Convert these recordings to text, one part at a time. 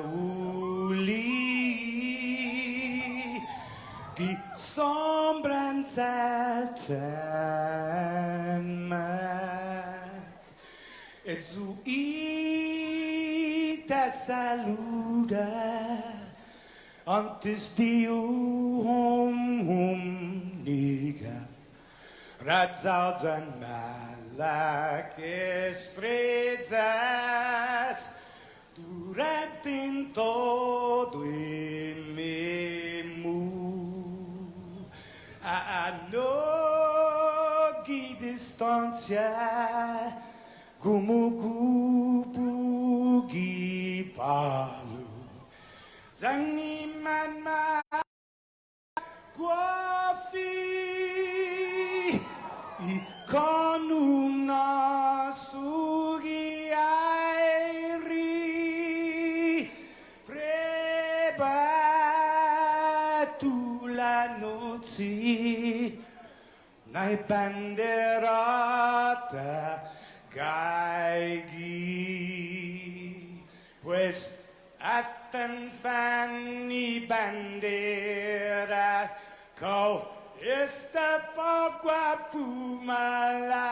uli die sombran zelten meg. Et zu ite saluda antes diu hum niga. Radzauds and malak estrezas duretin todo in memu. A no gi distancia gumugubu gi palu zangiman ma guafi Ikonum nasugi airi prebatu la noci nai banderata gaigi pues atan fanni bandera kau Esta pagua pumalala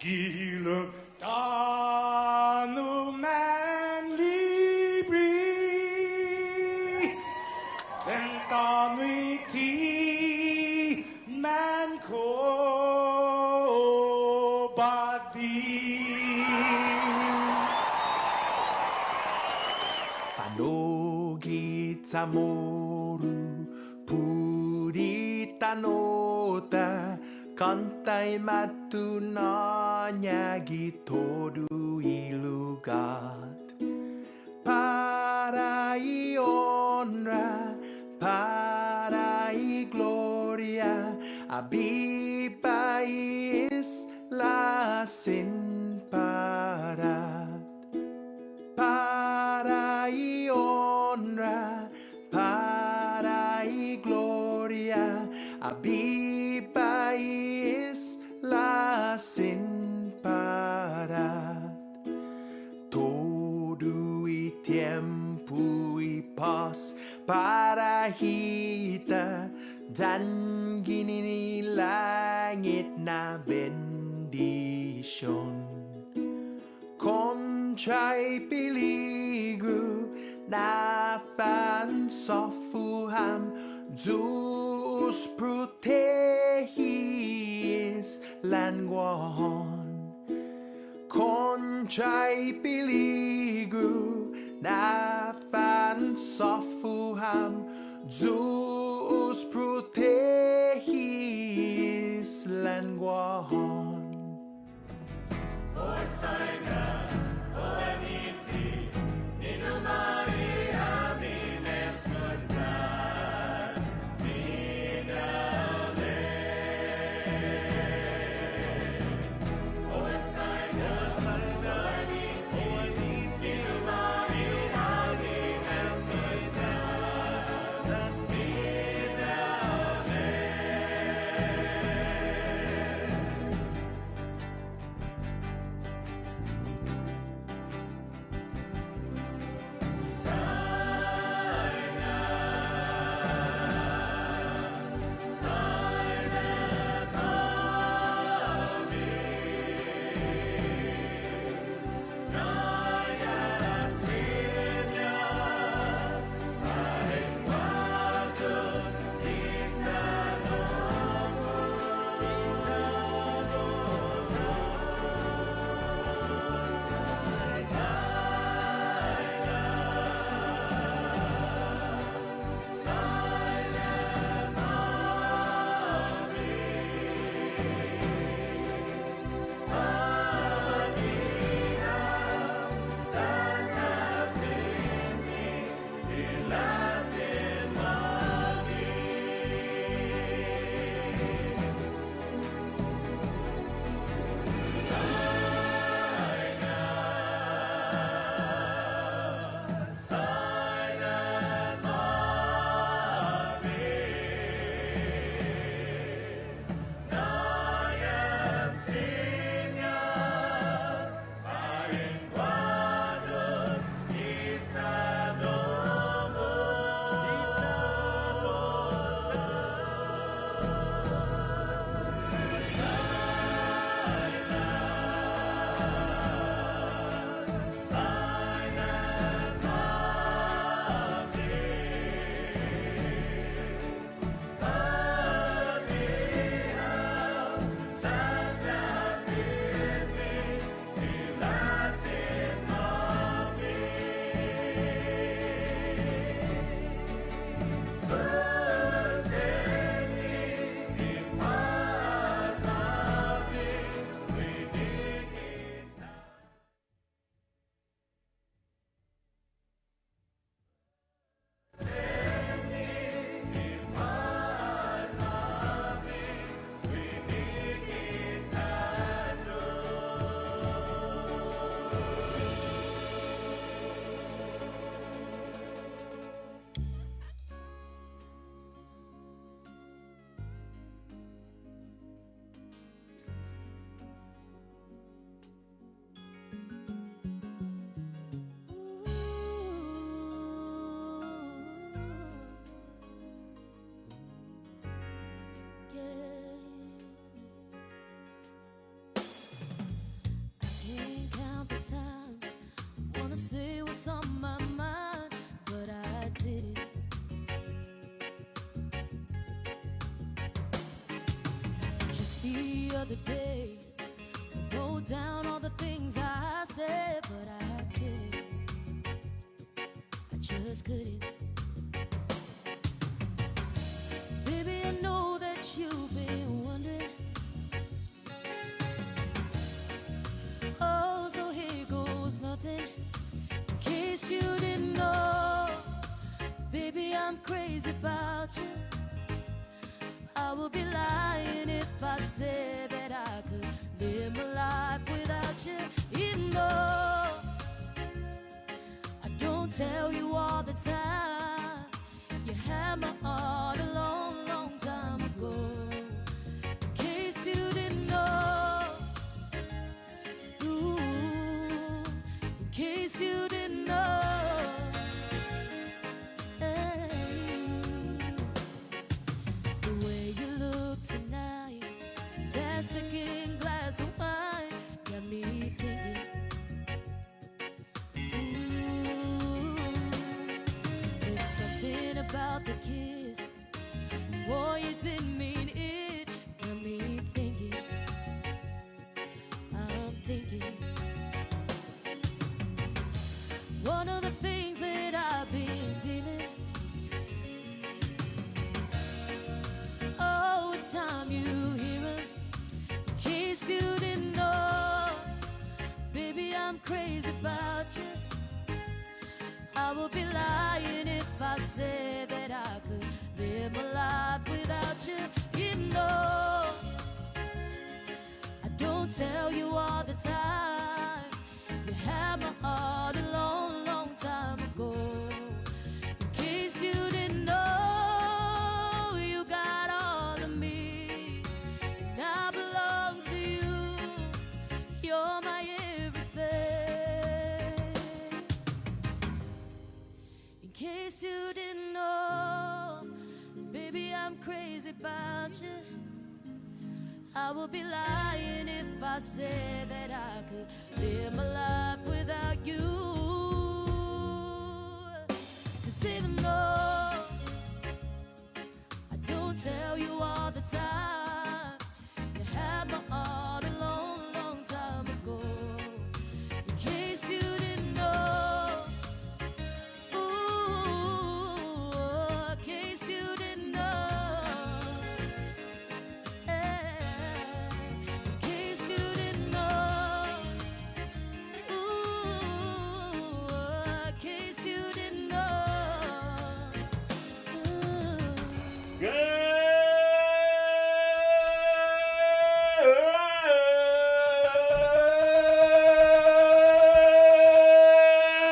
Gilo tanu man libri Sentami ti man ko badi Samoru purita nota kantai matu nanyagi todu ilugat parai honra parai gloria abibai isla sin parat parai honra parai gloria abibai isla sin parat todo y tiempo y paz para hita dan gini langit na bendición Conchai peligro na fan sofuham Zeus protegis languahon Conchai peligro na fan sofuham Zeus protegis languahon Osaina, Oleniti, Inumari, Amines, Muntan, Minale. Osaina, Oleniti, Inumari, Amines, Muntan, Minale. other day. I wrote down all the things I said, but I couldn't. I just couldn't. Baby, I know that you've been wondering. Oh, so here goes nothing. In case you didn't know, baby, I'm crazy about you. I would be lying if I said that I could live my life without you. Even though I don't tell you all the time, you had my heart a long, long time ago. In case you didn't know, ooh, in case you didn't know. Tonight, that second glass of wine got me thinking. Ooh, there's something about the kiss. Boy, you didn't mean it. Got me thinking. I'm thinking. One of the things that I've been feeling. Oh, it's time you hear it. In case you didn't know, baby, I'm crazy about you. I would be lying if I said that I could live my life without you. Even though I don't tell you all the time, you had my heart a long, long time ago. In case you didn't know, you're my everything. In case you didn't know, baby, I'm crazy about you. I would be lying if I said that I could live my life without you. 'Cause even though I don't tell you all the time, you had my heart a long, long time ago. In case you didn't know, ooh, in case you didn't know, in case you didn't know, ooh, in case you didn't know.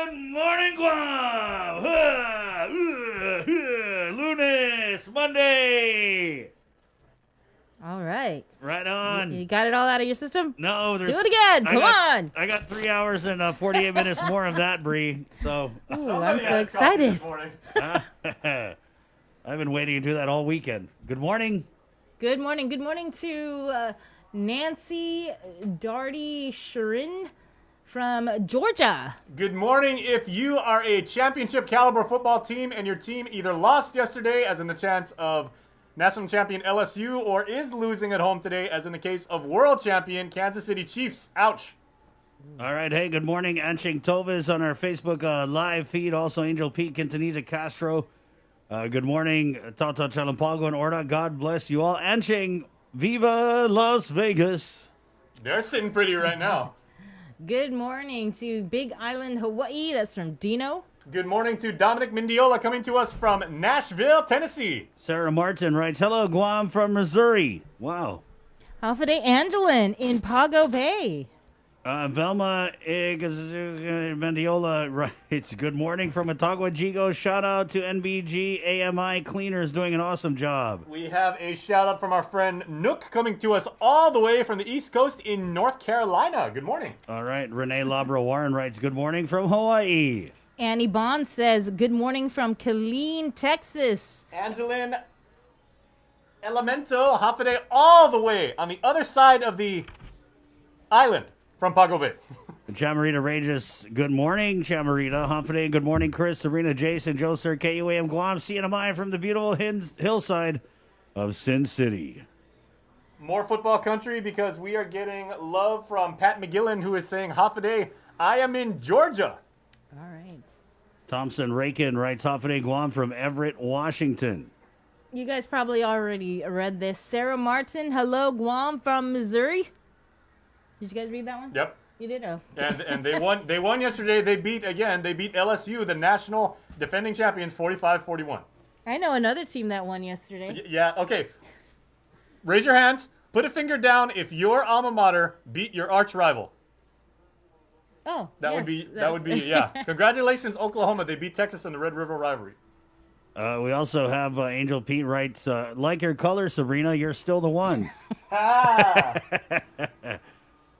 Good morning, Guam! Lunes, Monday! All right. Right on. You got it all out of your system? No, there's... Do it again. Come on. I got 3 hours and 48 minutes more of that, Bree. So... Ooh, I'm so excited. I've been waiting to do that all weekend. Good morning. Good morning. Good morning to Nancy Darty Shirin from Georgia. Good morning. If you are a championship caliber football team and your team either lost yesterday, as in the chance of national champion LSU, or is losing at home today, as in the case of world champion Kansas City Chiefs. Ouch. All right. Hey, good morning. Anching Tovis on our Facebook live feed. Also, Angel Pete, Quintanilla Castro. Good morning, Tata Chalampago and Orta. God bless you all. Anching, Viva Las Vegas. They're sitting pretty right now. Good morning to Big Island, Hawaii. That's from Dino. Good morning to Dominic Mendiola coming to us from Nashville, Tennessee. Sarah Martin writes, hello, Guam from Missouri. Wow. Alpha Angelin in Pago Bay. Velma Mendiola writes, good morning from Otagua Jigo. Shout out to NBG AMI Cleaners doing an awesome job. We have a shout out from our friend Nook coming to us all the way from the East Coast in North Carolina. Good morning. All right. Renee Labra Warren writes, good morning from Hawaii. Annie Bond says, good morning from Killeen, Texas. Angeline Elemento Hafide all the way on the other side of the island. From Pago Bay. Chamorita Reyes, good morning, Chamorita. Humphrey, good morning, Chris, Serena, Jason, Joe, Sir, KUAM, Guam, CNMI from the beautiful hillside of Sin City. More football country because we are getting love from Pat McGillan, who is saying, Hafaday, I am in Georgia. All right. Thompson Rakin writes Hafaday Guam from Everett, Washington. You guys probably already read this. Sarah Martin, hello, Guam from Missouri. Did you guys read that one? Yep. You did? Oh. And they won. They won yesterday. They beat LSU, the national defending champions, 45-41. I know another team that won yesterday. Yeah. Okay. Raise your hands. Put a finger down if your alma mater beat your arch rival. Oh, That yes, would be yeah. Congratulations, Oklahoma. They beat Texas in the Red River rivalry. We also have Angel Pete writes, like your color, Sabrina, you're still the one.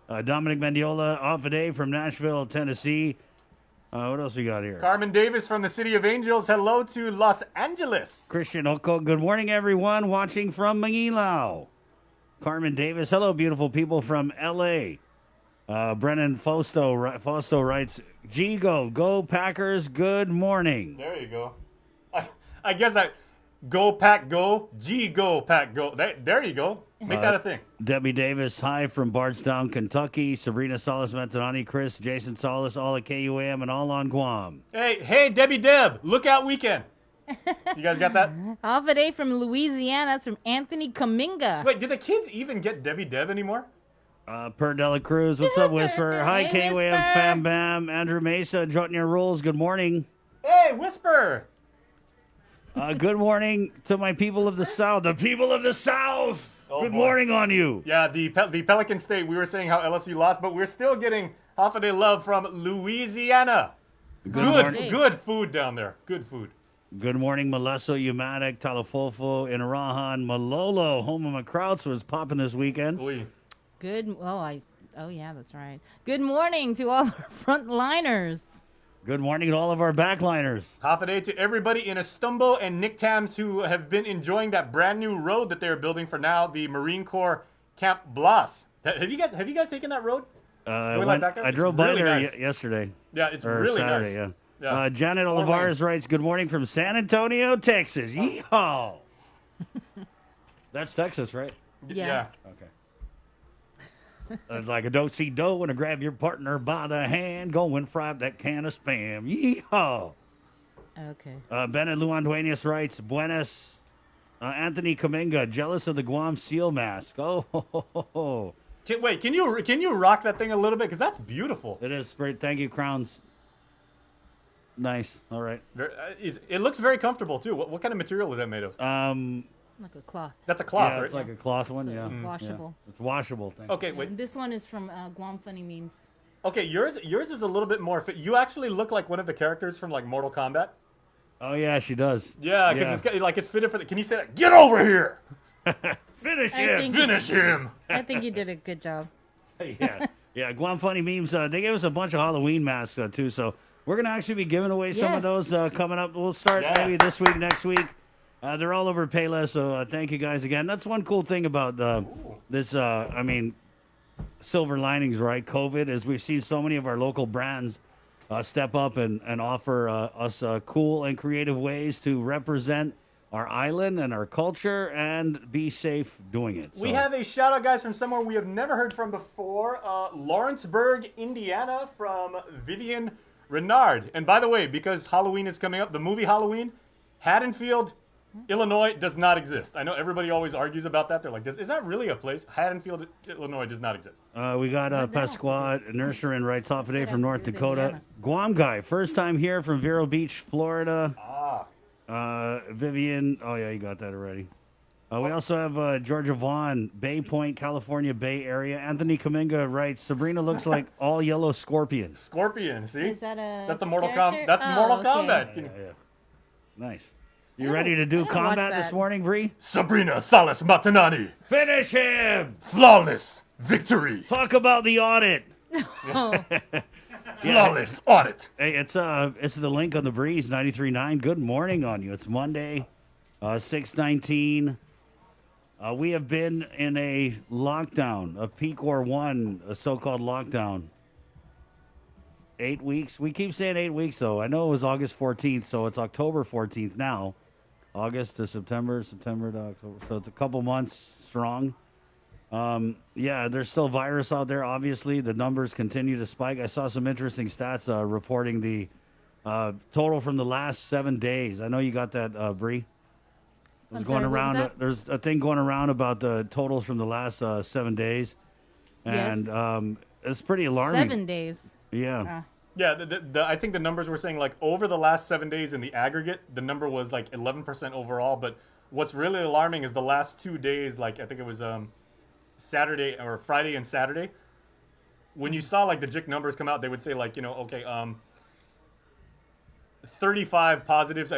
Dominic Mendiola off a day from Nashville, Tennessee. What else we got here? Carmen Davis from the City of Angels. Hello to Los Angeles. Christian Oko, good morning, everyone watching from Manilao. Carmen Davis, hello, beautiful people from L.A. Brennan Fausto writes, go Packers, good morning. There you go. I guess that go pack go, go pack go. There you go. Make that a thing. Debbie Davis, hi from Bardstown, Kentucky. Sabrina Salas Mentanani, Chris, Jason Salas, all at KUAM and all on Guam. Hey, Debbie Deb, lookout weekend. You guys got that? Off a day from Louisiana. That's from Anthony Kaminga. Wait, did the kids even get Debbie Deb anymore? Per Dela Cruz, what's up, Whisper? Hi, Hey, KUAM, Whisper. Fam Bam. Andrew Mesa, Jotting Your Rules, good morning. Hey, Whisper. Good morning to my people of the South. The people of the South! Oh, good boy. morning on you. Yeah, the Pelican State. We were saying how LSU lost, but we're still getting half a day love from Louisiana. Good food down there. Good food. Good morning, Malesso, Umatic, Talafofo, Inarahan, Malolo. Home of McCrouts was popping this weekend. Oy. Good. Oh, yeah, that's right. Good morning to all our frontliners. Good morning to all of our backliners. Half a day to everybody in Estumbo and Nick Tams who have been enjoying that brand new road that they're building for now, the Marine Corps Camp Blas. Have you guys taken that road? I drove by there yesterday. Yeah, it's or really Saturday, nice. Yeah. Janet Olivares writes, good morning from San Antonio, Texas. Yeehaw! That's Texas, right? Yeah. Okay. It's like a do-see dough when I grab your partner by the hand, go and fry up that can of spam. Yeehaw! Okay. Bennett Luan Duenas writes, buenas. Anthony Kaminga, jealous of the Guam seal mask. Oh, ho, ho, ho, ho. Can you rock that thing a little bit? Because that's beautiful. It is great. Thank you, Crowns. Nice. All right. It looks very comfortable, too. What kind of material is that made of? Like a cloth. That's a cloth, right? It's like a cloth one, yeah. Washable. Yeah. It's washable. Thank you. Okay, wait. This one is from Guam Funny Memes. Okay, yours is a little bit more fit. You actually look like one of the characters from like Mortal Kombat. Oh, yeah, she does. Yeah, because it's fitted for the... Can you say that? Get over here! Finish I him! think- Finish him! I think you did a good job. Yeah. Yeah, Guam Funny Memes, they gave us a bunch of Halloween masks, too, so we're going to actually be giving away some of Yes. those coming up. We'll start maybe this week, next week. They're all over Payless, so thank you guys again. That's one cool thing about this, silver linings, right? COVID, is we've seen so many of our local brands step up and offer us cool and creative ways to represent our island and our culture and be safe doing it. We So, have a shout out, guys, from somewhere we have never heard from before. Lawrenceburg, Indiana, from Vivian Rinard. And by the way, because Halloween is coming up, the movie Halloween, Haddonfield, Illinois does not exist. I know everybody always argues about that. They're like, is that really a place? Haddonfield, Illinois does not exist. we got Pasquad Nurserin writes off today from North Good Dakota. Indiana. Guam Guy, first time here from Vero Beach, Florida. Vivian, oh yeah, you got that already. We also have Georgia Vaughn, Bay Point, California, Bay Area. Anthony Kaminga writes, Sabrina looks like all yellow scorpion. Scorpion, see? Is that a That's the Mortal character? Kombat. That's Mortal okay. Kombat. Yeah. Nice. You ready to do I gotta combat watch this that. morning, Bree? Sabrina Salas Matanani. Finish him! Flawless victory. Talk about the audit. Flawless audit. Hey, it's the link on the Breeze 93.9. Good morning on you. It's Monday, 6/19. We have been in a lockdown, a peak or one, a so-called lockdown. 8 weeks. We keep saying 8 weeks, though. I know it was August 14th, so it's October 14th now. August to September, September to October. So it's a couple months strong. Yeah, there's still virus out there. Obviously, the numbers continue to spike. I saw some interesting stats reporting the total from the last 7 days. I know you got that, Bree. I'm sorry, what was that? There's a thing going around about the totals from the last 7 days, and it's pretty alarming. 7 days. Yeah. Yeah, I think the numbers were saying like over the last 7 days in the aggregate, the number was like 11% overall. But what's really alarming is the last 2 days, like I think it was Saturday or Friday and Saturday. When you saw like the JIC numbers come out, they would say like, you know, okay, 35 positives,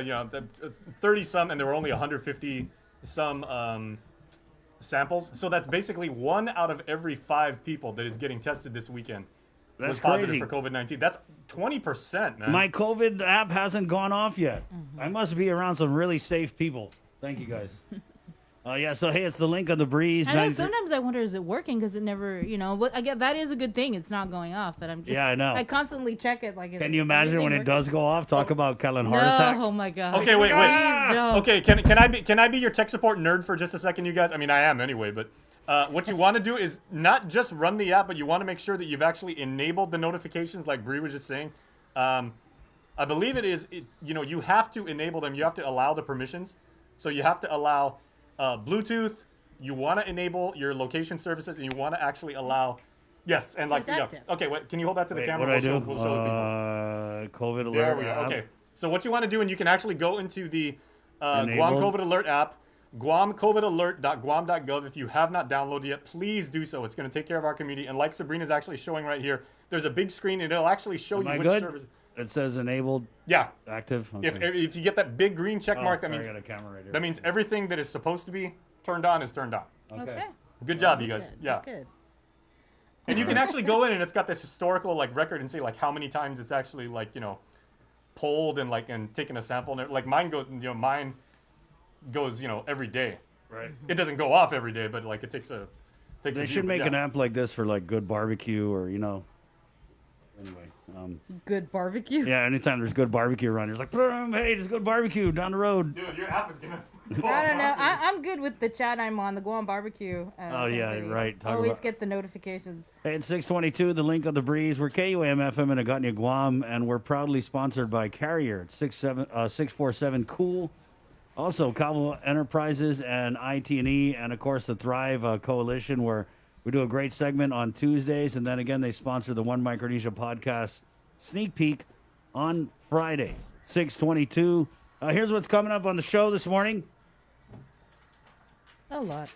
30 some, and there were only 150 some samples. So that's basically 1 out of every 5 people that is getting tested this weekend. That's was positive crazy. for COVID-19. That's 20%, man. My COVID app hasn't gone off yet. I must be around some really safe people. Thank you, guys. Yeah, so hey, it's the link on the breeze. I know sometimes I wonder, is it working? Because it never, I get that is a good thing. It's not going off, but I'm just. Yeah, I know. I constantly check it. Like, Can you imagine when it does go off? Talk about Kellen heart No, attack. oh my god. Okay, wait. Please don't. Okay, can I be your tech support nerd for just a second, you guys? I mean, I am anyway, but what you want to do is not just run the app, but you want to make sure that you've actually enabled the notifications, like Bree was just saying. I believe you have to enable them. You have to allow the permissions. So you have to allow Bluetooth. You want to enable your location services, and you want to actually allow. Yes, and like, Says active. okay, wait, can you hold that to the Wait, camera? what do I do? We'll show the people. COVID alert. There we go. app. Okay. So what you want to do, and you can actually go into the Guam Enabled. COVID Alert app, guamcovidalert.guam.gov. If you have not downloaded yet, please do so. It's going to take care of our community. And like Sabrina's actually showing right here, there's a big screen, and it'll actually show Am you I which good? service. It says enabled, Yeah. active. Okay. If you get that big green check mark, that sorry, means I got a camera right here. that means everything that is supposed to be turned on is turned on. Okay. Good job, you guys. Good, Yeah. Good. And you can actually go in, and it's got this historical like record and say like how many times it's actually like polled and like and taken a sample. And like mine goes every day. Right. It doesn't go off every day, but like it takes a They should make an app like this for like good barbecue or Anyway. Good barbecue. Yeah, anytime there's good barbecue around, you're like, hey, there's good barbecue down the road. Dude, your app is gonna. I don't know. I'm good with the chat I'm on, the Guam Barbecue. Oh, yeah, company. right. Talk Always about- get the notifications. Hey, it's 622, the link on the breeze. We're KUAM-FM in Gagnon, Guam, and we're proudly sponsored by Carrier. It's 647 Cool. Also, Cabo Enterprises and IT&E, and of course the Thrive Coalition, where we do a great segment on Tuesdays, and then again they sponsor the One Micronesia podcast sneak peek on Fridays. 622. Here's what's coming up on the show this morning. A lot.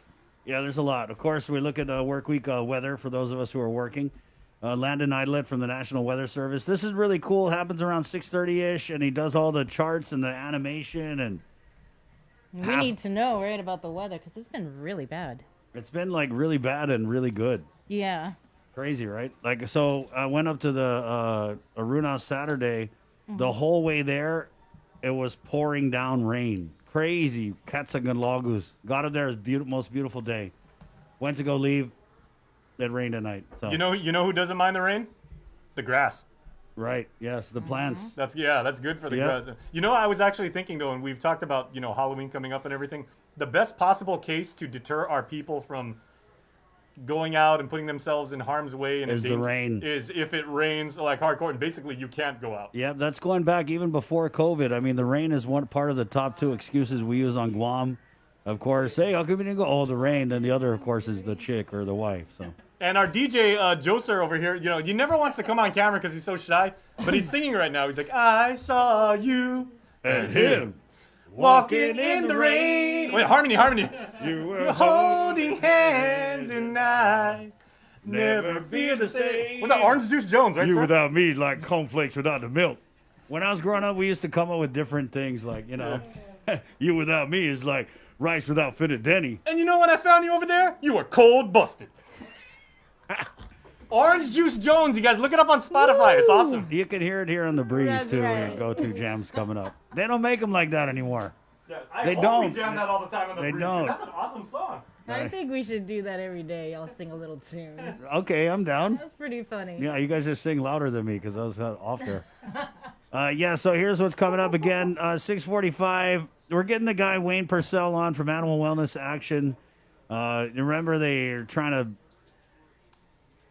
Yeah, there's a lot. Of course, we look at work week weather for those of us who are working. Landon Idlet from the National Weather Service. This is really cool. Happens around 6:30-ish, and he does all the charts and the animation. And We need to know, right, about the weather, because it's been really bad. it's been like really bad and really good. Yeah. Crazy, right? Like, so I went up to the Aruna Saturday. The whole way there, it was pouring down rain. Crazy. Katsaganlagus. Got up there. It was most beautiful day. Went to go leave. It rained at night. So You know who doesn't mind the rain? The grass. right. Yes, the plants. That's good for the Yeah. grass. I was actually thinking though, and we've talked about Halloween coming up and everything. The best possible case to deter our people from going out and putting themselves in harm's way and Is the rain. is if it rains like hardcore, and basically you can't go out. Yeah, that's going back even before COVID. I mean, the rain is one part of the top 2 excuses we use on Guam. Of course, hey, how come you didn't go? Oh, the rain. Then the other, of course, is the chick or the wife. So. And our DJ Joser over here, he never wants to come on camera because he's so shy, but he's singing right now. He's like, I saw you And him. walking in the rain. Wait, harmony. You We're holding hands and I never feel the same. Was that Orange Juice Jones, right, You sir? without me, like cornflakes without the milk. When I was growing up, we used to come up with different things like, you without me is like rice without fitted Denny. And you know when I found you over there? You were cold busted. Orange Juice Jones, you guys look it up on Spotify. It's awesome. You can hear it here on the breeze, That's too, when right. your go-to jam's coming up. They don't make them like that anymore. Yeah, They hope don't. We jam that all the time on the They breeze. don't. That's an awesome song. I think we should do that every day. Y'all sing a little tune. Okay, I'm down. That's pretty funny. Yeah, you guys just sing louder than me because I was off there. So here's what's coming up again. 6:45. We're getting the guy Wayne Purcell on from Animal Wellness Action. You remember they're trying to.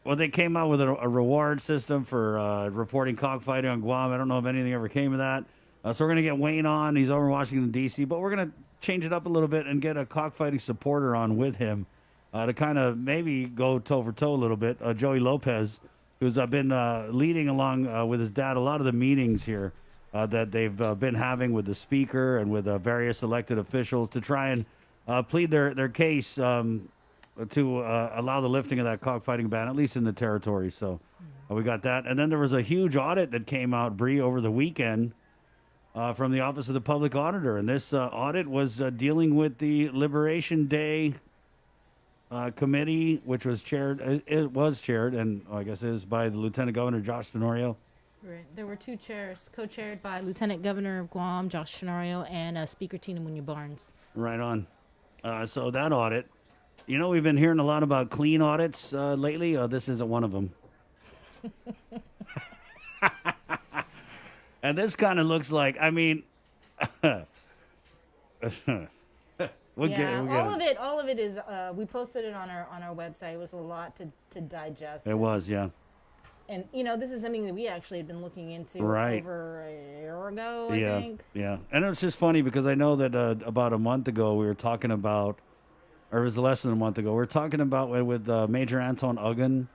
Well, they came out with a reward system for reporting cockfighting on Guam. I don't know if anything ever came of that. So we're going to get Wayne on. He's over in Washington, D.C., but we're going to change it up a little bit and get a cockfighting supporter on with him to kind of maybe go toe for toe a little bit. Joey Lopez, who's been leading along with his dad a lot of the meetings here that they've been having with the speaker and with various elected officials to try and plead their case to allow the lifting of that cockfighting ban, at least in the territory. So we got that. And then there was a huge audit that came out, Bree, over the weekend from the Office of the Public Auditor. And this audit was dealing with the Liberation Day committee, which was chaired, and I guess is by the Lieutenant Governor Josh Tenorio. Right. There were two chairs, co-chaired by Lieutenant Governor of Guam, Josh Tenorio, and Speaker Tina Munoz Barnes. Right on. So that audit, you know, we've been hearing a lot about clean audits lately. This isn't one of them. And this kind of looks like, I mean, We'll get it. All of it is. We posted it on our website. It was a lot to digest. It was, yeah. And this is something that we actually had been looking into over a year ago. I think. Yeah. And it's just funny because I know that about a month ago we were talking about, or it was less than a month ago, we were talking about with Major Anton Uggan,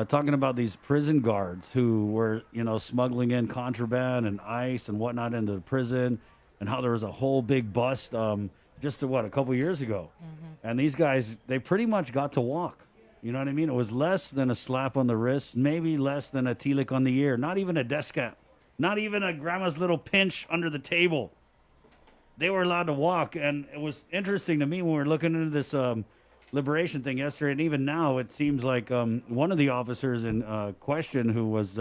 talking about these prison guards who were smuggling in contraband and ice and whatnot into the prison, and how there was a whole big bust. Just a couple years ago. Mm-hmm. And these guys, they pretty much got to walk. You know what I mean? It was less than a slap on the wrist, maybe less than a tilik on the ear, not even a desk cap, not even a grandma's little pinch under the table. They were allowed to walk. And it was interesting to me when we were looking into this liberation thing yesterday, and even now it seems like one of the officers in question who was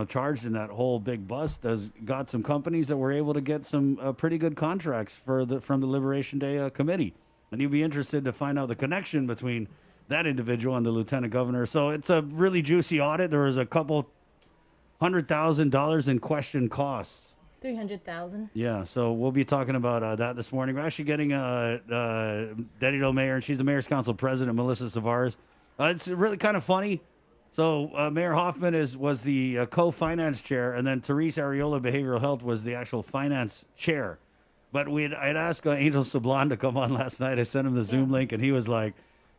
charged in that whole big bust has got some companies that were able to get some pretty good contracts from the Liberation Day committee. And you'd be interested to find out the connection between that individual and the lieutenant governor. So it's a really juicy audit. There was a couple $100,000 in question costs. 300,000. Yeah, so we'll be talking about that this morning. We're actually getting Dedito Mayor, and she's the Mayor's Council President, Melissa Savares. It's really kind of funny. So Mayor Hoffman was the co-finance chair, and then Therese Areola, Behavioral Health, was the actual finance chair. But I'd asked Angel Sablan to come on last night. I sent him the Zoom link, and he was like,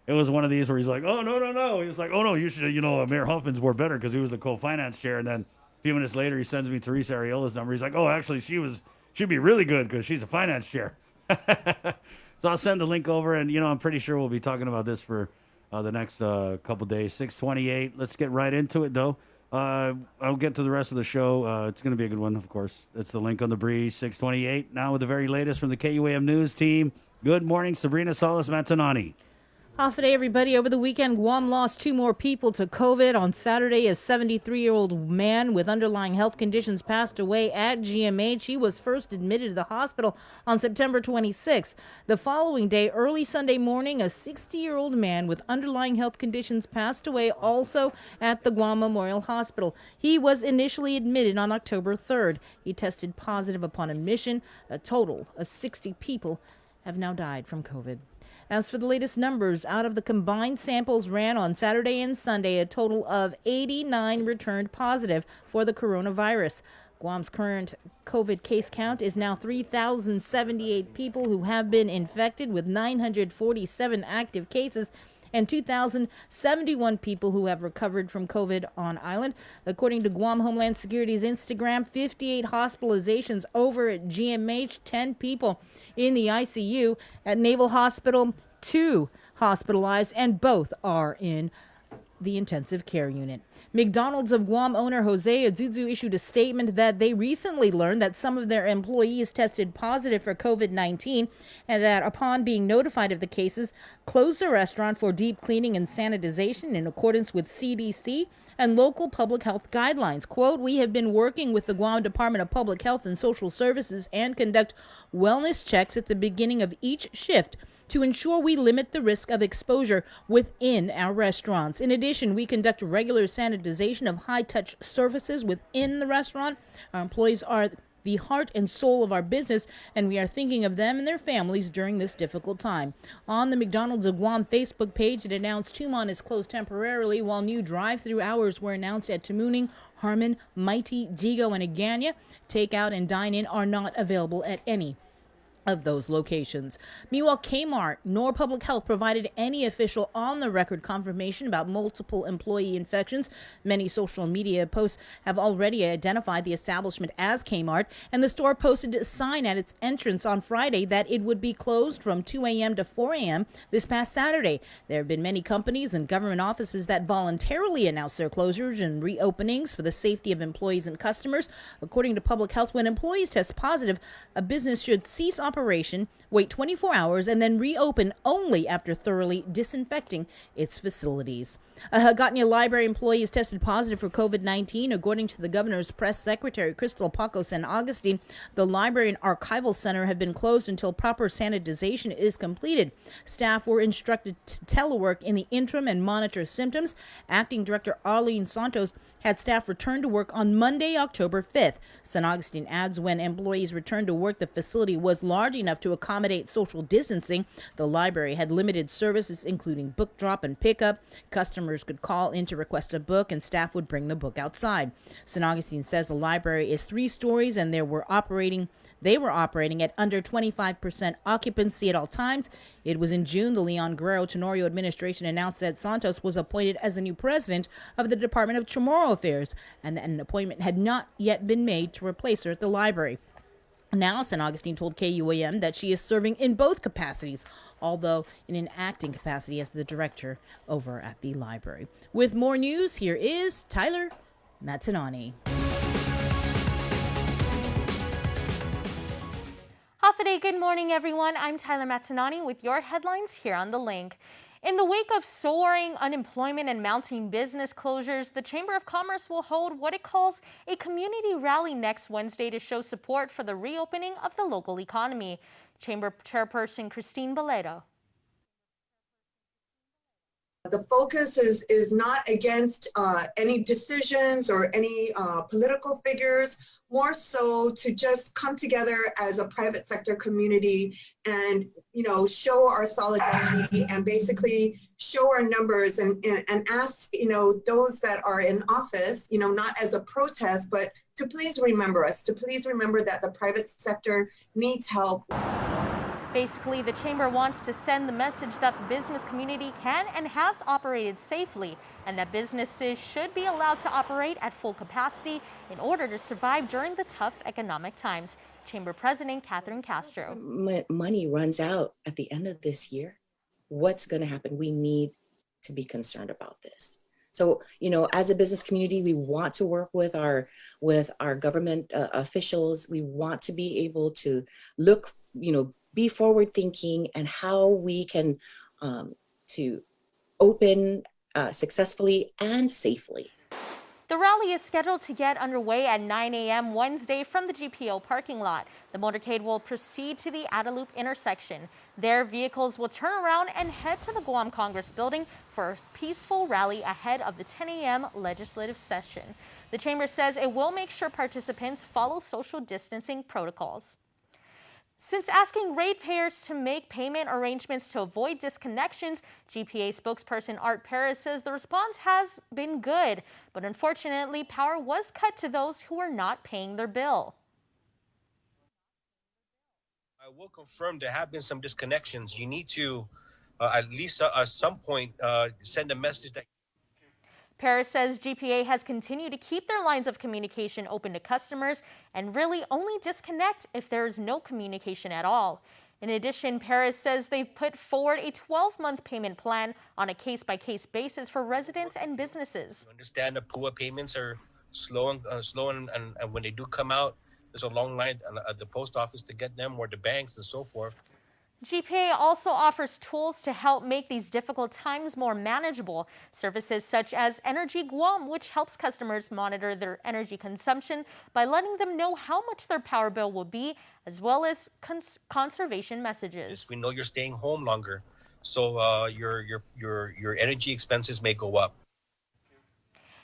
it was one of these where he's like, oh, no. He was like, oh, no, you should, Mayor Hoffman's more better because he was the co-finance chair. And then a few minutes later, he sends me Therese Areola's number. He's like, oh, actually, she'd be really good because she's a finance chair. So I'll send the link over, and, I'm pretty sure we'll be talking about this for the next couple days. 6:28. Let's get right into it, though. I'll get to the rest of the show. It's going to be a good one, of course. It's the link on the breeze. 6:28. Now with the very latest from the KUAM News team. Good morning, Sabrina Salas Matanani. Off today, everybody. Over the weekend, Guam lost 2 more people to COVID. On Saturday, a 73-year-old man with underlying health conditions passed away at GMH. He was first admitted to the hospital on September 26th. The following day, early Sunday morning, a 60-year-old man with underlying health conditions passed away also at the Guam Memorial Hospital. He was initially admitted on October 3rd. He tested positive upon admission. A total of 60 people have now died from COVID. As for the latest numbers, out of the combined samples ran on Saturday and Sunday, a total of 89 returned positive for the coronavirus. Guam's current COVID case count is now 3,078 people who have been infected, with 947 active cases and 2,071 people who have recovered from COVID on island. According to Guam Homeland Security's Instagram, 58 hospitalizations over at GMH, 10 people in the ICU. At Naval Hospital, 2 hospitalized, and both are in the intensive care unit. McDonald's of Guam owner Jose Azuzu issued a statement that they recently learned that some of their employees tested positive for COVID-19, and that upon being notified of the cases, closed the restaurant for deep cleaning and sanitization in accordance with CDC and local public health guidelines. Quote, we have been working with the Guam Department of Public Health and Social Services and conduct wellness checks at the beginning of each shift to ensure we limit the risk of exposure within our restaurants. In addition, we conduct regular sanitization of high-touch surfaces within the restaurant. Our employees are the heart and soul of our business, and we are thinking of them and their families during this difficult time. On the McDonald's of Guam Facebook page, it announced Tumon is closed temporarily while new drive-through hours were announced at Tamuning, Harmon, Mighty, Jigo, and Agana. Takeout and dine-in are not available at any of those locations. Meanwhile, Kmart nor Public Health provided any official on-the-record confirmation about multiple employee infections. Many social media posts have already identified the establishment as Kmart, and the store posted a sign at its entrance on Friday that it would be closed from 2 a.m. to 4 a.m. this past Saturday. There have been many companies and government offices that voluntarily announced their closures and reopenings for the safety of employees and customers. According to Public Health, when employees test positive, a business should cease operation, wait 24 hours, and then reopen only after thoroughly disinfecting its facilities. A Gagnon library employee is tested positive for COVID-19. According to the governor's press secretary, Crystal Paco San Agustin, the library and archival center have been closed until proper sanitization is completed. Staff were instructed to telework in the interim and monitor symptoms. Acting Director Arlene Santos had staff return to work on Monday, October 5th. San Agustin adds when employees returned to work, the facility was large enough to accommodate social distancing. The library had limited services, including book drop and pickup. Customers could call in to request a book, and staff would bring the book outside. San Agustin says the library is 3 stories, and they were operating at under 25% occupancy at all times. It was in June the Leon Guerrero Tenorio administration announced that Santos was appointed as the new president of the Department of Chamorro Affairs, and that an appointment had not yet been made to replace her at the library. Now, San Agustin told KUAM that she is serving in both capacities, although in an acting capacity as the director over at the library. With more news, here is Tyler Matanani. Hafa good morning, everyone. I'm Tyler Matanani with your headlines here on The Link. In the wake of soaring unemployment and mounting business closures, the Chamber of Commerce will hold what it calls a community rally next Wednesday to show support for the reopening of the local economy. Chamber Chairperson Christine Valero. The focus is not against any decisions or any political figures, more so to just come together as a private sector community and, show our solidarity and basically show our numbers and ask, those that are in office, not as a protest, but to please remember us, to please remember that the private sector needs help. Basically, the chamber wants to send the message that the business community can and has operated safely, and that businesses should be allowed to operate at full capacity in order to survive during the tough economic times. Chamber President Catherine Castro. Money runs out at the end of this year. What's going to happen? We need to be concerned about this. So, as a business community, we want to work with our government officials. We want to be able to look, be forward thinking and how we can to open successfully and safely. The rally is scheduled to get underway at 9 a.m. Wednesday from the GPO parking lot. The motorcade will proceed to the Adaloop intersection. There, vehicles will turn around and head to the Guam Congress building for a peaceful rally ahead of the 10 a.m. legislative session. The chamber says it will make sure participants follow social distancing protocols. Since asking ratepayers to make payment arrangements to avoid disconnections, GPA spokesperson Art Perez says the response has been good, but unfortunately, power was cut to those who are not paying their bill. I will confirm there have been some disconnections. You need to, at least at some point, send a message that... Perez says GPA has continued to keep their lines of communication open to customers and really only disconnect if there is no communication at all. In addition, Perez says they've put forward a 12-month payment plan on a case-by-case basis for residents and businesses. You understand the PUA payments are slow, and when they do come out, there's a long line at the post office to get them, or the banks and so forth. GPA also offers tools to help make these difficult times more manageable. Services such as Energy Guam, which helps customers monitor their energy consumption by letting them know how much their power bill will be, as well as conservation messages. We know you're staying home longer, so your energy expenses may go up.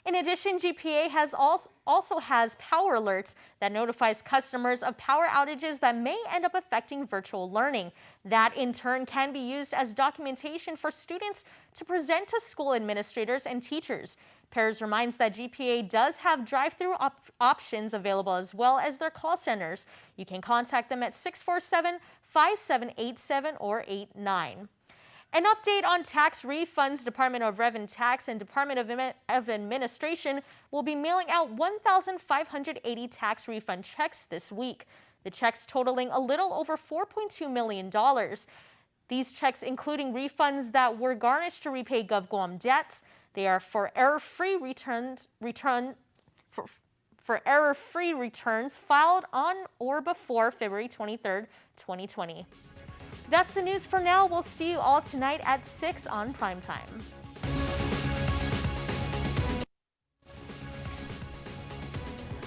In addition, GPA also has power alerts that notifies customers of power outages that may end up affecting virtual learning. That in turn can be used as documentation for students to present to school administrators and teachers. Pairs reminds that GPA does have drive-through options available as well as their call centers. You can contact them at 647-5787 or 89. An update on tax refunds. Department of Rev and Tax and Department of Administration will be mailing out 1,580 tax refund checks this week. The checks totaling a little over $4.2 million. These checks including refunds that were garnished to repay GovGuam debts. They are for error-free returns filed on or before February 23rd, 2020. That's the news for now. We'll see you all tonight at 6 on Primetime.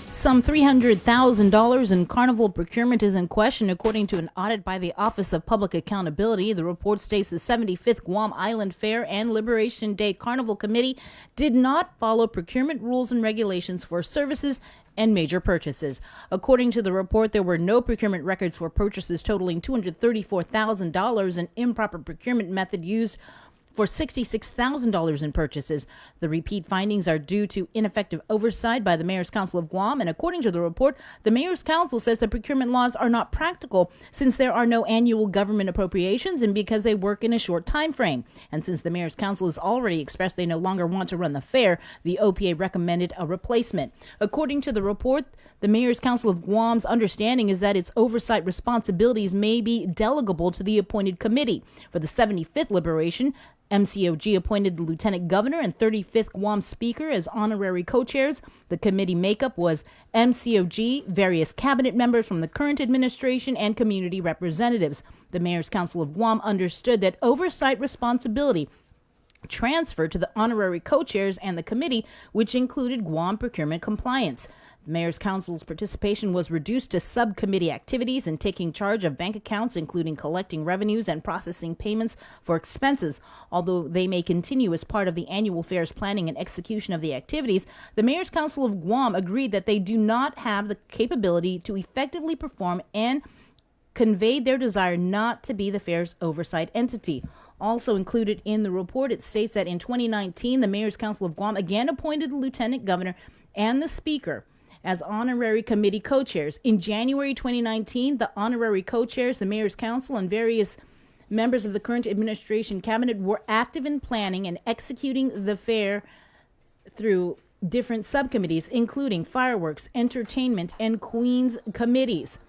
Some $300,000 in carnival procurement is in question, according to an audit by the Office of Public Accountability. The report states the 75th Guam Island Fair and Liberation Day Carnival Committee did not follow procurement rules and regulations for services and major purchases. According to the report, there were no procurement records for purchases totaling $234,000, an improper procurement method used for $66,000 in purchases. The repeat findings are due to ineffective oversight by the Mayor's Council of Guam, and according to the report, the Mayor's Council says the procurement laws are not practical since there are no annual government appropriations and because they work in a short time frame. And since the Mayor's Council has already expressed they no longer want to run the fair, the OPA recommended a replacement. According to the report, the Mayor's Council of Guam's understanding is that its oversight responsibilities may be delegable to the appointed committee. For the 75th Liberation, MCOG appointed the Lieutenant Governor and 35th Guam Speaker as honorary co-chairs. The committee makeup was MCOG, various cabinet members from the current administration, and community representatives. The Mayor's Council of Guam understood that oversight responsibility transferred to the honorary co-chairs and the committee, which included Guam procurement compliance. The Mayor's Council's participation was reduced to subcommittee activities and taking charge of bank accounts, including collecting revenues and processing payments for expenses. Although they may continue as part of the annual fair's planning and execution of the activities, the Mayor's Council of Guam agreed that they do not have the capability to effectively perform and conveyed their desire not to be the fair's oversight entity. Also included in the report, it states that in 2019, the Mayor's Council of Guam again appointed the Lieutenant Governor and the Speaker as honorary committee co-chairs. In January 2019, the honorary co-chairs, the Mayor's Council, and various members of the current administration cabinet were active in planning and executing the fair through different subcommittees, including fireworks, entertainment, and Queens committees.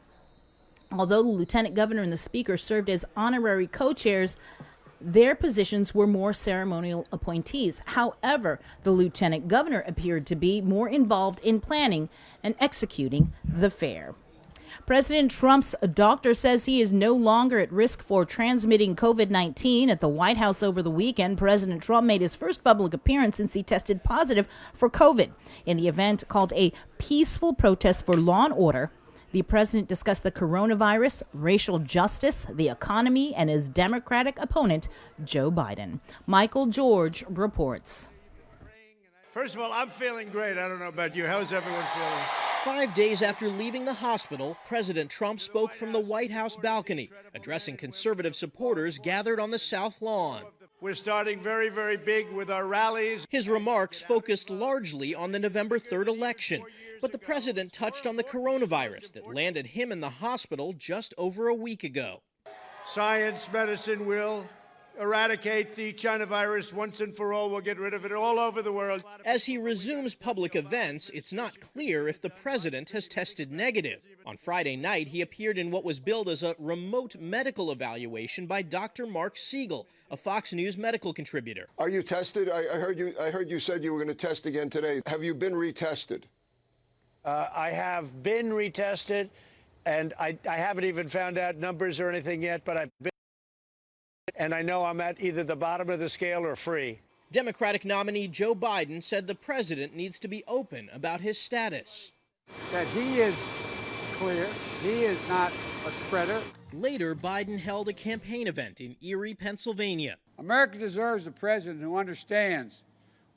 Although the Lieutenant Governor and the Speaker served as honorary co-chairs, their positions were more ceremonial appointees. However, the Lieutenant Governor appeared to be more involved in planning and executing the fair. President Trump's doctor says he is no longer at risk for transmitting COVID-19. At the White House over the weekend, President Trump made his first public appearance since he tested positive for COVID. In the event called a peaceful protest for law and order, the president discussed the coronavirus, racial justice, the economy, and his Democratic opponent, Joe Biden. Michael George reports. First of all, I'm feeling great. I don't know about you. How's everyone feeling? 5 days after leaving the hospital, President Trump spoke from the White House balcony, addressing conservative supporters gathered on the South Lawn. We're starting very, very big with our rallies. His remarks focused largely on the November 3rd election, but the president touched on the coronavirus that landed him in the hospital just over a week ago. Science, medicine will eradicate the China virus once and for all. We'll get rid of it all over the world. As he resumes public events, it's not clear if the president has tested negative. On Friday night, he appeared in what was billed as a remote medical evaluation by Dr. Mark Siegel, a Fox News medical contributor. Are you tested? I heard you said you were going to test again today. Have you been retested? I have been retested, and I haven't even found out numbers or anything yet, but I've been. And I know I'm at either the bottom of the scale or free. Democratic nominee Joe Biden said the president needs to be open about his status. That he is clear, he is not a spreader. Later, Biden held a campaign event in Erie, Pennsylvania. America deserves a president who understands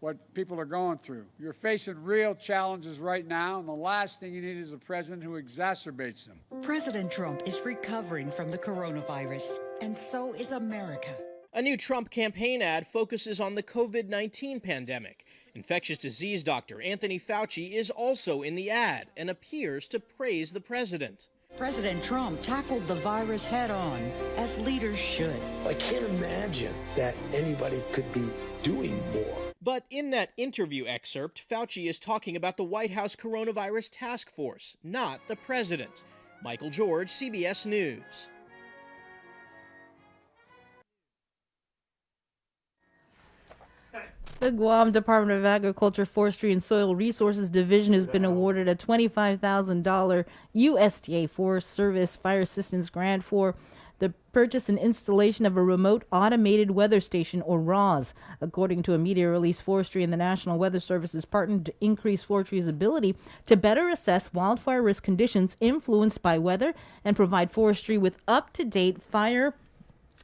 what people are going through. You're facing real challenges right now, and the last thing you need is a president who exacerbates them. President Trump is recovering from the coronavirus, and so is America. A new Trump campaign ad focuses on the COVID-19 pandemic. Infectious disease doctor Anthony Fauci is also in the ad and appears to praise the president. President Trump tackled the virus head-on, as leaders should. I can't imagine that anybody could be doing more. But in that interview excerpt, Fauci is talking about the White House Coronavirus Task Force, not the president. Michael George, CBS News. The Guam Department of Agriculture, Forestry, and Soil Resources Division has been awarded a $25,000 USDA Forest Service Fire Assistance Grant for the purchase and installation of a remote automated weather station, or RAWS. According to a media release, Forestry and the National Weather Service has partnered to increase Forestry's ability to better assess wildfire risk conditions influenced by weather and provide Forestry with up-to-date fire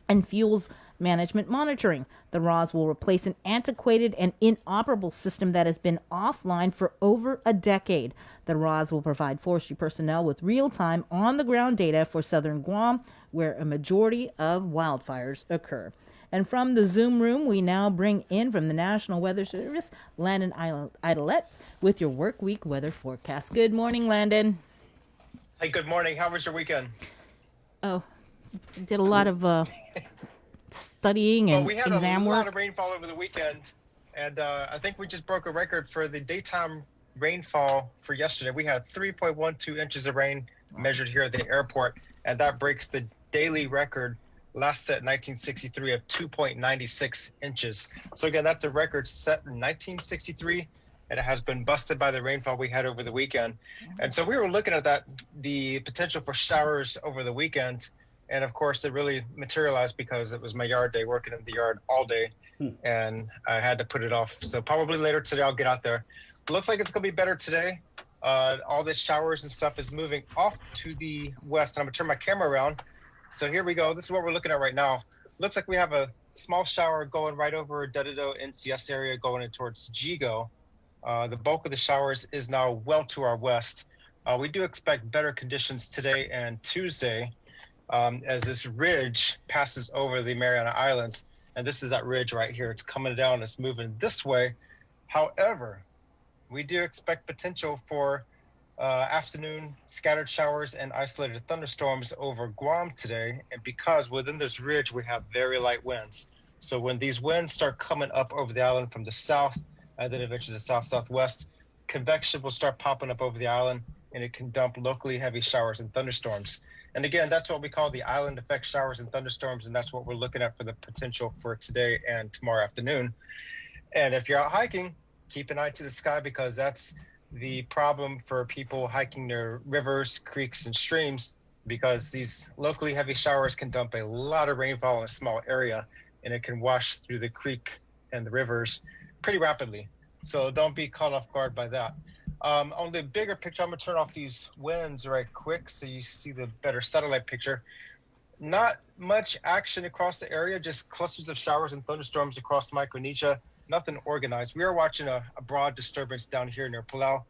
and fuels management monitoring. The RAWS will replace an antiquated and inoperable system that has been offline for over a decade. The RAWS will provide Forestry personnel with real-time, on-the-ground data for southern Guam, where a majority of wildfires occur. And from the Zoom room, we now bring in from the National Weather Service, Landon Idolette, with your work week weather forecast. Good morning, Landon. Hey, good morning. How was your weekend? Oh, did a lot of studying and we had exam a work. lot of rainfall over the weekend, and I think we just broke a record for the daytime rainfall for yesterday. We had 3.12 inches of rain measured here at the airport, and that breaks the daily record last set in 1963 of 2.96 inches. So again, that's a record set in 1963, and it has been busted by the rainfall we had over the weekend. And so we were looking at that, the potential for showers over the weekend. And of course, it really materialized because it was my yard day, working in the yard all day, and I had to put it off. So probably later today, I'll get out there. It looks like it's going to be better today. All the showers and stuff is moving off to the west. I'm going to turn my camera around. So here we go. This is what we're looking at right now. Looks like we have a small shower going right over Dededo NCS area going in towards Jigo. The bulk of the showers is now well to our west. We do expect better conditions today and Tuesday. As this ridge passes over the Mariana Islands, and this is that ridge right here. It's coming down, it's moving this way. However, we do expect potential for afternoon scattered showers and isolated thunderstorms over Guam today. And because within this ridge, we have very light winds. So when these winds start coming up over the island from the south, and then eventually the south-southwest, convection will start popping up over the island, and it can dump locally heavy showers and thunderstorms. And again, that's what we call the island effect showers and thunderstorms, and that's what we're looking at for the potential for today and tomorrow afternoon. And if you're out hiking, keep an eye to the sky, because that's the problem for people hiking near rivers, creeks, and streams, because these locally heavy showers can dump a lot of rainfall in a small area, and it can wash through the creek and the rivers pretty rapidly. So don't be caught off guard by that. On the bigger picture, I'm going to turn off these winds right quick so you see the better satellite picture. Not much action across the area, just clusters of showers and thunderstorms across Micronesia. Nothing organized. We are watching a broad disturbance down here near Palau.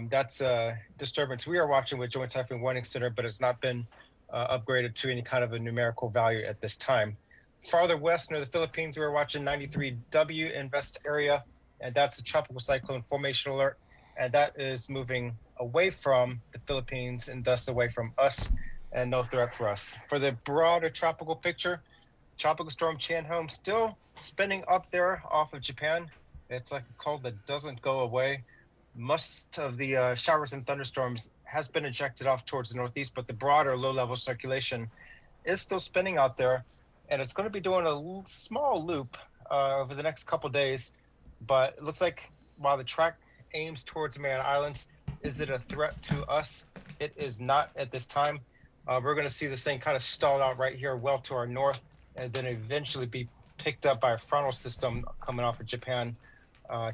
That's a disturbance we are watching with Joint Typhoon Warning Center, but it's not been upgraded to any kind of a numerical value at this time. Farther west near the Philippines, we're watching 93W in Vesta area, and that's a tropical cyclone formation alert. And that is moving away from the Philippines and thus away from us, and no threat for us. For the broader tropical picture, Tropical Storm Chanhome still spinning up there off of Japan. It's like a cold that doesn't go away. Most of the showers and thunderstorms has been ejected off towards the northeast, but the broader low-level circulation is still spinning out there, and it's going to be doing a small loop over the next couple days. But it looks like while the track aims towards the Mariana Islands, is it a threat to us? It is not at this time. We're going to see this thing kind of stalled out right here well to our north, and then eventually be picked up by a frontal system coming off of Japan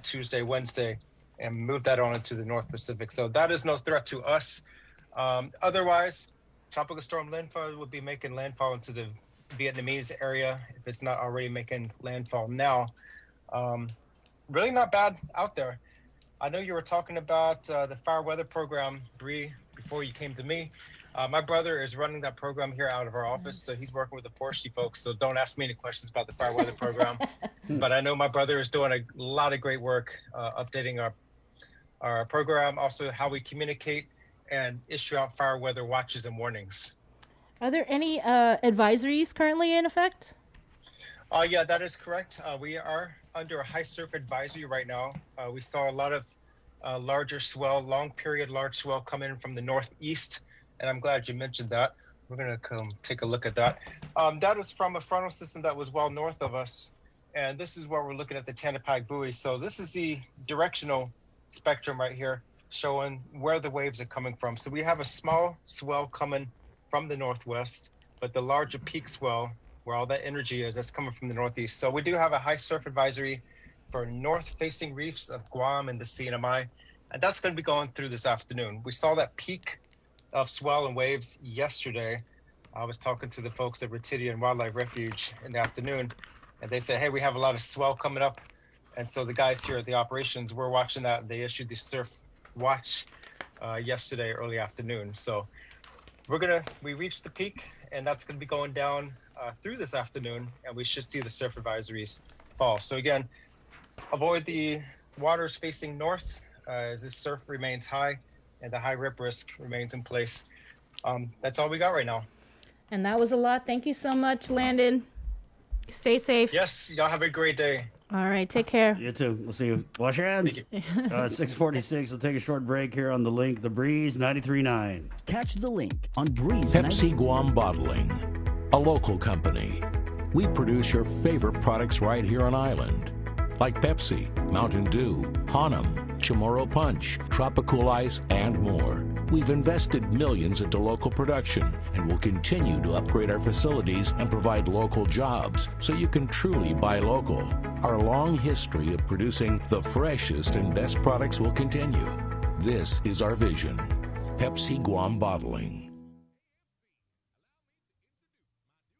Tuesday, Wednesday, and move that on into the North Pacific. So that is no threat to us. Otherwise, Tropical Storm Linfa would be making landfall into the Vietnamese area if it's not already making landfall now. really not bad out there. I know you were talking about the fire weather program, Bree, before you came to me. My brother is running that program here out of our office, so he's working with the forestry folks. So don't ask me any questions about the fire weather program. But I know my brother is doing a lot of great work updating our program, also how we communicate and issue out fire weather watches and warnings. Are there any advisories currently in effect? Yeah, that is correct. We are under a high surf advisory right now. We saw a lot of larger swell, long period large swell come in from the northeast, and I'm glad you mentioned that. We're gonna come take a look at that. That is from a frontal system that was well north of us, and this is where we're looking at the Tanapag buoy. So this is the directional spectrum right here, showing where the waves are coming from. So we have a small swell coming from the northwest, but the larger peak swell, where all that energy is, that's coming from the northeast. So we do have a high surf advisory for north-facing reefs of Guam and the CNMI, and that's going to be going through this afternoon. We saw that peak of swell and waves yesterday. I was talking to the folks at Retidian Wildlife Refuge in the afternoon, and they said, hey, we have a lot of swell coming up. And so the guys here at the operations, we're watching that. They issued the surf watch yesterday, early afternoon. So we reached the peak, and that's going to be going down through this afternoon, and we should see the surf advisories fall. So again, avoid the waters facing north as the surf remains high and the high rip risk remains in place. That's all we got right now. And that was a lot. Thank you so much, Landon. Stay safe. Yes, y'all have a great day. All right, take care. You too. We'll see you. Wash your hands. 6:46. We'll take a short break here on The Link, The Breeze 93.9. Catch The Link on Breeze. Pepsi Guam Bottling, a local company. We produce your favorite products right here on island, like Pepsi, Mountain Dew, Hanum, Chamorro Punch, Tropical Ice, and more. We've invested millions into local production and will continue to upgrade our facilities and provide local jobs so you can truly buy local. Our long history of producing the freshest and best products will continue. This is our vision. Pepsi Guam Bottling.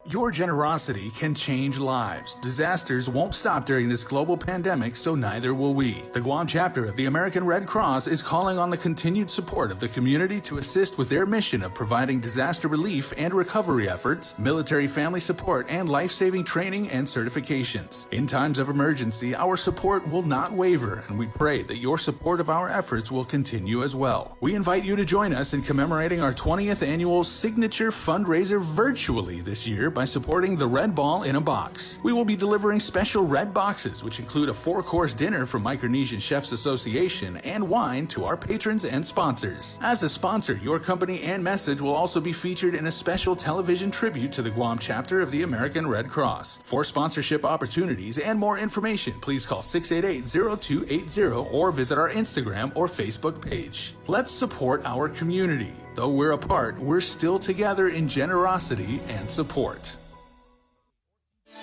Your generosity can change lives. Disasters won't stop during this global pandemic, so neither will we. The Guam chapter of the American Red Cross is calling on the continued support of the community to assist with their mission of providing disaster relief and recovery efforts, military family support, and life-saving training and certifications. In times of emergency, our support will not waver, and we pray that your support of our efforts will continue as well. We invite you to join us in commemorating our 20th annual signature fundraiser virtually this year by supporting the Red Ball in a Box. We will be delivering special red boxes, which include a 4-course dinner from Micronesian Chefs Association and wine to our patrons and sponsors. As a sponsor, your company and message will also be featured in a special television tribute to the Guam chapter of the American Red Cross. For sponsorship opportunities and more information, please call 688-0280 or visit our Instagram or Facebook page. Let's support our community. Though we're apart, we're still together in generosity and support.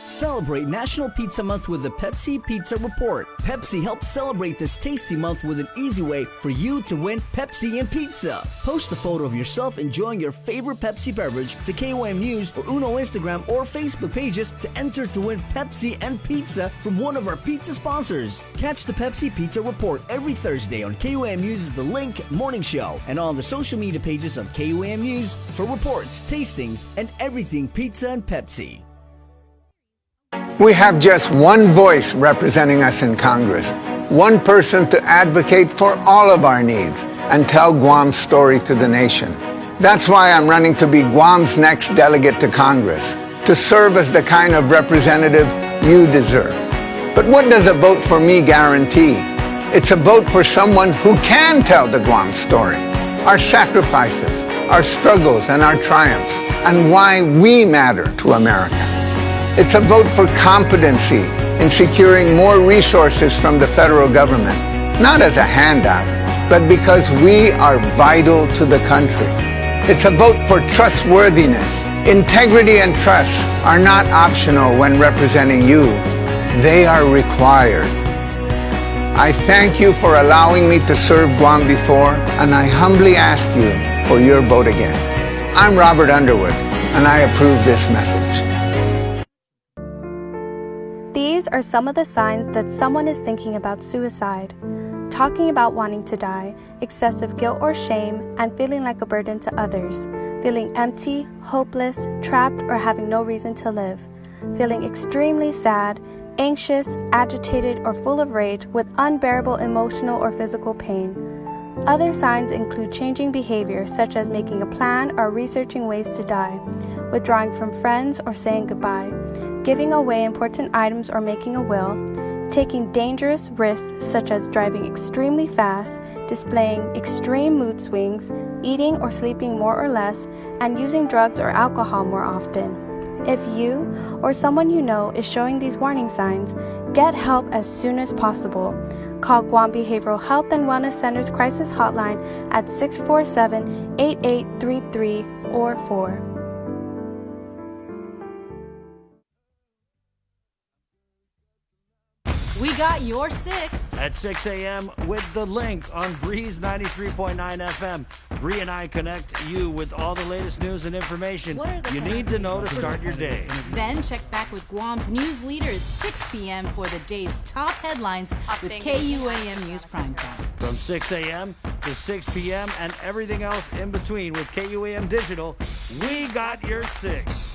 Celebrate National Pizza Month with the Pepsi Pizza Report. Pepsi helps celebrate this tasty month with an easy way for you to win Pepsi and pizza. Post a photo of yourself enjoying your favorite Pepsi beverage to KUAMNEWS or Uno Instagram or Facebook pages to enter to win Pepsi and pizza from one of our pizza sponsors. Catch the Pepsi Pizza Report every Thursday on KUAMNEWS' The Link Morning Show and on the social media pages of KUAMNEWS for reports, tastings, and everything pizza and Pepsi. We have just one voice representing us in Congress, one person to advocate for all of our needs and tell Guam's story to the nation. That's why I'm running to be Guam's next delegate to Congress, to serve as the kind of representative you deserve. But what does a vote for me guarantee? It's a vote for someone who can tell the Guam story, our sacrifices, our struggles, and our triumphs, and why we matter to America. It's a vote for competency in securing more resources from the federal government, not as a handout, but because we are vital to the country. It's a vote for trustworthiness. Integrity and trust are not optional when representing you. They are required. I thank you for allowing me to serve Guam before, and I humbly ask you for your vote again. I'm Robert Underwood, and I approve this message. These These are some of the signs that someone is thinking about suicide. Talking about wanting to die, excessive guilt or shame, and feeling like a burden to others. Feeling empty, hopeless, trapped, or having no reason to live. Feeling extremely sad, anxious, agitated, or full of rage with unbearable emotional or physical pain. Other signs include changing behavior, such as making a plan or researching ways to die, withdrawing from friends or saying goodbye, giving away important items or making a will, taking dangerous risks such as driving extremely fast, displaying extreme mood swings, eating or sleeping more or less, and using drugs or alcohol more often. If you or someone you know is showing these warning signs, get help as soon as possible. Call Guam Behavioral Health and Wellness Center's crisis hotline at 647-8833 or 4. We got your 6. At 6 a.m. with the link on Breeze 93.9 FM. Bree and I connect you with all the latest news and information you need to know to start your day. Then check back with Guam's news leader at 6 p.m. for the day's top headlines with KUAMNEWS Primetime. From 6 a.m. to 6 p.m. and everything else in between with KUAM Digital, we got your 6.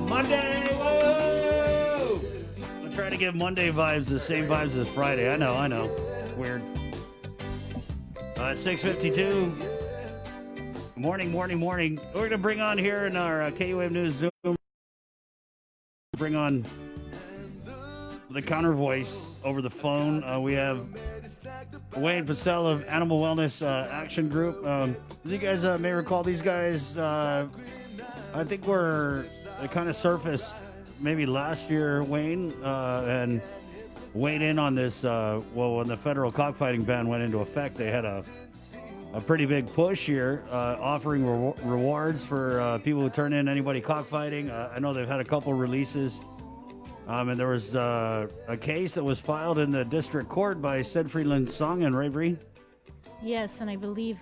Monday! Woo! I'm trying to give Monday vibes the same vibes as Friday. I know. Weird. 6:52. Morning. We're going to bring on here in our KUAM News Zoom. Bring on the counter voice over the phone. We have Wayne Pacell of Animal Wellness Action Group. As you guys may recall, these guys, I think they kind of surfaced maybe last year, Wayne, and weighed in on this. When the federal cockfighting ban went into effect, they had a pretty big push here, offering rewards for people who turn in anybody cockfighting. I know they've had a couple releases, and there was a case that was filed in the district court by Sid Freeland Song and Ray Bree. Yes, and I believe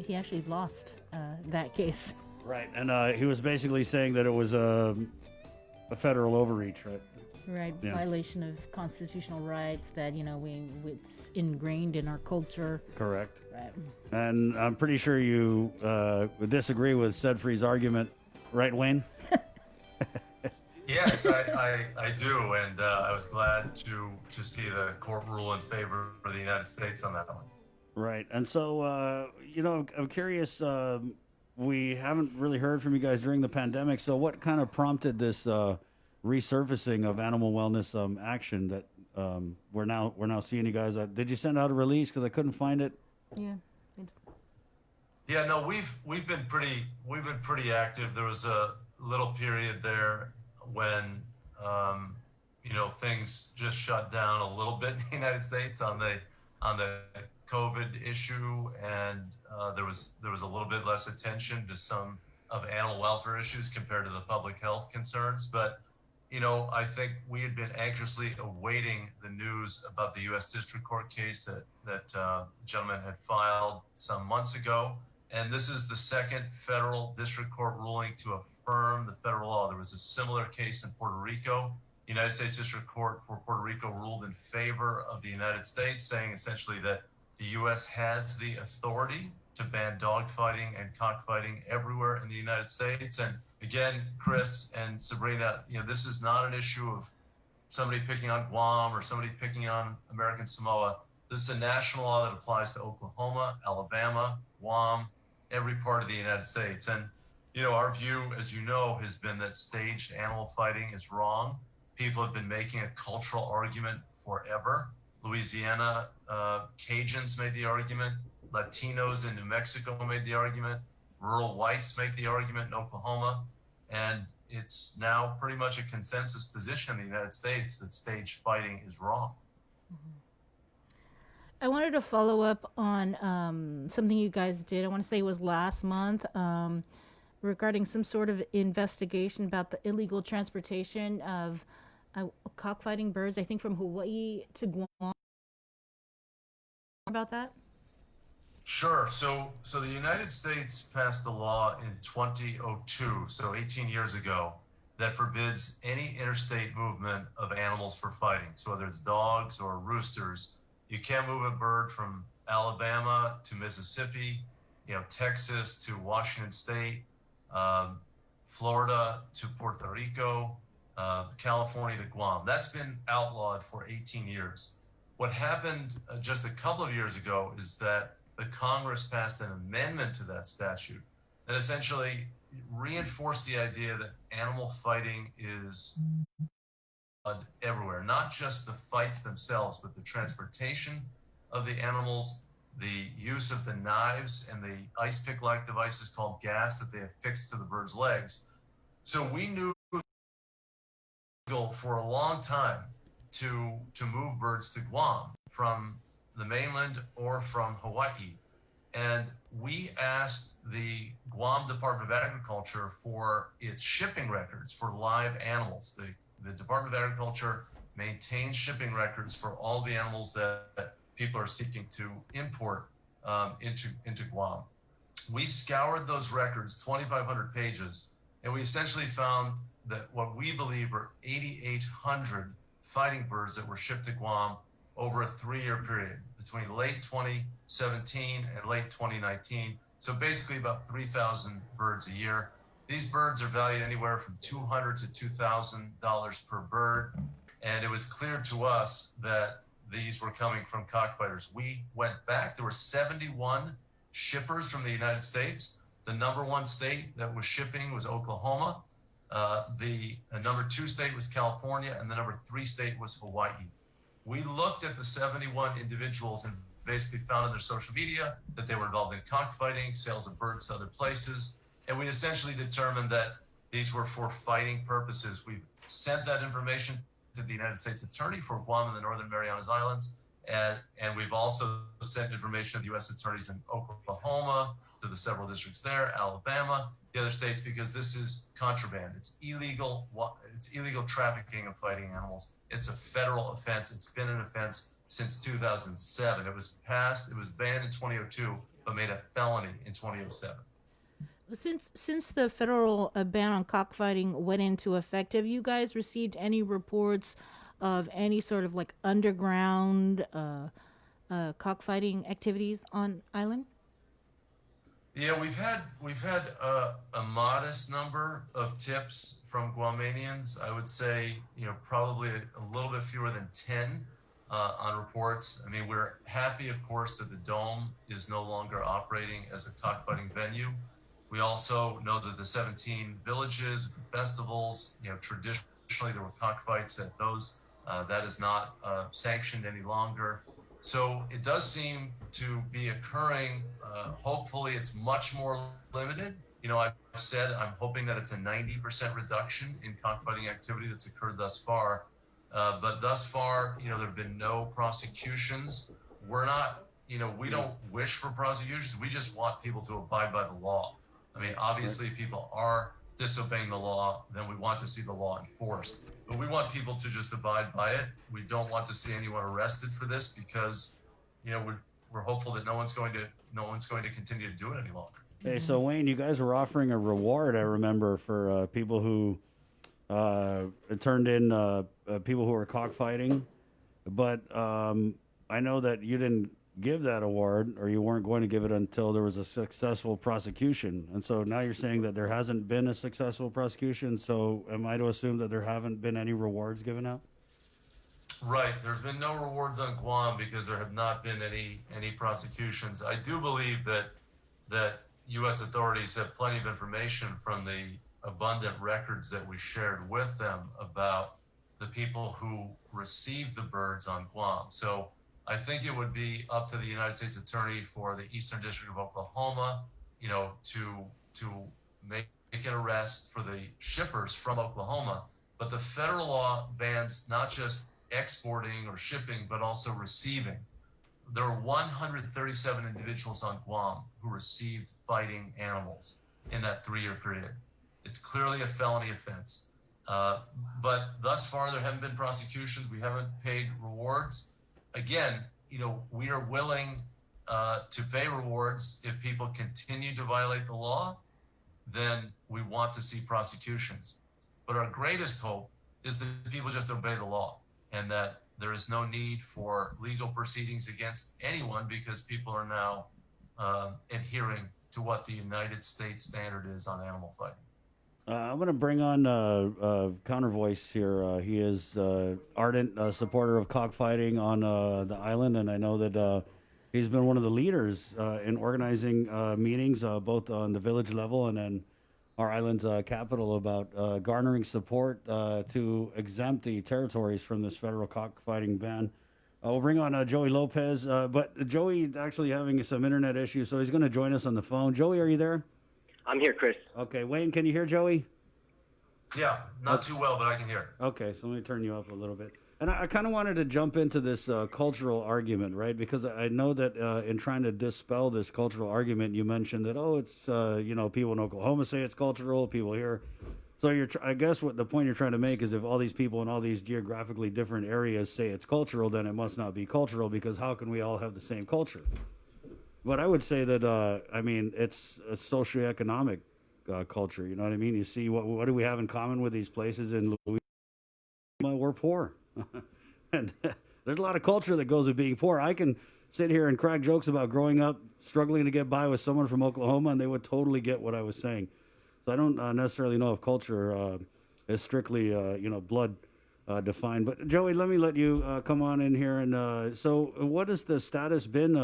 he actually lost that case. Right, and he was basically saying that it was a federal overreach, right? Right, Yeah. Violation of constitutional rights that, it's ingrained in our culture. Correct. Right. And I'm pretty sure you would disagree with Sedfree's argument, right, Wayne? Yes, I do, and I was glad to see the court rule in favor of the United States on that one. Right, and so, I'm curious, we haven't really heard from you guys during the pandemic, so what kind of prompted this resurfacing of animal wellness action that we're now seeing you guys? Did you send out a release? Because I couldn't find it. Yeah. Yeah, no, we've been pretty active. There was a little period there when things just shut down a little bit in the United States on the COVID issue, and there was a little bit less attention to some of animal welfare issues compared to the public health concerns. But I think we had been anxiously awaiting the news about the U.S. District Court case that the gentleman had filed some months ago. And this is the second federal district court ruling to affirm the federal law. There was a similar case in Puerto Rico. The United States District Court for Puerto Rico ruled in favor of the United States, saying essentially that the U.S. has the authority to ban dogfighting and cockfighting everywhere in the United States. And again, Chris and Sabrina, this is not an issue of somebody picking on Guam or somebody picking on American Samoa. This is a national law that applies to Oklahoma, Alabama, Guam, every part of the United States. And, our view, as you know, has been that staged animal fighting is wrong. People have been making a cultural argument forever Louisiana, Cajuns made the argument. Latinos in New Mexico made the argument. Rural whites make the argument in Oklahoma. And it's now pretty much a consensus position in the United States that stage fighting is wrong. I wanted to follow up on something you guys did. I want to say it was last month regarding some sort of investigation about the illegal transportation of cockfighting birds, I think from Hawaii to Guam. About that? Sure. So the United States passed a law in 2002, so 18 years ago, that forbids any interstate movement of animals for fighting. So whether it's dogs or roosters, you can't move a bird from Alabama to Mississippi, Texas to Washington State, Florida to Puerto Rico, California to Guam. That's been outlawed for 18 years. What happened just a couple of years ago is that the Congress passed an amendment to that statute that essentially reinforced the idea that animal fighting is everywhere, not just the fights themselves, but the transportation of the animals, the use of the knives and the ice pick-like devices called gas that they affix to the bird's legs. So we knew for a long time to move birds to Guam from the mainland or from Hawaii. And we asked the Guam Department of Agriculture for its shipping records for live animals. The Department of Agriculture maintains shipping records for all the animals that people are seeking to import into Guam. We scoured those records, 2,500 pages, and we essentially found that what we believe are 8,800 fighting birds that were shipped to Guam over a 3-year period between late 2017 and late 2019. So basically about 3,000 birds a year. These birds are valued anywhere from $200 to $2,000 per bird. And it was clear to us that these were coming from cockfighters. We went back, there were 71 shippers from the United States. The number 1 state that was shipping was Oklahoma. The number 2 state was California, and the number 3 state was Hawaii. We looked at the 71 individuals and basically found on their social media that they were involved in cockfighting, sales of birds to other places. And we essentially determined that these were for fighting purposes. We sent that information to the United States Attorney for Guam and the Northern Marianas Islands. And we've also sent information to the U.S. attorneys in Oklahoma, to the several districts there, Alabama, the other states, because this is contraband. It's illegal trafficking of fighting animals. It's a federal offense. It's been an offense since 2007. It was banned in 2002, but made a felony in 2007. Since the federal ban on cockfighting went into effect, have you guys received any reports of any sort of like underground cockfighting activities on island? Yeah, we've had a modest number of tips from Guamanians. I would say, probably a little bit fewer than 10 on reports. I mean, we're happy, of course, that the Dome is no longer operating as a cockfighting venue. We also know that the 17 villages, festivals, traditionally there were cockfights at those. That is not sanctioned any longer. So it does seem to be occurring. Hopefully it's much more limited. I've said I'm hoping that it's a 90% reduction in cockfighting activity that's occurred thus far. But thus far, there have been no prosecutions. We're not, we don't wish for prosecutions. We just want people to abide by the law. I mean, obviously if people are disobeying the law, then we want to see the law enforced. But we want people to just abide by it. We don't want to see anyone arrested for this because, we're hopeful that no one's going to continue to do it any longer. Hey, so Wayne, you guys were offering a reward, I remember, for people who turned in people who were cockfighting. But I know that you didn't give that award, or you weren't going to give it until there was a successful prosecution. And so now you're saying that there hasn't been a successful prosecution. So am I to assume that there haven't been any rewards given out? Right. There's been no rewards on Guam because there have not been any prosecutions. I do believe that U.S. authorities have plenty of information from the abundant records that we shared with them about the people who receive the birds on Guam. So I think it would be up to the United States Attorney for the Eastern District of Oklahoma, to make an arrest for the shippers from Oklahoma. But the federal law bans not just exporting or shipping, but also receiving. There are 137 individuals on Guam who received fighting animals in that 3-year period. It's clearly a felony offense. But thus far, there haven't been prosecutions. We haven't paid rewards. Again, we are willing to pay rewards if people continue to violate the law. Then we want to see prosecutions. But our greatest hope is that people just obey the law, and that there is no need for legal proceedings against anyone because people are now adhering to what the United States standard is on animal fighting. I'm going to bring on counter voice here. He is ardent supporter of cockfighting on the island, and I know that he's been one of the leaders in organizing meetings both on the village level and then our island's capital about garnering support to exempt the territories from this federal cockfighting ban. We'll bring on Joey Lopez, but Joey's actually having some internet issues, so he's going to join us on the phone. Joey, are you there? I'm here, Chris. Okay, Wayne, can you hear Joey? Yeah, not too well, but I can hear. Okay, so let me turn you up a little bit. And I kind of wanted to jump into this cultural argument, right? Because I know that in trying to dispel this cultural argument, you mentioned that, it's, people in Oklahoma say it's cultural, people here. So I guess what the point you're trying to make is if all these people in all these geographically different areas say it's cultural, then it must not be cultural, because how can we all have the same culture? But I would say that, it's a socioeconomic culture, you know what I mean? You see, what do we have in common with these places in Louisiana? We're poor. And there's a lot of culture that goes with being poor. I can sit here and crack jokes about growing up struggling to get by with someone from Oklahoma, and they would totally get what I was saying. So I don't necessarily know if culture is strictly, blood defined. But Joey, let me let you come on in here. And so what has the status been,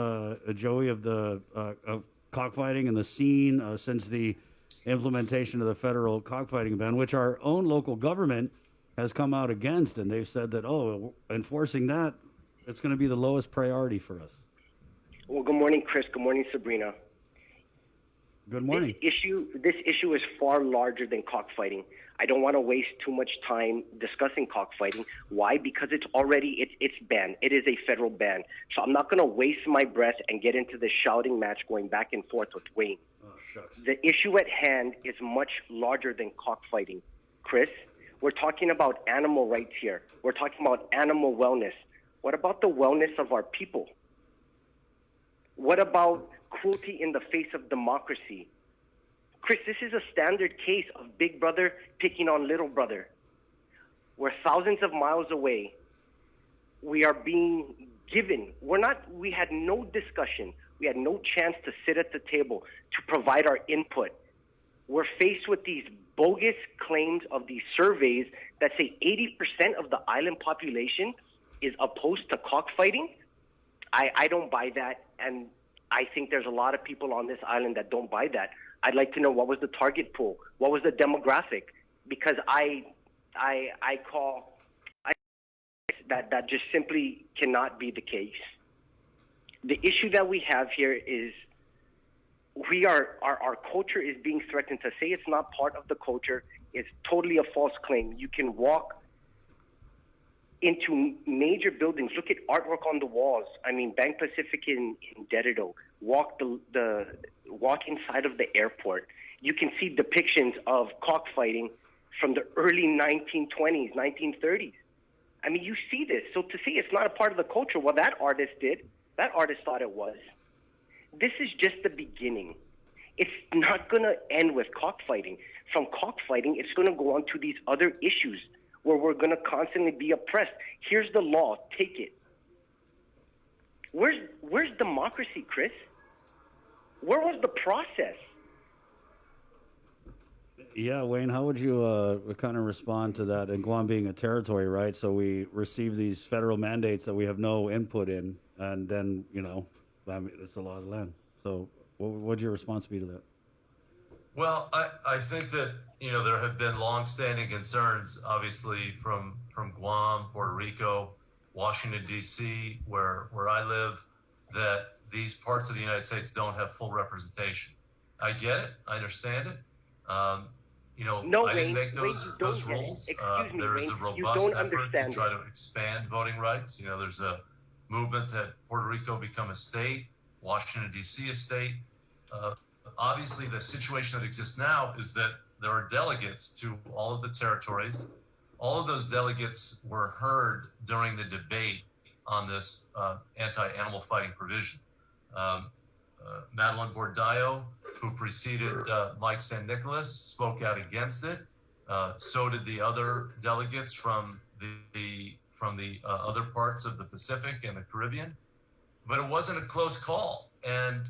Joey, of the of cockfighting and the scene since the implementation of the federal cockfighting ban, which our own local government has come out against, and they've said that, enforcing that, it's going to be the lowest priority for us. Well, good morning, Chris. Good morning, Sabrina. Good morning. This issue is far larger than cockfighting. I don't want to waste too much time discussing cockfighting. Why? Because it's banned. It is a federal ban. So I'm not going to waste my breath and get into the shouting match going back and forth with Wayne. Oh, shucks. The issue at hand is much larger than cockfighting. Chris, we're talking about animal rights here. We're talking about animal wellness. What about the wellness of our people? What about cruelty in the face of democracy? Chris, this is a standard case of big brother picking on little brother. We're thousands of miles away. We are being given, we had no discussion. We had no chance to sit at the table to provide our input. We're faced with these bogus claims of these surveys that say 80% of the island population is opposed to cockfighting. I don't buy that, and I think there's a lot of people on this island that don't buy that. I'd like to know, what was the target pool? What was the demographic? Because that just simply cannot be the case. The issue that we have here is our culture is being threatened. To say it's not part of the culture is totally a false claim. You can walk into major buildings, look at artwork on the walls. I mean, Bank Pacific in Dededo, walk inside of the airport. You can see depictions of cockfighting from the early 1920s, 1930s. I mean, you see this. So to say it's not a part of the culture, well, that artist did. That artist thought it was. This is just the beginning. It's not going to end with cockfighting. From cockfighting, it's going to go on to these other issues where we're going to constantly be oppressed. Here's the law. Take it. Where's democracy, Chris? Where was the process? Yeah, Wayne, how would you kind of respond to that? And Guam being a territory, right? So we receive these federal mandates that we have no input in, and then, it's the law of the land. So what would your response be to that? Well, I think that, there have been longstanding concerns, obviously, from Guam, Puerto Rico, Washington, D.C., where I live, that these parts of the United States don't have full representation. I get it. I understand it. No, I didn't Wayne, make those rules. There is a robust effort to try to expand voting rights. There's a movement that Puerto Rico become a state, Washington, D.C. a state. Obviously, the situation that exists now is that there are delegates to all of the territories. All of those delegates were heard during the debate on this anti-animal fighting provision. Madeline Bordallo, who preceded Mike San Nicolas, spoke out against it. So did the other delegates from the other parts of the Pacific and the Caribbean. But it wasn't a close call. And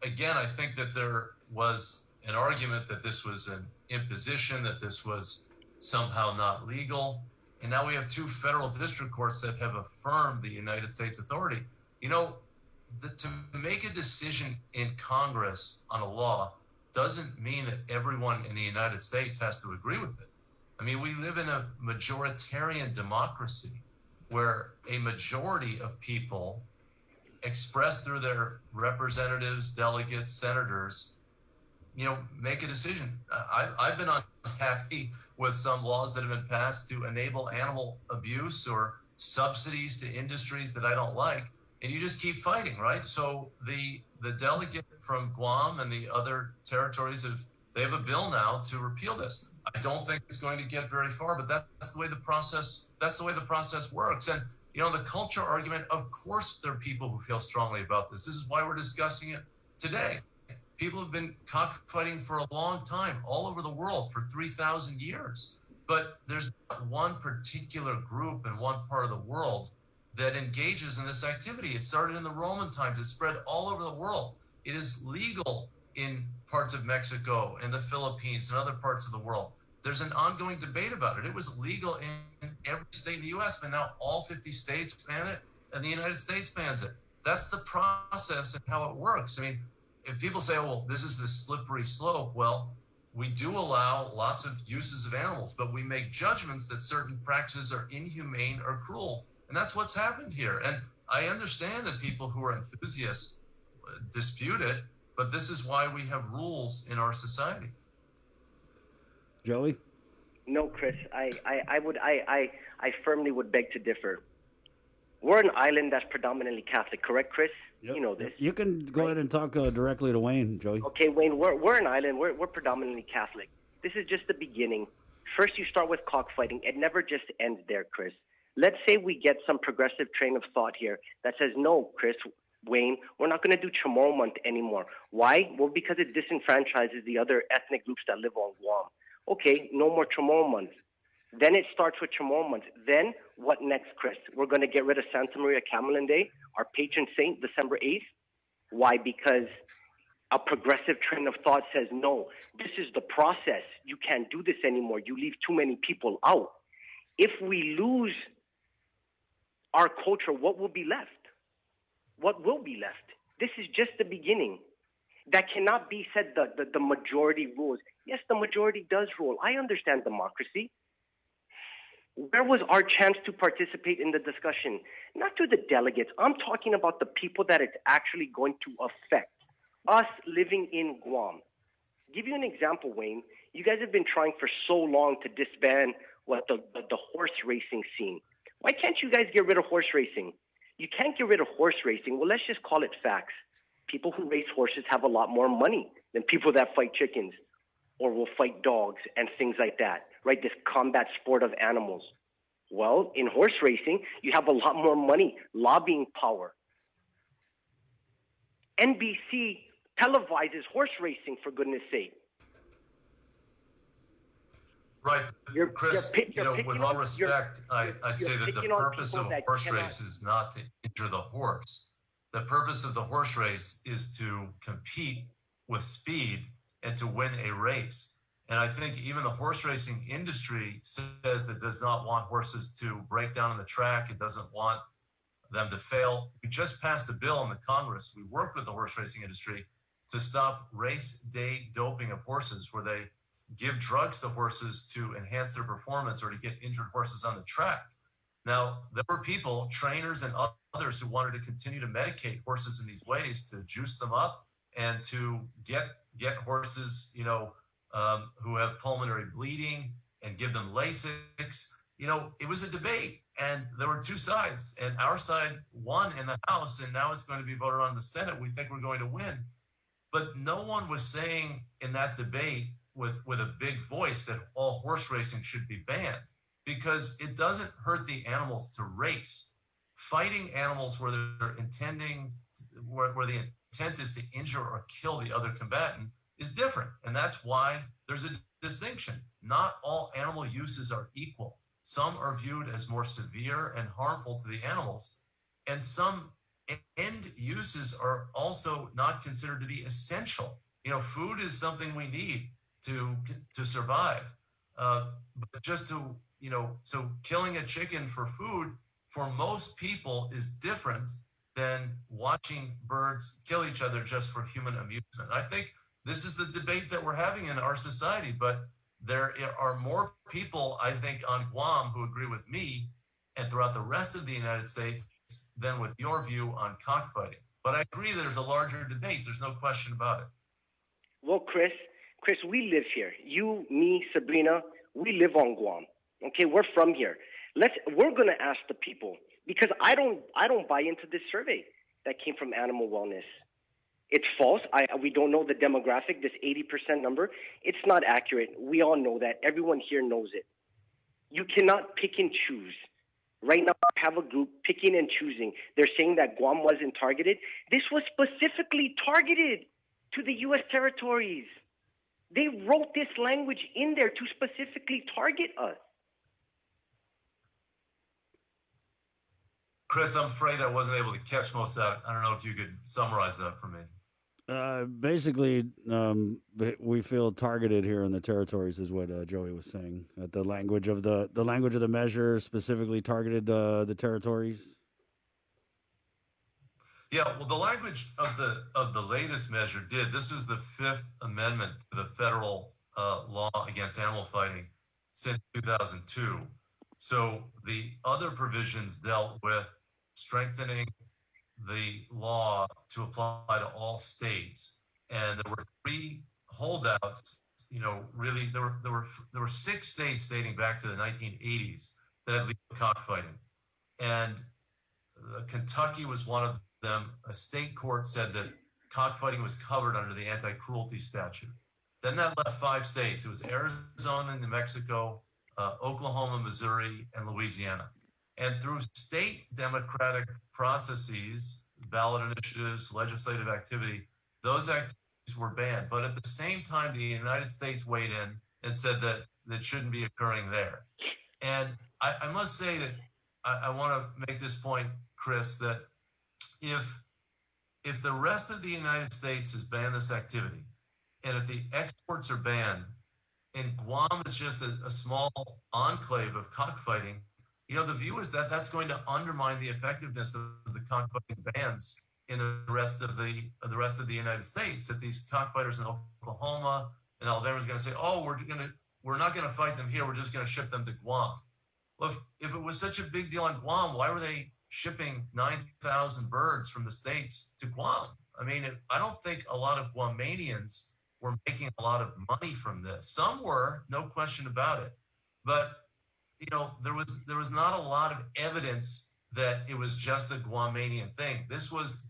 again, I think that there was an argument that this was an imposition, that this was somehow not legal. And now we have two federal district courts that have affirmed the United States authority. To make a decision in Congress on a law doesn't mean that everyone in the United States has to agree with it. I mean, we live in a majoritarian democracy where a majority of people express through their representatives, delegates, senators, make a decision. I've been unhappy with some laws that have been passed to enable animal abuse or subsidies to industries that I don't like. And you just keep fighting, right? So the delegate from Guam and the other territories they have a bill now to repeal this. I don't think it's going to get very far, but that's the way the process works. And the culture argument, of course there are people who feel strongly about this. This is why we're discussing it today. People have been cockfighting for a long time all over the world for 3,000 years. But there's not one particular group in one part of the world that engages in this activity. It started in the Roman times. It spread all over the world. It is legal in parts of Mexico and the Philippines and other parts of the world. There's an ongoing debate about it. It was legal in every state in the U.S., but now all 50 states ban it and the United States bans it. That's the process and how it works. I mean, if people say, well, this is this slippery slope, well, we do allow lots of uses of animals, but we make judgments that certain practices are inhumane or cruel. And that's what's happened here. And I understand that people who are enthusiasts dispute it, but this is why we have rules in our society. Joey? No, Chris, I firmly would beg to differ. We're an island that's predominantly Catholic, correct, Chris? Yep. You know this. You can go ahead and talk directly to Wayne, Joey. Okay, Wayne, we're an island. We're predominantly Catholic. This is just the beginning. First, you start with cockfighting. It never just ends there, Chris. Let's say we get some progressive train of thought here that says, no, Chris, Wayne, we're not going to do Chamorro Month anymore. Why? Well, because it disenfranchises the other ethnic groups that live on Guam. Okay, no more Chamorro Month. Then it starts with Chamorro Month. Then what next, Chris? We're going to get rid of Santa Maria Camelin Day, our patron saint, December 8th. Why? Because a progressive train of thought says, no, this is the process. You can't do this anymore. You leave too many people out. If we lose our culture, what will be left? What will be left? This is just the beginning. That cannot be said the majority rules. Yes, the majority does rule. I understand democracy. Where was our chance to participate in the discussion? Not to the delegates. I'm talking about the people that it's actually going to affect. Us living in Guam. Give you an example, Wayne. You guys have been trying for so long to disband the horse racing scene. Why can't you guys get rid of horse racing? You can't get rid of horse racing. Well, let's just call it facts. People who race horses have a lot more money than people that fight chickens or will fight dogs and things like that, right? This combat sport of animals. Well, in horse racing, you have a lot more money, lobbying power. NBC televises horse racing, for goodness sake. Right. Chris, with all respect, I say that the purpose of a horse race is not to injure the horse. The purpose of the horse race is to compete with speed and to win a race. And I think even the horse racing industry says that it does not want horses to break down on the track. It doesn't want them to fail. We just passed a bill in the Congress. We worked with the horse racing industry to stop race day doping of horses, where they give drugs to horses to enhance their performance or to get injured horses on the track. Now, there were people, trainers and others, who wanted to continue to medicate horses in these ways to juice them up and to get horses, who have pulmonary bleeding and give them Lasix. It was a debate, and there were two sides, and our side won in the House, and now it's going to be voted on in the Senate. We think we're going to win. But no one was saying in that debate with a big voice that all horse racing should be banned, because it doesn't hurt the animals to race. Fighting animals where they're where the intent is to injure or kill the other combatant is different. And that's why there's a distinction. Not all animal uses are equal. Some are viewed as more severe and harmful to the animals, and some end uses are also not considered to be essential. Food is something we need to survive. But just to, so killing a chicken for food for most people is different than watching birds kill each other just for human amusement. I think this is the debate that we're having in our society, but there are more people, I think, on Guam who agree with me and throughout the rest of the United States than with your view on cockfighting. But I agree there's a larger debate. There's no question about it. Well, Chris, we live here. You, me, Sabrina, we live on Guam. Okay, we're from here. We're going to ask the people, because I don't buy into this survey that came from Animal Wellness. It's false. We don't know the demographic, this 80% number. It's not accurate. We all know that. Everyone here knows it. You cannot pick and choose. Right now, I have a group picking and choosing. They're saying that Guam wasn't targeted. This was specifically targeted to the U.S. territories. They wrote this language in there to specifically target us. Chris, I'm afraid I wasn't able to catch most of that. I don't know if you could summarize that for me. Basically, we feel targeted here in the territories, is what Joey was saying. The language of the measure specifically targeted the territories. Yeah, well, the language of the latest measure did. This is the Fifth Amendment to the federal law against animal fighting since 2002. So the other provisions dealt with strengthening the law to apply to all states, and there were three holdouts. Really, there were 6 states dating back to the 1980s that had legal cockfighting, and Kentucky was one of them. A state court said that cockfighting was covered under the anti-cruelty statute. Then that left 5 states. It was Arizona, New Mexico, Oklahoma, Missouri, and Louisiana. And through state democratic processes, ballot initiatives, legislative activity, those activities were banned. But at the same time, the United States weighed in and said that that shouldn't be occurring there. And I must say that I want to make this point, Chris, that if the rest of the United States has banned this activity, and if the exports are banned, and Guam is just a small enclave of cockfighting, the view is that that's going to undermine the effectiveness of the cockfighting bans in the rest of the United States. That these cockfighters in Oklahoma and Alabama is going to say, "Oh, we're not going to fight them here. We're just going to ship them to Guam." Well, if it was such a big deal on Guam, why were they shipping 9,000 birds from the States to Guam? I mean, I don't think a lot of Guamanians were making a lot of money from this. Some were, no question about it. But, there was not a lot of evidence that it was just a Guamanian thing.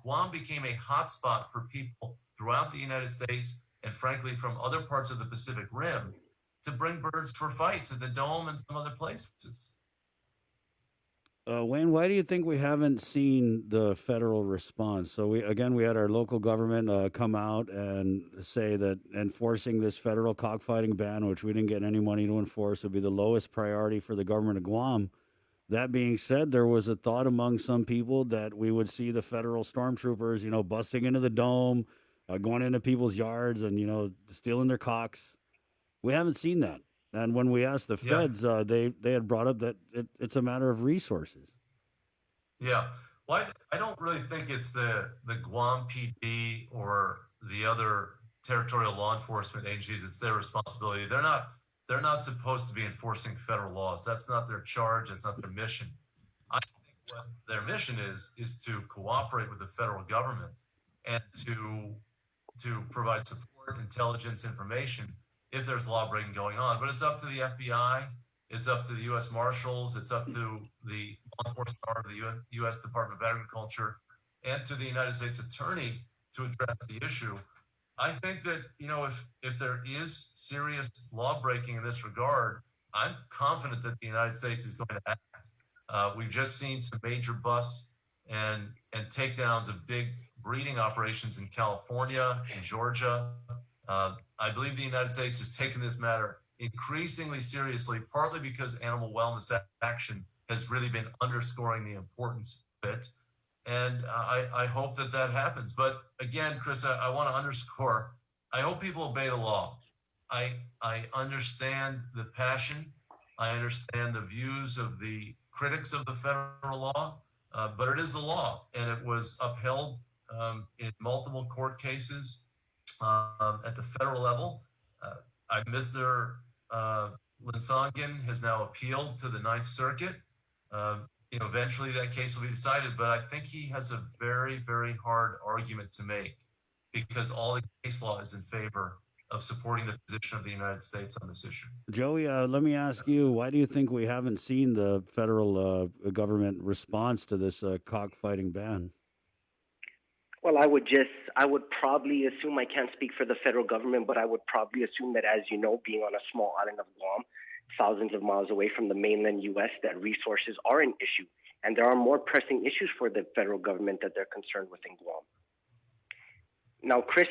Guam became a hotspot for people throughout the United States and frankly from other parts of the Pacific Rim to bring birds for fights at the Dome and some other places. Wayne, why do you think we haven't seen the federal response? So we had our local government come out and say that enforcing this federal cockfighting ban, which we didn't get any money to enforce, would be the lowest priority for the government of Guam. That being said, there was a thought among some people that we would see the federal stormtroopers, busting into the Dome, going into people's yards and, stealing their cocks. We haven't seen that. And when we asked the feds, they had brought up that it's a matter of resources. Yeah. Well, I don't really think it's the Guam PD or the other territorial law enforcement agencies. It's their responsibility. They're not supposed to be enforcing federal laws. That's not their charge. That's not their mission. I think what their mission is to cooperate with the federal government and to provide support, intelligence, information if there's law breaking going on. But it's up to the FBI, it's up to the U.S. Marshals, it's up to the law enforcement arm of the U.S. Department of Agriculture, and to the United States Attorney to address the issue. I think that, if there is serious law breaking in this regard, I'm confident that the United States is going to act. We've just seen some major busts and takedowns of big breeding operations in California, in Georgia. I believe the United States has taken this matter increasingly seriously, partly because animal wellness action has really been underscoring the importance of it. And I hope that happens. But again, Chris, I want to underscore, I hope people obey the law. I understand the passion. I understand the views of the critics of the federal law, but it is the law, and it was upheld in multiple court cases at the federal level. Mr. Linsongen has now appealed to the Ninth Circuit. Eventually that case will be decided, but I think he has a very, very hard argument to make because all the case law is in favor of supporting the position of the United States on this issue. Woody, let me ask you, why do you think we haven't seen the federal government response to this cockfighting ban? Well, I would probably assume, I can't speak for the federal government, but I would probably assume that, as you know, being on a small island of Guam, thousands of miles away from the mainland U.S., that resources are an issue. And there are more pressing issues for the federal government that they're concerned with in Guam. Now, Chris,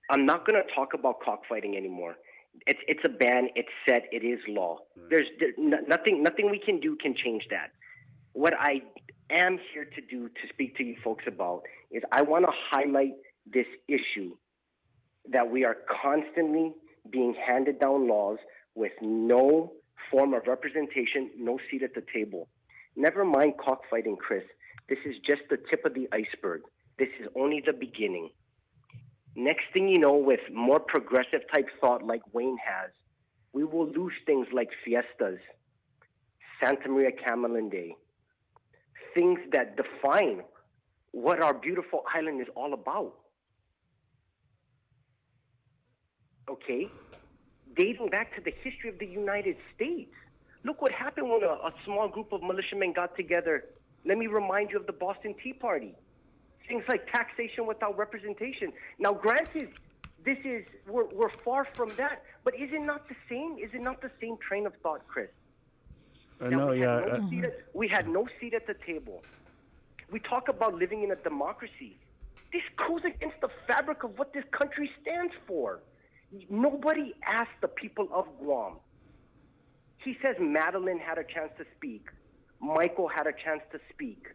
I'm not going to talk about cockfighting anymore. It's a ban. It's set. It is law. There's nothing we can do can change that. What I am here to do, to speak to you folks about, is I want to highlight this issue that we are constantly being handed down laws with no form of representation, no seat at the table. Never mind cockfighting, Chris. This is just the tip of the iceberg. This is only the beginning. Next thing you know, with more progressive type thought like Wayne has, we will lose things like fiestas, Santa Maria Camelin Day, things that define what our beautiful island is all about. Okay? Dating back to the history of the United States. Look what happened when a small group of militiamen got together. Let me remind you of the Boston Tea Party. Things like taxation without representation. Now, granted, we're far from that, but is it not the same? Is it not the same train of thought, Chris? We had no seat at the table. We talk about living in a democracy. This goes against the fabric of what this country stands for. Nobody asked the people of Guam. He says Madeline had a chance to speak. Michael had a chance to speak.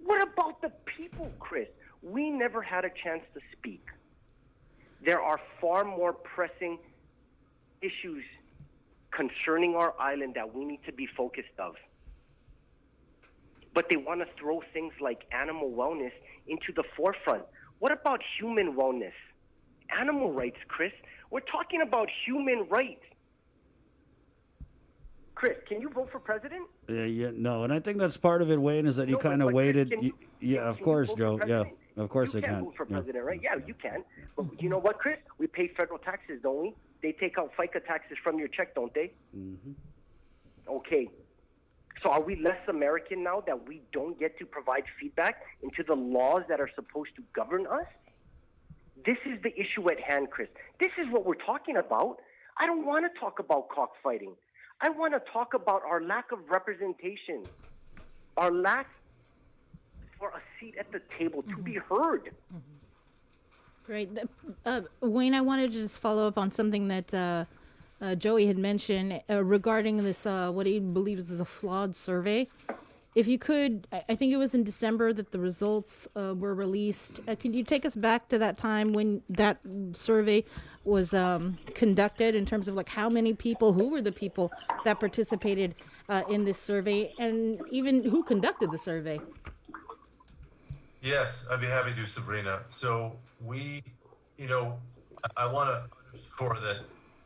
What about the people, Chris? We never had a chance to speak. There are far more pressing issues concerning our island that we need to be focused of. But they want to throw things like animal wellness into the forefront. What about human wellness? Animal rights, Chris. We're talking about human rights. Chris, can you vote for president? No, and I think that's part of it, Wayne, is that you kind of waited. Of course, Joe. Yeah, of course they can. You can vote for president, right? Yeah, you can. But you know what, Chris? We pay federal taxes, don't we? They take out FICA taxes from your check, don't they? Mm-hmm. Okay. So are we less American now that we don't get to provide feedback into the laws that are supposed to govern us? This is the issue at hand, Chris. This is what we're talking about. I don't want to talk about cockfighting. I want to talk about our lack of representation, our lack for a seat at the table to be heard. Great. Wayne, I wanted to just follow up on something that Joey had mentioned regarding this, what he believes is a flawed survey. If you could, I think it was in December that the results were released. Can you take us back to that time when that survey was conducted in terms of like how many people, who were the people that participated in this survey, and even who conducted the survey? Yes, I'd be happy to, Sabrina. So we, I want to underscore that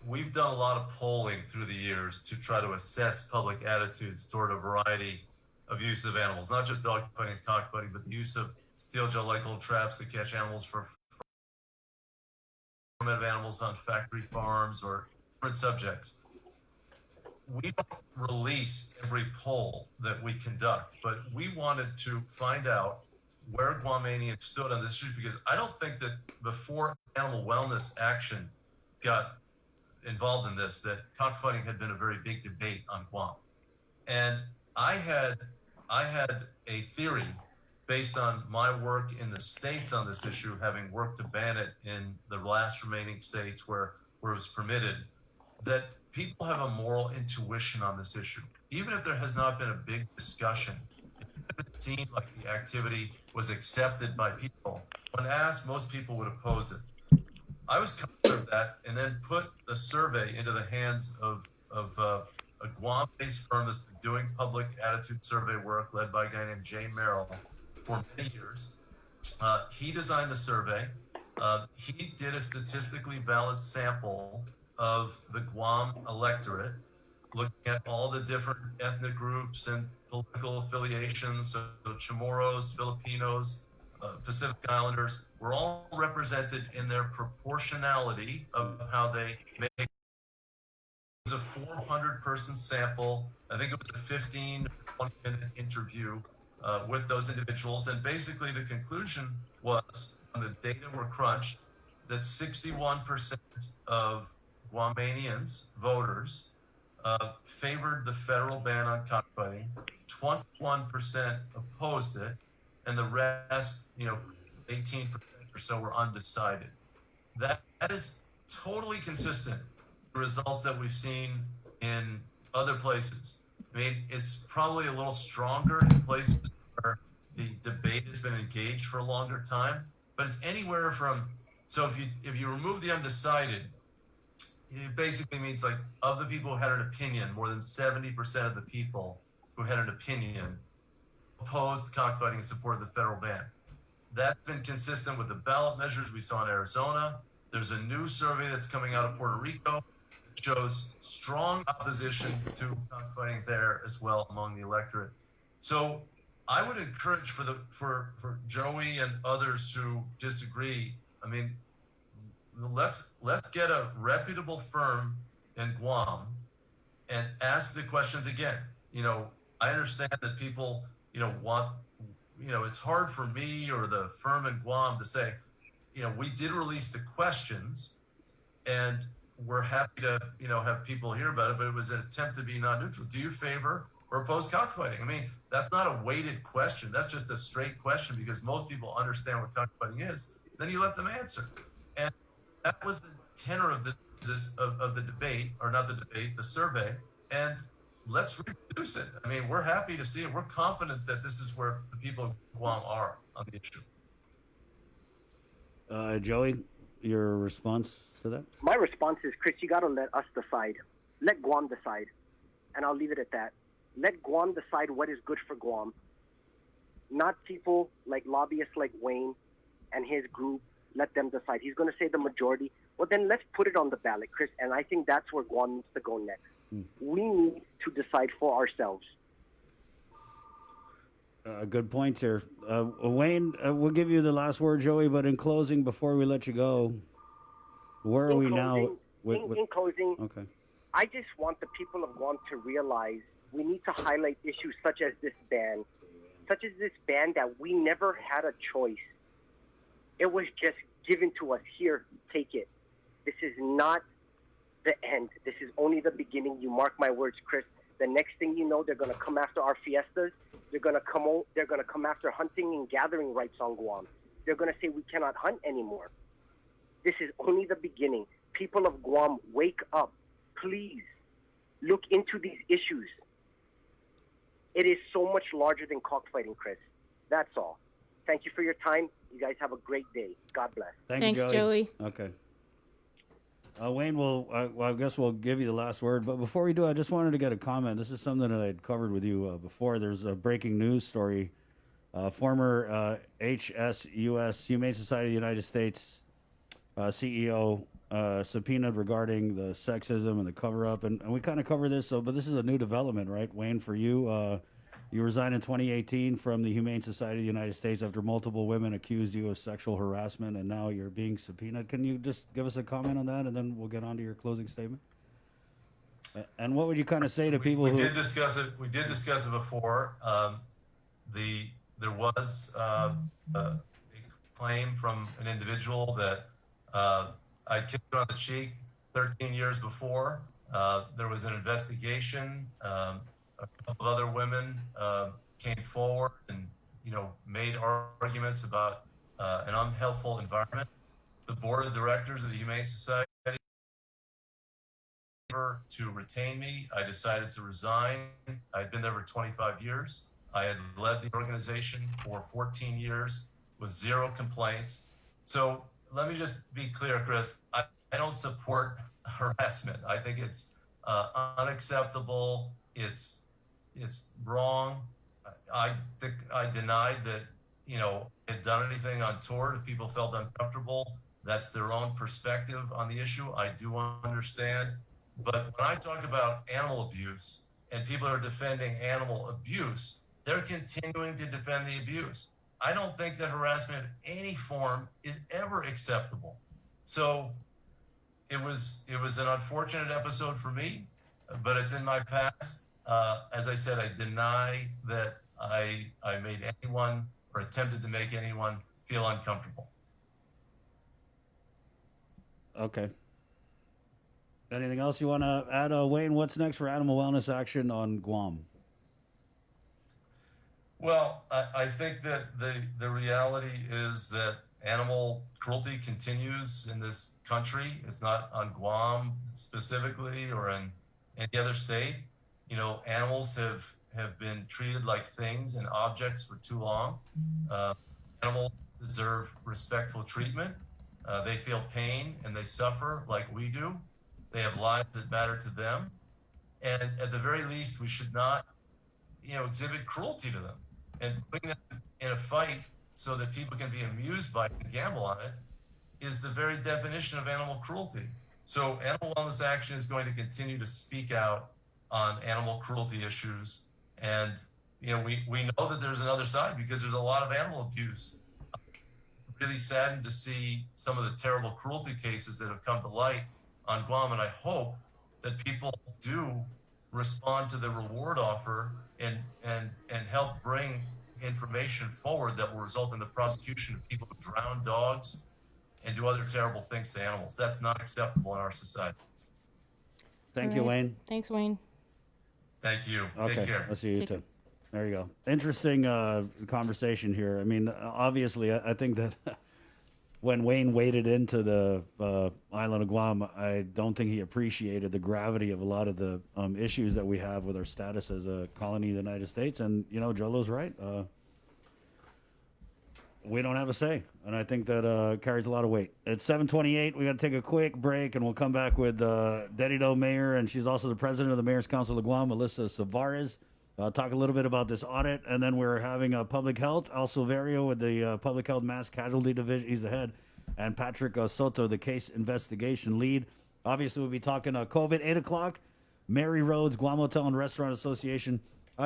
we've done a lot of polling through the years to try to assess public attitudes toward a variety of use of animals, not just dog fighting and cockfighting, but the use of steel gel-like traps to catch animals for of animals on factory farms or different subjects. We don't release every poll that we conduct, but we wanted to find out where Guamanians stood on this issue, because I don't think that before Animal Wellness Action got involved in this, that cockfighting had been a very big debate on Guam. And I had a theory based on my work in the States on this issue, having worked to ban it in the last remaining states where it was permitted, that people have a moral intuition on this issue. Even if there has not been a big discussion, it seemed like the activity was accepted by people. When asked, most people would oppose it. I was confident of that, and then put the survey into the hands of a Guam-based firm that's been doing public attitude survey work led by a guy named Jay Merrill for many years. He designed the survey. He did a statistically valid sample of the Guam electorate, looking at all the different ethnic groups and political affiliations. So Chamorros, Filipinos, Pacific Islanders were all represented in their proportionality of how they make. It was a 400-person sample. I think it was a 15 or 20-minute interview with those individuals. And basically the conclusion was, when the data were crunched, that 61% of Guamanians, voters, favored the federal ban on cockfighting, 21% opposed it, and the rest, 18% or so were undecided. That is totally consistent with the results that we've seen in other places. I mean, it's probably a little stronger in places where the debate has been engaged for a longer time, but it's anywhere from, so if you remove the undecided, it basically means, like, of the people who had an opinion, more than 70% of the people who had an opinion opposed cockfighting and supported the federal ban. That's been consistent with the ballot measures we saw in Arizona. There's a new survey that's coming out of Puerto Rico that shows strong opposition to cockfighting there as well among the electorate. So I would encourage for Joey and others who disagree, I mean, let's get a reputable firm in Guam and ask the questions again. I understand that people, want, it's hard for me or the firm in Guam to say, we did release the questions and we're happy to, have people hear about it, but it was an attempt to be non-neutral. Do you favor or oppose cockfighting? I mean, that's not a weighted question. That's just a straight question, because most people understand what cockfighting is. Then you let them answer. And that was the tenor of the debate, or not the debate, the survey. And let's reproduce it. I mean, we're happy to see it. We're confident that this is where the people of Guam are on the issue. Joey, your response to that? My response is, Chris, you got to let us decide. Let Guam decide. And I'll leave it at that. Let Guam decide what is good for Guam. Not people like lobbyists like Wayne and his group. Let them decide. He's going to say the majority. Well, then let's put it on the ballot, Chris. And I think that's where Guam needs to go next. We need to decide for ourselves. Good points here. Wayne, we'll give you the last word, Joey, but in closing, before we let you go, where are we now? In closing, okay. I just want the people of Guam to realize we need to highlight issues such as this ban that we never had a choice. It was just given to us. Here, take it. This is not the end. This is only the beginning. You mark my words, Chris. The next thing you know, they're going to come after our fiestas. They're going to come after hunting and gathering rights on Guam. They're going to say we cannot hunt anymore. This is only the beginning. People of Guam, wake up. Please look into these issues. It is so much larger than cockfighting, Chris. That's all. Thank you for your time. You guys have a great day. God bless. Thanks, Joey. Okay. Wayne, I guess we'll give you the last word. But before we do, I just wanted to get a comment. This is something that I'd covered with you before. There's a breaking news story Former HSUS, Humane Society of the United States CEO, subpoenaed regarding the sexism and the cover-up. And we kind of cover this, but this is a new development, right, Wayne, for you? You resigned in 2018 from the Humane Society of the United States after multiple women accused you of sexual harassment, and now you're being subpoenaed. Can you just give us a comment on that, and then we'll get on to your closing statement? And what would you kind of say to people who... We did discuss it before. There was a claim from an individual that I kissed her on the cheek 13 years before. There was an investigation. A couple of other women came forward and, made arguments about an unhelpful environment. The board of directors of the Humane Society to retain me. I decided to resign. I'd been there for 25 years. I had led the organization for 14 years with 0 complaints. So let me just be clear, Chris. I don't support harassment. I think it's unacceptable. It's wrong. I denied that, I had done anything untoward. If people felt uncomfortable, that's their own perspective on the issue. I do understand. But when I talk about animal abuse and people are defending animal abuse, they're continuing to defend the abuse. I don't think that harassment of any form is ever acceptable. So it was an unfortunate episode for me, but it's in my past. As I said, I deny that I made anyone or attempted to make anyone feel uncomfortable. Okay. Anything else you want to add, Wayne? What's next for animal wellness action on Guam? Well, I think that the reality is that animal cruelty continues in this country. It's not on Guam specifically or in any other state. Animals have been treated like things and objects for too long. Animals deserve respectful treatment. They feel pain and they suffer like we do. They have lives that matter to them. And at the very least, we should not, exhibit cruelty to them. And putting them in a fight so that people can be amused by it and gamble on it is the very definition of animal cruelty. So Animal Wellness Action is going to continue to speak out on animal cruelty issues. And, we know that there's another side because there's a lot of animal abuse. I'm really saddened to see some of the terrible cruelty cases that have come to light on Guam. And I hope that people do respond to the reward offer and help bring information forward that will result in the prosecution of people who drown dogs and do other terrible things to animals. That's not acceptable in our society. Thank you, Wayne. Thanks, Wayne. Thank you. Okay. Take care. I'll see you too. There you go. Interesting conversation here. I mean, obviously, I think that when Wayne waded into the island of Guam, I don't think he appreciated the gravity of a lot of the issues that we have with our status as a colony of the United States. And, Jolo's right. We don't have a say. And I think that carries a lot of weight. It's 7:28. We got to take a quick break, and we'll come back with Dedido Mayor, and she's also the president of the Mayor's Council of Guam, Melissa Savares. Talk a little bit about this audit, and then we're having public health. Al Silverio with the Public Health Mass Casualty Division, he's the head, and Patrick Soto, the case investigation lead. Obviously, we'll be talking COVID, 8 o'clock. Mary Rhodes, Guam Hotel and Restaurant Association.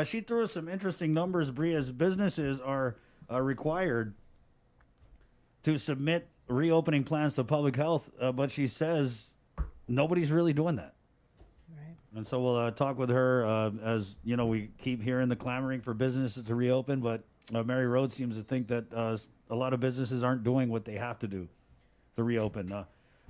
She threw us some interesting numbers, Bree, as businesses are required to submit reopening plans to public health, but she says nobody's really doing that. And so we'll talk with her as, we keep hearing the clamoring for businesses to reopen, but Mary Rhodes seems to think that a lot of businesses aren't doing what they have to do to reopen.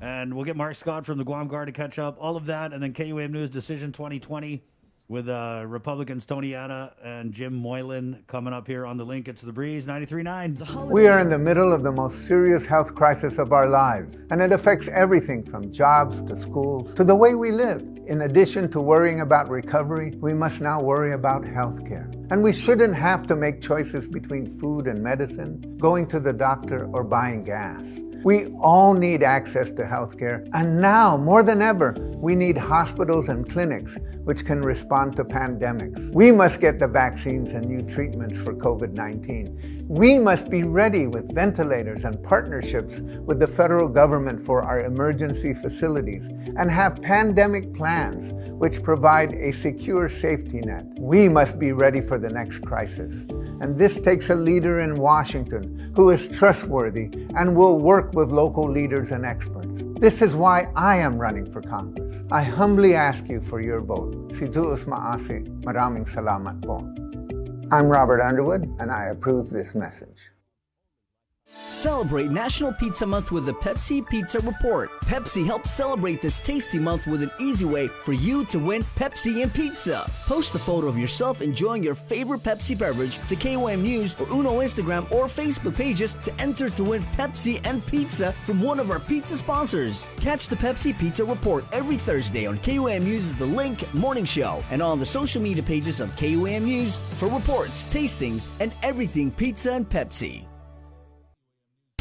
And we'll get Mark Scott from the Guam Guy to catch up, all of that, and then KUAMNEWS Decision 2020 with Republicans Tony Atta and Jim Moylan coming up here on the link. It's The Breeze, 93.9. We are in the middle of the most serious health crisis of our lives, and it affects everything from jobs to schools to the way we live. In addition to worrying about recovery, we must now worry about health care. And we shouldn't have to make choices between food and medicine, going to the doctor, or buying gas. We all need access to healthcare, and now more than ever, we need hospitals and clinics which can respond to pandemics. We must get the vaccines and new treatments for COVID-19. We must be ready with ventilators and partnerships with the federal government for our emergency facilities and have pandemic plans which provide a secure safety net. We must be ready for the next crisis. And this takes a leader in Washington who is trustworthy and will work with local leaders and experts. This is why I am running for Congress. I humbly ask you for your vote. Si Diyos maasi, maraming salamat po. I'm Robert Underwood, and I approve this message. Celebrate National Pizza Month with the Pepsi Pizza Report. Pepsi helps celebrate this tasty month with an easy way for you to win Pepsi and pizza. Post a photo of yourself enjoying your favorite Pepsi beverage to KUAM News or Uno Instagram or Facebook pages to enter to win Pepsi and pizza from one of our pizza sponsors. Catch the Pepsi Pizza Report every Thursday on KUAM News' The Link Morning Show and on the social media pages of KUAM News for reports, tastings, and everything pizza and Pepsi.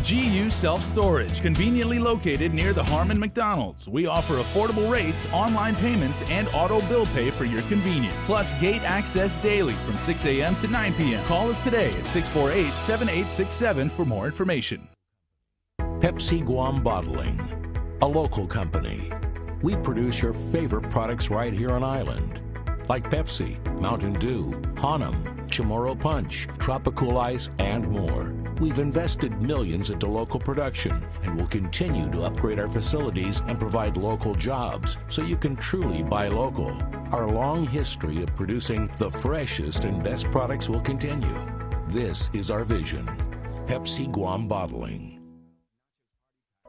GU Self-Storage, conveniently located near the Harmon McDonald's. We offer affordable rates, online payments, and auto bill pay for your convenience. Plus gate access daily from 6 a.m. to 9 p.m. Call us today at 648-7867 for more information. Pepsi Guam Bottling, a local company. We produce your favorite products right here on island, like Pepsi, Mountain Dew, Hanum, Chamorro Punch, Tropical Ice, and more. We've invested millions into local production and will continue to upgrade our facilities and provide local jobs so you can truly buy local. Our long history of producing the freshest and best products will continue. This is our vision. Pepsi Guam Bottling.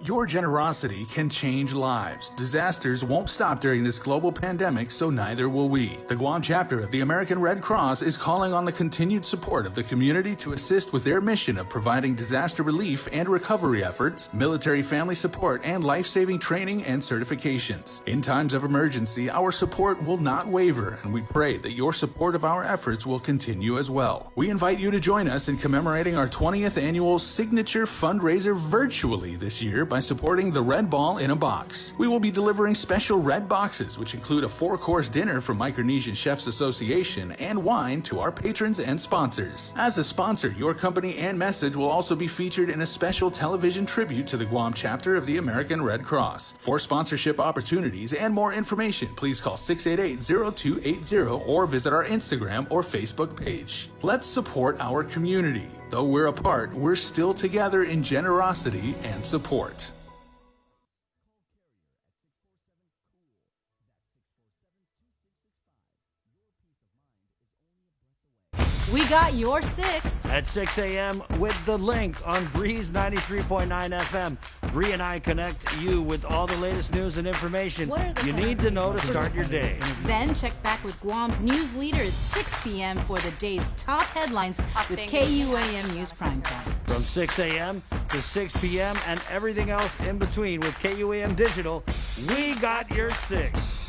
Your generosity can change lives. Disasters won't stop during this global pandemic, so neither will we. The Guam chapter of the American Red Cross is calling on the continued support of the community to assist with their mission of providing disaster relief and recovery efforts, military family support, and life-saving training and certifications. In times of emergency, our support will not waver, and we pray that your support of our efforts will continue as well. We invite you to join us in commemorating our 20th annual signature fundraiser virtually this year by supporting the Red Ball in a Box. We will be delivering special red boxes, which include a 4-course dinner from Micronesian Chefs Association and wine to our patrons and sponsors. As a sponsor, your company and message will also be featured in a special television tribute to the Guam chapter of the American Red Cross. For sponsorship opportunities and more information, please call 688-0280 or visit our Instagram or Facebook page. Let's support our community. Though we're apart, we're still together in generosity and support. We got your 6. At 6 a.m. with The Link on Breeze 93.9 FM. Bree and I connect you with all the latest news and information you need to know to start your day. Then check back with Guam's news leader at 6 p.m. for the day's top headlines with KUAM News Primetime. From 6 a.m. to 6 p.m. and everything else in between with KUAM Digital, we got your 6.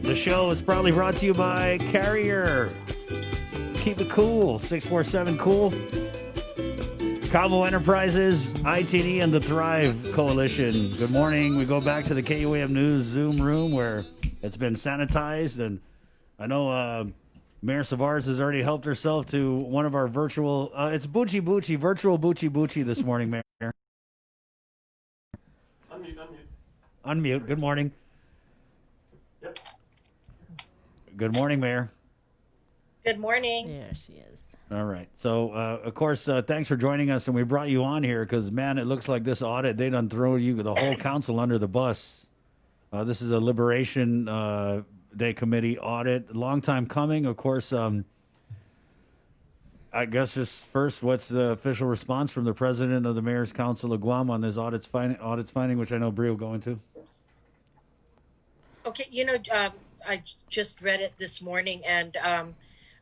The show is proudly brought to you by Carrier. Keep it cool. 647-COOL. Cabo Enterprises, ITD, and the Thrive Coalition. Good morning. We go back to the KUAM News Zoom room where it's been sanitized. And I know Mayor Savars has already helped herself to one of our virtual... it's Bucci Bucci, virtual Bucci Bucci this morning, Mayor. Unmute. Good morning. Yep. Good morning, Mayor. Good morning. There she is. All right. So, of course, thanks for joining us. And we brought you on here because, man, it looks like this audit, they done throw you, the whole council, under the bus. This is a liberation Day Committee audit. Long time coming, of course. I guess just first, what's the official response from the president of the Mayor's Council of Guam on this audit's finding, which I know Bree will go into? Okay, I just read it this morning, and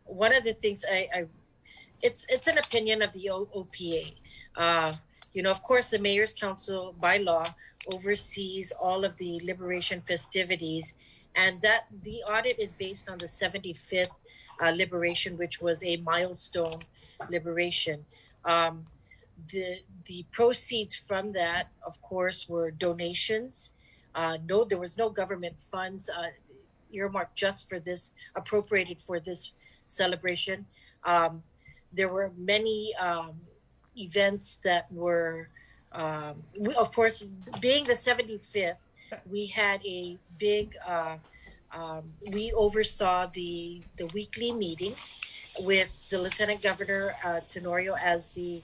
one of the things it's an opinion of the OPA. Of course, the Mayor's Council by law oversees all of the liberation festivities, and that the audit is based on the 75th liberation, which was a milestone liberation. The proceeds from that, of course, were donations. There was no government funds earmarked just for this, appropriated for this celebration. There were many events that were, of course, being the 75th, we had a big, we oversaw the weekly meetings with the Lieutenant Governor Tenorio as the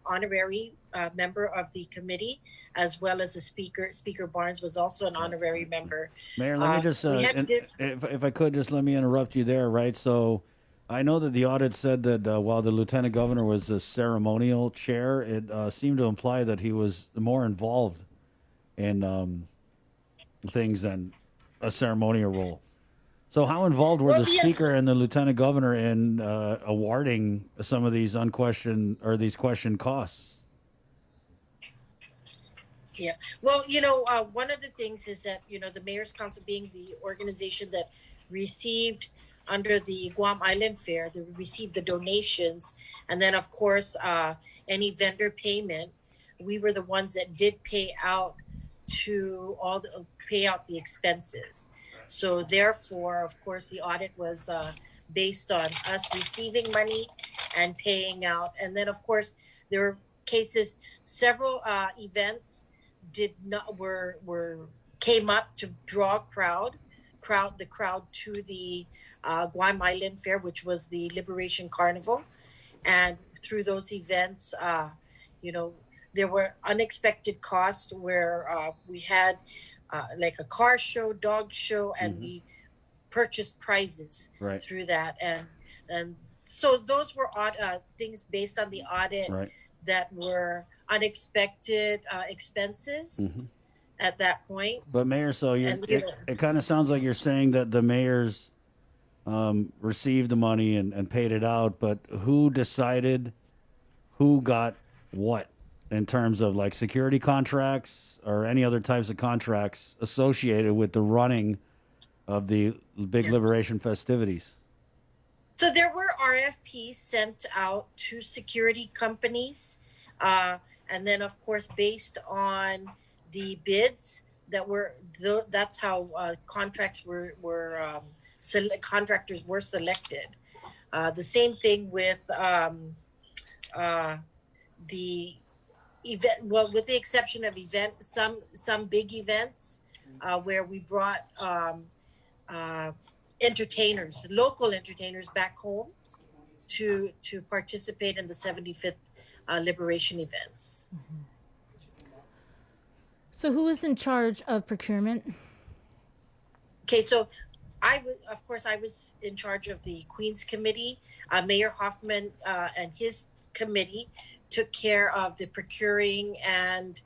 honorary member of the committee, as well as the speaker. Speaker Barnes was also an honorary member. Mayor, let me just, if I could, just let me interrupt you there, right? So I know that the audit said that while the Lieutenant Governor was the ceremonial chair, it seemed to imply that he was more involved in things than a ceremonial role. So how involved were the speaker and the Lieutenant Governor in awarding some of these these questioned costs? Yeah. Well, one of the things is that, the Mayor's Council being the organization that received under the Guam Island Fair, they received the donations. And then, of course, any vendor payment, we were the ones that did pay out the expenses. So therefore, of course, the audit was based on us receiving money and paying out. And then, of course, there were cases, several events came up to draw the crowd to the Guam Island Fair, which was the Liberation Carnival. And through those events, there were unexpected costs where we had like a car show, dog show, and we purchased prizes through that. And so those were things based on the audit that were unexpected expenses at that point. But Mayor, so it kind of sounds like you're saying that the mayors received the money and paid it out, but who decided who got what in terms of like security contracts or any other types of contracts associated with the running of the big liberation festivities? So there were RFPs sent out to security companies. And then, of course, based on the bids that's how contracts contractors were selected. The same thing with the event, well, with the exception of some big events where we brought local entertainers back home to participate in the 75th liberation events. So who is in charge of procurement? Okay, so I was in charge of the Queens Committee. Mayor Hoffman and his committee took care of the procuring and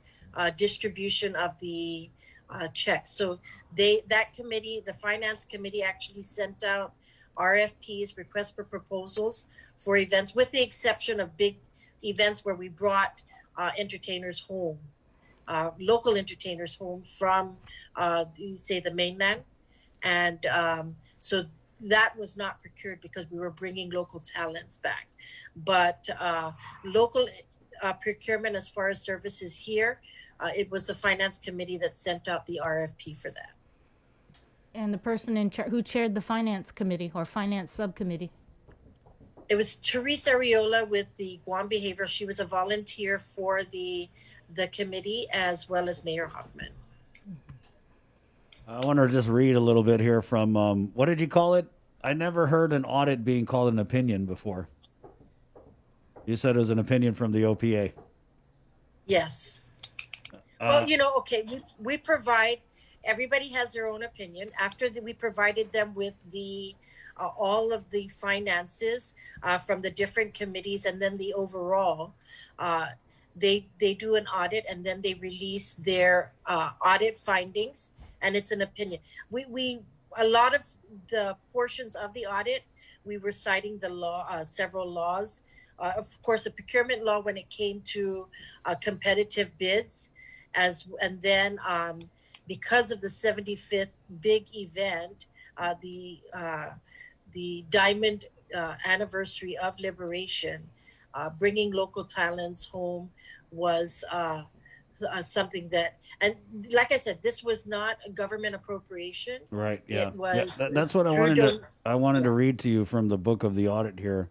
distribution of the checks. So that committee, the Finance Committee, actually sent out RFPs, requests for proposals for events, with the exception of big events where we brought entertainers home, local entertainers home from, say, the mainland. And so that was not procured because we were bringing local talents back. But local procurement as far as services here, it was the Finance Committee that sent out the RFP for that. And the person who chaired the Finance Committee or Finance Subcommittee? It was Teresa Ariola with the Guam Behavioral. She was a volunteer for the committee, as well as Mayor Hoffman. I want to just read a little bit here from, what did you call it? I never heard an audit being called an opinion before. You said it was an opinion from the OPA. Yes. Well, okay, we provide, everybody has their own opinion. After we provided them with the all of the finances from the different committees, and then the overall, they do an audit, and then they release their audit findings, and it's an opinion. We a lot of the portions of the audit, we were citing the law, several laws. Of course, the procurement law when it came to competitive bids, and then because of the 75th big event, the Diamond anniversary of liberation, bringing local talents home was something that, and like I said, this was not a government appropriation. Right. Yeah. It was. That's what I wanted to read to you from the book of the audit here.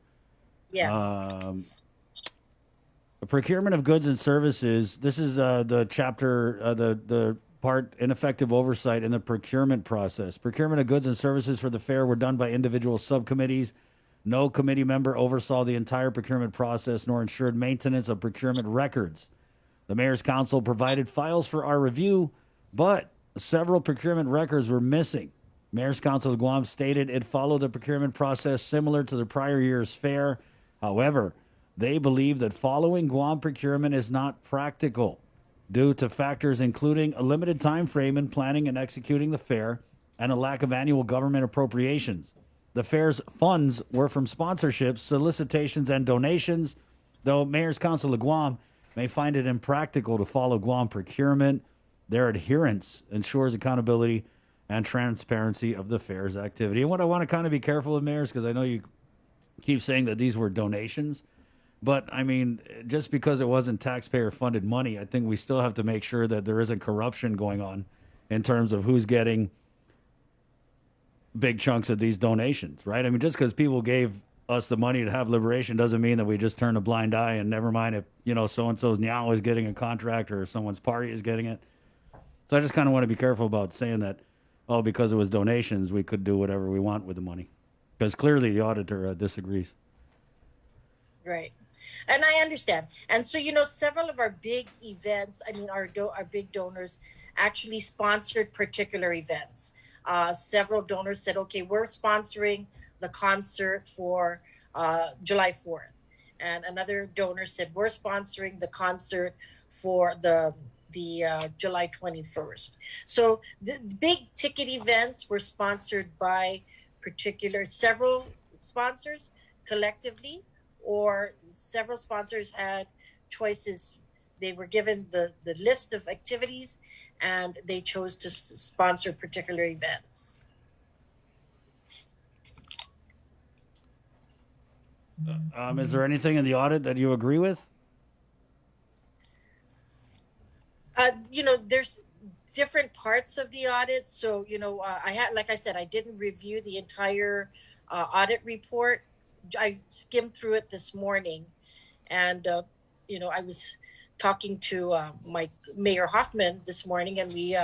Yeah. The procurement of goods and services. This is the chapter, the part ineffective oversight in the procurement process. Procurement of goods and services for the fair were done by individual subcommittees. No committee member oversaw the entire procurement process nor ensured maintenance of procurement records. The Mayor's Council provided files for our review, but several procurement records were missing. Mayor's Council of Guam stated it followed the procurement process similar to the prior year's fair. However, they believe that following Guam procurement is not practical due to factors including a limited time frame in planning and executing the fair and a lack of annual government appropriations. The fair's funds were from sponsorships, solicitations, and donations, though Mayor's Council of Guam may find it impractical to follow Guam procurement. Their adherence ensures accountability and transparency of the fair's activity. And what I want to kind of be careful of, mayors, because I know you keep saying that these were donations, but I mean, just because it wasn't taxpayer-funded money, I think we still have to make sure that there isn't corruption going on in terms of who's getting big chunks of these donations, right? I mean, just because people gave us the money to have liberation doesn't mean that we just turn a blind eye and never mind if, you know, so-and-so's Nyao is getting a contract or someone's party is getting it. So I just kind of want to be careful about saying that, oh, because it was donations, we could do whatever we want with the money. Because clearly the auditor disagrees. Right. And I understand. And so, you know, several of our big events, I mean, our big donors actually sponsored particular events. Several donors said, okay, we're sponsoring the concert for July 4th. And another donor said, we're sponsoring the concert for the July 21st. So the big ticket events were sponsored by several sponsors collectively, or several sponsors had choices. They were given the list of activities and they chose to sponsor particular events. Is there anything in the audit that you agree with? You know, there's different parts of the audit. So, you know, like I said, I didn't review the entire audit report. I skimmed through it this morning, and you know, I was talking to my Mayor Hoffman this morning, and we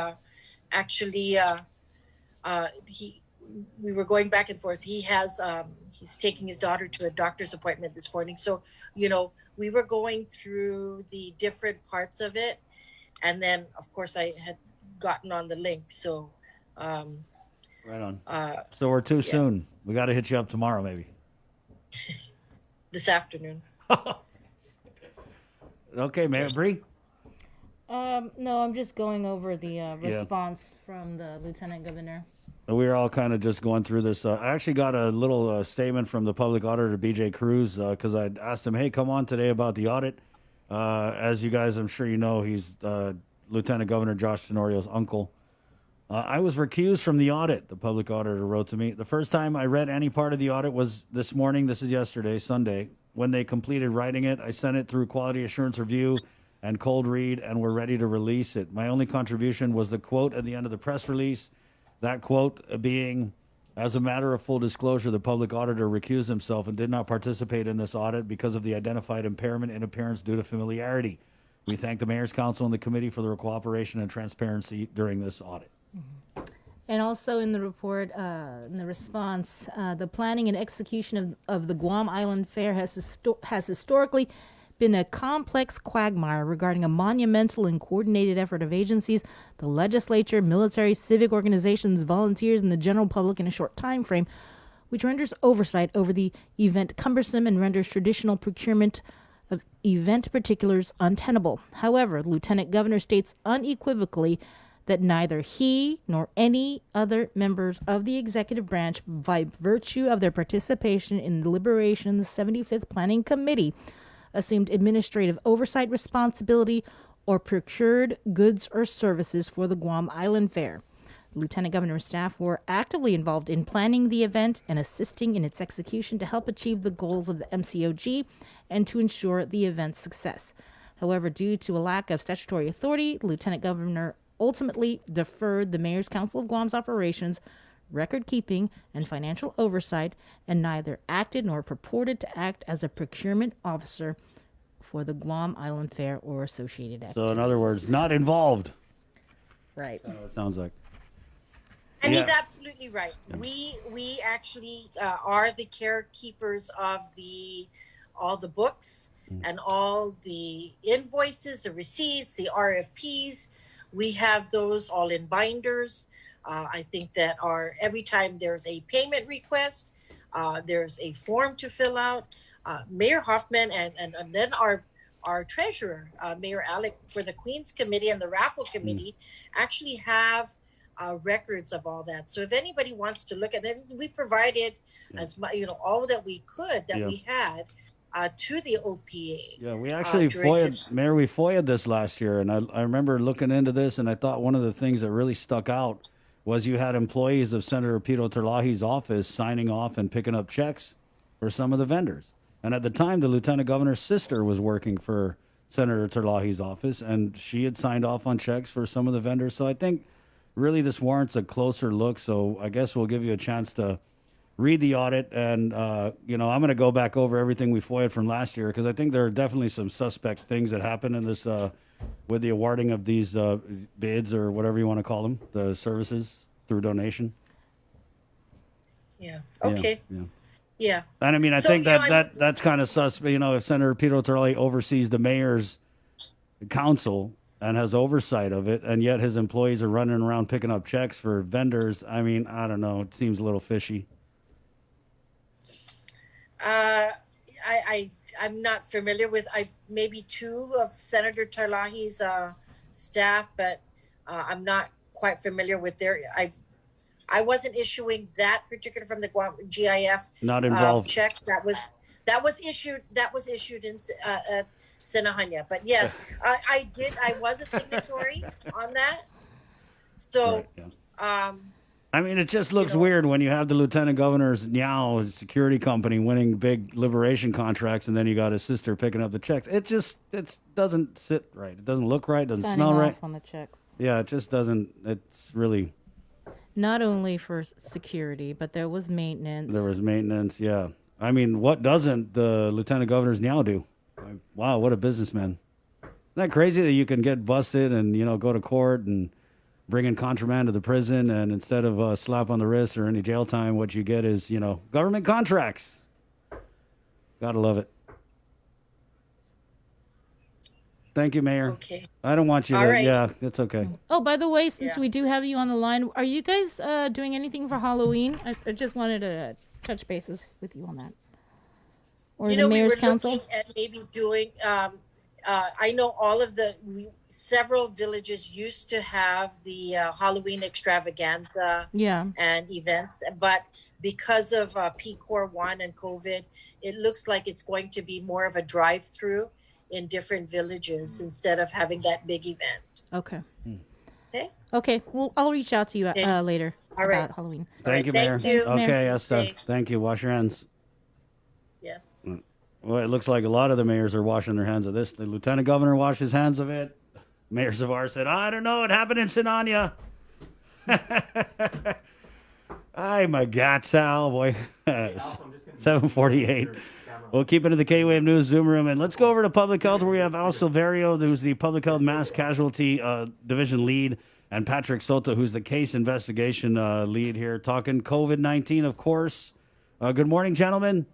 actually we were going back and forth. He has he's taking his daughter to a doctor's appointment this morning, so you know, we were going through the different parts of it, and then of course I had gotten on the link. So right on. So we're too soon. We got to hit you up tomorrow, maybe. This afternoon. Okay, Mayor Bree. No, I'm just going over the response from the Lieutenant Governor. We were all kind of just going through this. I actually got a little statement from the public auditor, BJ Cruz, because I asked him, hey, come on today about the audit. As you guys, I'm sure you know, he's Lieutenant Governor Josh Tenorio's uncle. I was recused from the audit, the public auditor wrote to me. The first time I read any part of the audit was this morning. This is yesterday, Sunday. When they completed writing it, I sent it through quality assurance review and cold read, and we're ready to release it. My only contribution was the quote at the end of the press release. That quote being, as a matter of full disclosure, the public auditor recused himself and did not participate in this audit because of the identified impairment in appearance due to familiarity. We thank the Mayor's Council and the committee for their cooperation and transparency during this audit. And also in the report, in the response, the planning and execution of the Guam Island Fair has historically been a complex quagmire regarding a monumental and coordinated effort of agencies, the legislature, military, civic organizations, volunteers, and the general public in a short time frame, which renders oversight over the event cumbersome and renders traditional procurement of event particulars untenable. However, the Lieutenant Governor states unequivocally that neither he nor any other members of the executive branch, by virtue of their participation in the deliberations 75th Planning Committee, assumed administrative oversight responsibility or procured goods or services for the Guam Island Fair. The Lieutenant Governor's staff were actively involved in planning the event and assisting in its execution to help achieve the goals of the MCOG and to ensure the event's success. However, due to a lack of statutory authority, the Lieutenant Governor ultimately deferred the Mayor's Council of Guam's operations, record keeping, and financial oversight, and neither acted nor purported to act as a procurement officer for the Guam Island Fair or associated activities. So, in other words, not involved. Right. That's what it sounds like. And Yeah. he's absolutely right. We actually are the carekeepers of all the books and all the invoices, the receipts, the RFPs. We have those all in binders. I think that every time there's a payment request, there's a form to fill out. Mayor Hoffman and then our treasurer, Mayor Alec, for the Queens Committee and the Raffle Committee, actually have records of all that. So if anybody wants to look at it, we provided as much, all that we could that we had to the OPA. Yeah, we actually FOIA'd this last year, and I remember looking into this, and I thought one of the things that really stuck out was you had employees of Senator Pito Terlahi's office signing off and picking up checks for some of the vendors. And at the time, the Lieutenant Governor's sister was working for Senator Terlahi's office, and she had signed off on checks for some of the vendors. So I think really this warrants a closer look. So I guess we'll give you a chance to read the audit, and I'm going to go back over everything we FOIA'd from last year, because I think there are definitely some suspect things that happened in this with the awarding of these bids, or whatever you want to call them, the services through donation. Yeah. Okay. Yeah. And I mean, I think that's kind of suspect. If Senator Pito Terlahi oversees the mayor's council and has oversight of it, and yet his employees are running around picking up checks for vendors, I mean, I don't know. It seems a little fishy. I'm not familiar with maybe two of Senator Terlahi's staff, but I'm not quite familiar with I wasn't issuing that particular from the Guam GIF Not involved check that was issued in Sinahanya. But yes, I was a signatory on that. So I mean, it just looks weird when you have the Lieutenant Governor's security company winning big liberation contracts, and then you got his sister picking up the checks. It doesn't sit right. It doesn't look right. It doesn't Signing smell off right on the checks. Yeah, it just doesn't. It's really. Not only for security, but there was maintenance. There was maintenance, yeah. I mean, what doesn't the Lieutenant Governor's do? Like, wow, what a businessman. Isn't that crazy that you can get busted and, go to court and bring in contraband to the prison, and instead of a slap on the wrist or any jail time, what you get is, government contracts. Gotta love it. Thank you, Mayor. Okay. I don't want you to. Right. Yeah, it's okay. Oh, by the way, since we do have you on the line, are you guys doing anything for Halloween? I just wanted to touch bases with you on that. Or the Mayor's we were Council? looking at maybe doing. I know all of several villages used to have the Halloween extravaganza and events, but because of PCOR 1 and COVID, it looks like it's going to be more of a drive-through in different villages instead of having that big event. Okay. Okay. Okay. Well, I'll reach out to you later All right. about Halloween. Thank you, Mayor. Thank you. Okay, Thanks, Esther. Mayor. Thank you. Wash your hands. Yes. Well, it looks like a lot of the mayors are washing their hands of this. The Lieutenant Governor washed his hands of it. Mayor Zavar said, I don't know. It happened in Sinanya. Ay, my God, Sal, boy. 7:48. We'll keep it in the KUAMNEWS Zoom room, and let's go over to public health, where we have Al Silverio, who's the public health mass casualty division lead, and Patrick Soto, who's the case investigation lead here, talking COVID-19, of course. Good morning, gentlemen.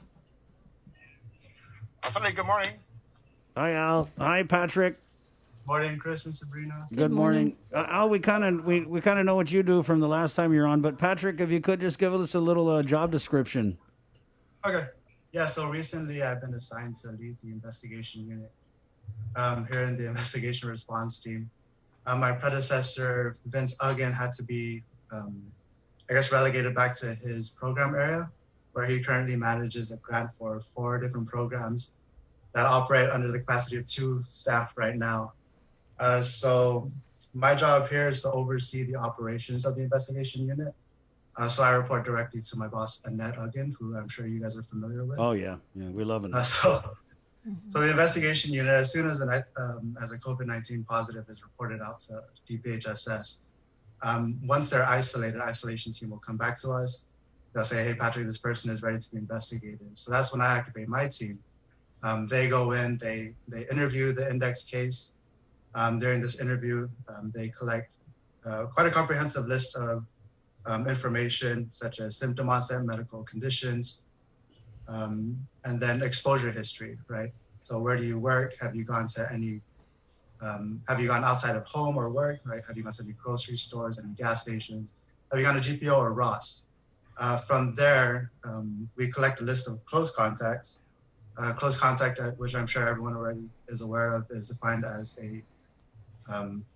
Good morning. Hi, Al. Hi, Patrick. Morning, Chris and Sabrina. Good morning. Al, we kind of know what you do from the last time you're on, but Patrick, if you could just give us a little job description. Okay. Yeah, so recently I've been assigned to lead the investigation unit here in the investigation response team. My predecessor, Vince Uggan, had to be, relegated back to his program area, where he currently manages a grant for 4 different programs that operate under the capacity of 2 staff right now. So my job here is to oversee the operations of the investigation unit. So I report directly to my boss, Annette Uggan, who I'm sure you guys are familiar with. Oh, yeah. We're loving it. So the investigation unit, as soon as a COVID-19 positive is reported out to DPHSS, once they're isolated, isolation team will come back to us. They'll say, hey, Patrick, this person is ready to be investigated. So that's when I activate my team. They go in, they interview the index case. During this interview, they collect quite a comprehensive list of information, such as symptom onset, medical conditions, and then exposure history, right? So where do you work? Have you gone to any, have you gone outside of home or work, right? Have you gone to any grocery stores, any gas stations? Have you gone to GPO or Ross? From there, we collect a list of close contacts. Close contact, which I'm sure everyone already is aware of, is defined as a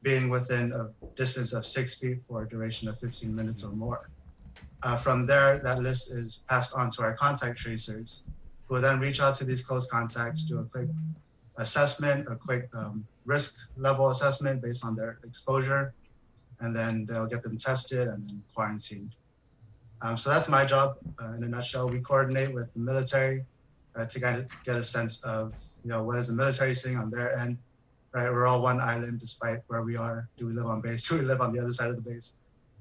being within a distance of 6 feet for a duration of 15 minutes or more. From there, that list is passed on to our contact tracers, who will then reach out to these close contacts, do a quick assessment, a quick risk level assessment based on their exposure, and then they'll get them tested and then quarantined. So that's my job in a nutshell. We coordinate with the military to get a sense of, what is the military seeing on their end, right? We're all one island despite where we are. Do we live on base? Do we live on the other side of the base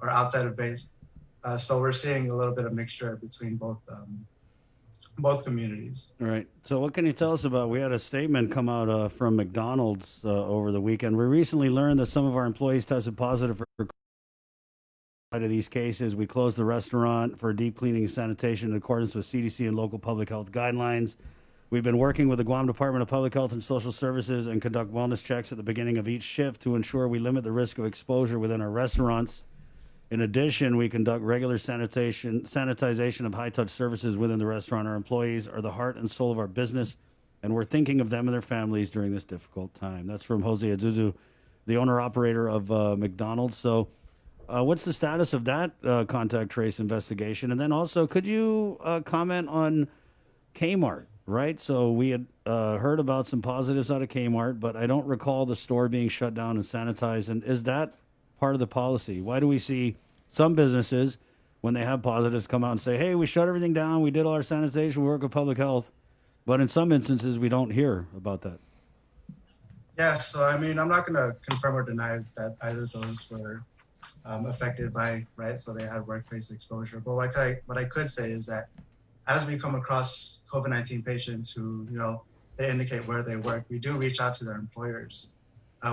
or outside of base? So we're seeing a little bit of mixture between both communities. All right. So what can you tell us about, we had a statement come out from McDonald's over the weekend. We recently learned that some of our employees tested positive for of these cases. We closed the restaurant for deep cleaning and sanitation in accordance with CDC and local public health guidelines. We've been working with the Guam Department of Public Health and Social Services and conduct wellness checks at the beginning of each shift to ensure we limit the risk of exposure within our restaurants. In addition, we conduct regular sanitization of high-touch services within the restaurant. Our employees are the heart and soul of our business, and we're thinking of them and their families during this difficult time. That's from Jose Azuzu, the owner-operator of McDonald's. So what's the status of that contact trace investigation? And then also, could you comment on Kmart, right? So we had heard about some positives out of Kmart, but I don't recall the store being shut down and sanitized. And is that part of the policy? Why do we see some businesses, when they have positives, come out and say, hey, we shut everything down, we did all our sanitation, we work with public health, but in some instances we don't hear about that? Yeah, so I'm not going to confirm or deny that either of those were affected by, right? So they had workplace exposure. But what I could say is that as we come across COVID-19 patients who, they indicate where they work, we do reach out to their employers.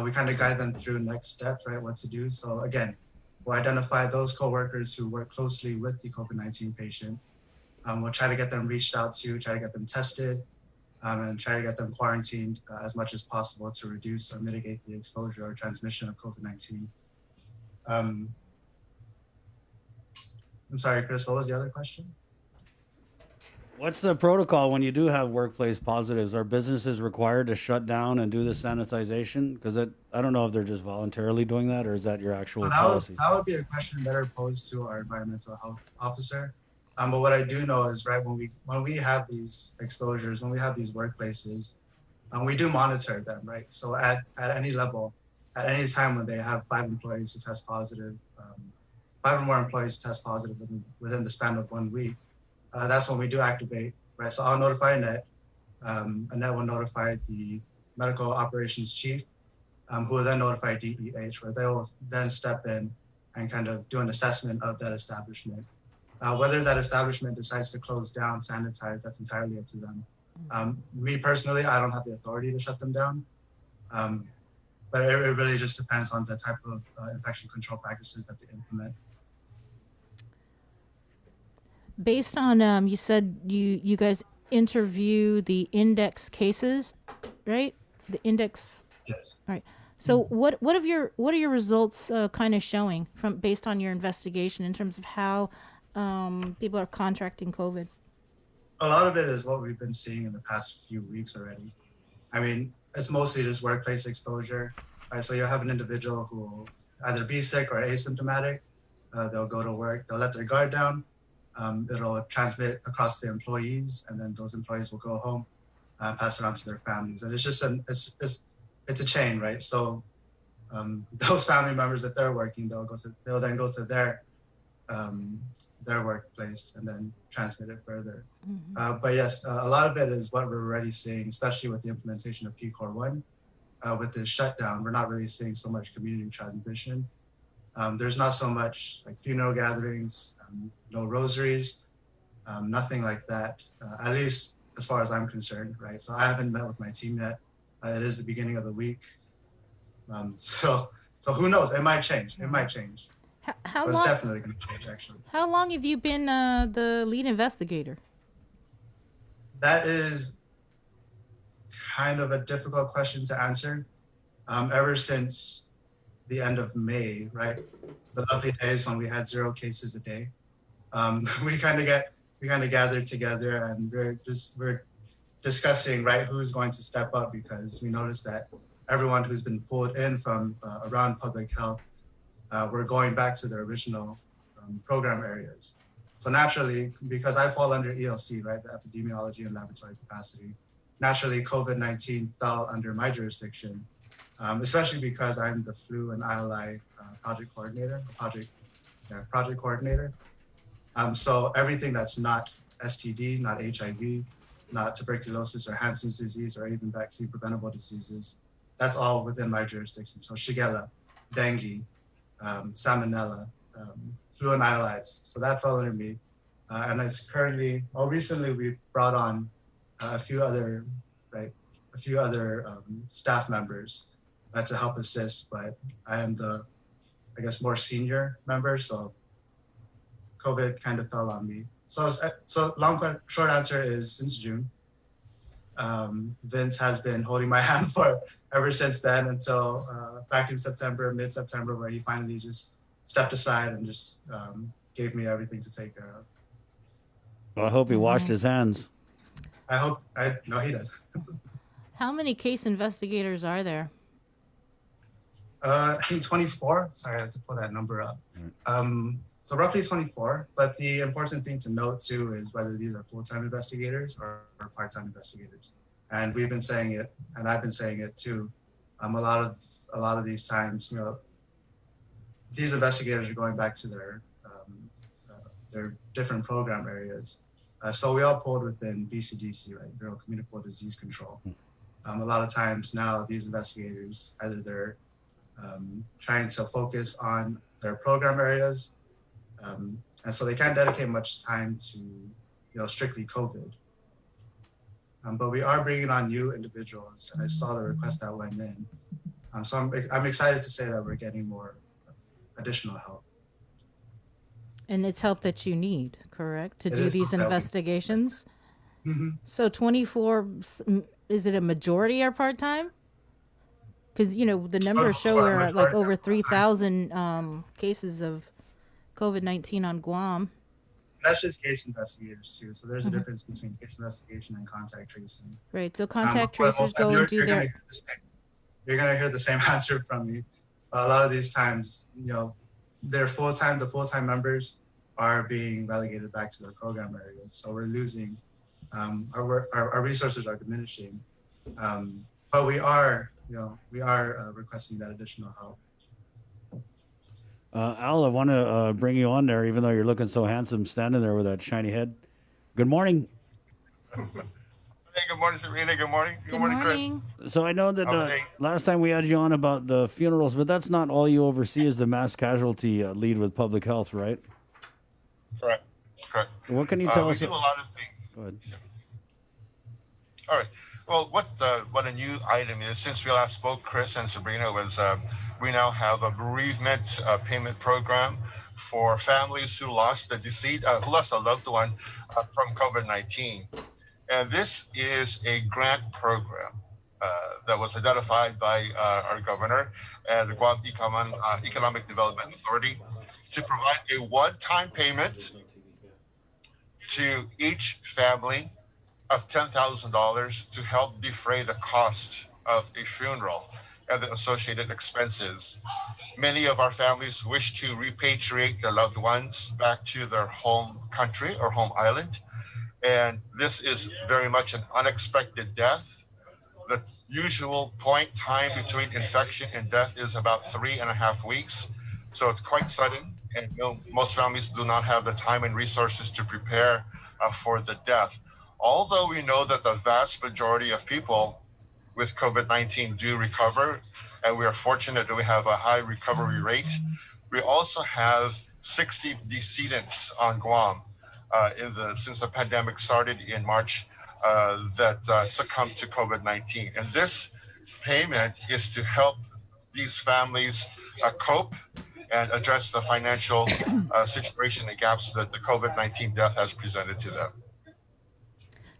We kind of guide them through next steps, right? What to do. So again, we'll identify those coworkers who work closely with the COVID-19 patient. We'll try to get them reached out to, try to get them tested, and try to get them quarantined as much as possible to reduce or mitigate the exposure or transmission of COVID-19. I'm sorry, Chris, what was the other question? What's the protocol when you do have workplace positives? Are businesses required to shut down and do the sanitization? Because I don't know if they're just voluntarily doing that, or is that your actual policy? That would be a question better posed to our environmental health officer. But what I do know is, right, when we have these exposures, when we have these workplaces, we do monitor them, right? So at any level, at any time when they have 5 employees who test positive, 5 or more employees test positive within the span of 1 week, that's when we do activate, right? So I'll notify Annette. Annette will notify the medical operations chief, who will then notify DEH, where they will then step in and kind of do an assessment of that establishment. Whether that establishment decides to close down, sanitize, that's entirely up to them. Me personally, I don't have the authority to shut them down. But it really just depends on the type of infection control practices that they implement. Based on, you said you guys interview the index cases, right? The index. Yes. All right. So what are your results kind of showing based on your investigation in terms of how people are contracting COVID? A lot of it is what we've been seeing in the past few weeks already. I mean, it's mostly just workplace exposure. Right? So you have an individual who will either be sick or asymptomatic. They'll go to work, they'll let their guard down. It'll transmit across the employees, and then those employees will go home, pass it on to their families. And it's just it's a chain, right? So those family members, if they're working, they'll then go to their workplace and then transmit it further. But yes, a lot of it is what we're already seeing, especially with the implementation of PCOR1. With the shutdown, we're not really seeing so much community transmission. There's not so much like funeral gatherings, no rosaries, nothing like that, at least as far as I'm concerned, right? So I haven't met with my team yet. It is the beginning of the week. So who knows? It might change. It might change. How it's long? Definitely going to change, actually. How long have you been the lead investigator? That is kind of a difficult question to answer. Ever since the end of May, right? The lovely days when we had 0 cases a day. We kind of gathered together, and we're discussing, right, who's going to step up, because we noticed that everyone who's been pulled in from around public health, we're going back to their original program areas. So naturally, because I fall under ELC, right, the epidemiology and laboratory capacity, naturally COVID-19 fell under my jurisdiction, especially because I'm the flu and ILI project coordinator. So everything that's not STD, not HIV, not tuberculosis or Hansen's disease, or even vaccine preventable diseases, that's all within my jurisdiction. So Shigella, dengue, salmonella, flu and ILIs. So that fell under me. And it's currently, recently we brought on a few other staff members to help assist, but I am the, I guess, more senior member. So COVID kind of fell on me. So short answer is since June. Vince has been holding my hand for ever since then until back in September, mid-September, where he finally just stepped aside and just gave me everything to take care of. Well, I hope he washed his hands. No, he does. How many case investigators are there? I think 24. Sorry, I have to pull that number up. So roughly 24. But the important thing to note too is whether these are full-time investigators or part-time investigators. And we've been saying it, and I've been saying it too. A lot of these times, these investigators are going back to their different program areas. So we all pulled within BCDC, right? Bureau of Communicable Disease Control. A lot of times now, these investigators, either they're trying to focus on their program areas, and so they can't dedicate much time to, strictly COVID. But we are bringing on new individuals, and I saw the request that went in. So I'm excited to say that we're getting more additional help. And it's help that you need, correct, to do these investigations? Mm-hmm. So 24, is it a majority are part-time? Because, the numbers show we're at like over 3,000 cases of COVID-19 on Guam. That's just case investigators too. So there's a difference between case investigation and contact tracing. Right. So contact tracers go and do their... You're going to hear the same answer from me. A lot of these times, the full-time members are being relegated back to their program areas. So we're losing, our resources are diminishing. But we are requesting that additional help. Al, I want to bring you on there, even though you're looking so handsome standing there with that shiny head. Good morning. Hey, good morning, Serena. Good morning. Good morning, Chris. So I know that last time we had you on about the funerals, but that's not all you oversee is the mass casualty lead with public health, right? Correct. What can you tell us? We do a lot of things. Go ahead. All right. Well, what a new item is, since we last spoke, Chris and Sabrina, was we now have a bereavement payment program for families who lost who lost a loved one from COVID-19. And this is a grant program that was identified by our governor and the Guam Economic Development Authority to provide a one-time payment to each family of $10,000 to help defray the cost of a funeral and the associated expenses. Many of our families wish to repatriate their loved ones back to their home country or home island, and this is very much an unexpected death. The usual point time between infection and death is about 3.5 weeks, so it's quite sudden, and most families do not have the time and resources to prepare for the death. Although we know that the vast majority of people with COVID-19 do recover, and we are fortunate that we have a high recovery rate, we also have 60 decedents on Guam since the pandemic started in March that succumbed to COVID-19. And this payment is to help these families cope and address the financial situation and gaps that the COVID-19 death has presented to them.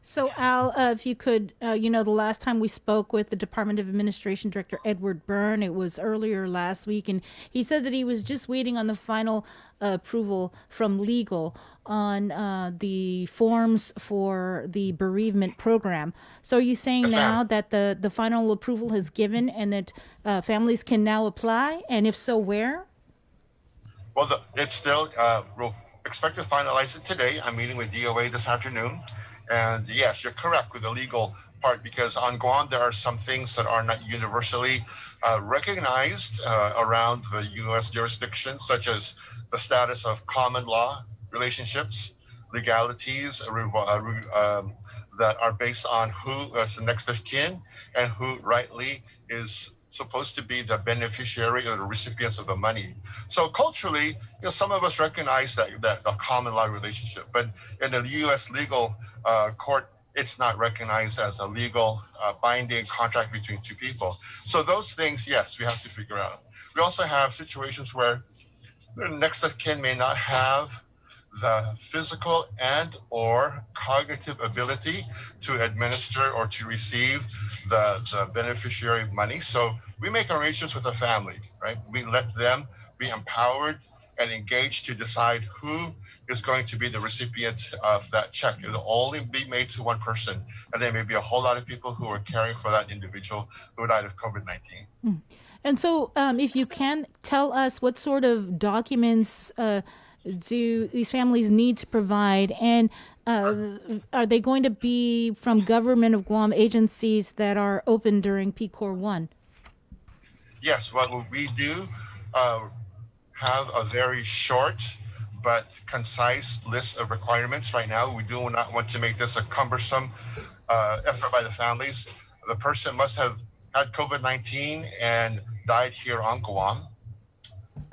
So, Al, if you could, the last time we spoke with the Department of Administration Director, Edward Byrne, it was earlier last week, and he said that he was just waiting on the final approval from legal on the forms for the bereavement program. So are you saying now that the final approval has given and that families can now apply? And if so, where? Well, it's still, we'll expect to finalize it today. I'm meeting with DOA this afternoon. And yes, you're correct with the legal part, because on Guam, there are some things that are not universally recognized around the U.S. jurisdiction, such as the status of common law relationships, legalities that are based on who is the next of kin and who rightly is supposed to be the beneficiary or the recipients of the money. So culturally, some of us recognize that the common law relationship, but in the U.S. legal court, it's not recognized as a legal binding contract between two people. So those things, yes, we have to figure out. We also have situations where the next of kin may not have the physical and or cognitive ability to administer or to receive the beneficiary money. So we make arrangements with the family, right? We let them be empowered and engaged to decide who is going to be the recipient of that check. It'll only be made to one person, and there may be a whole lot of people who are caring for that individual who died of COVID-19. And so if you can tell us what sort of documents do these families need to provide, and are they going to be from Government of Guam agencies that are open during PCOR 1? Yes, well, we do have a very short but concise list of requirements right now. We do not want to make this a cumbersome effort by the families. The person must have had COVID-19 and died here on Guam.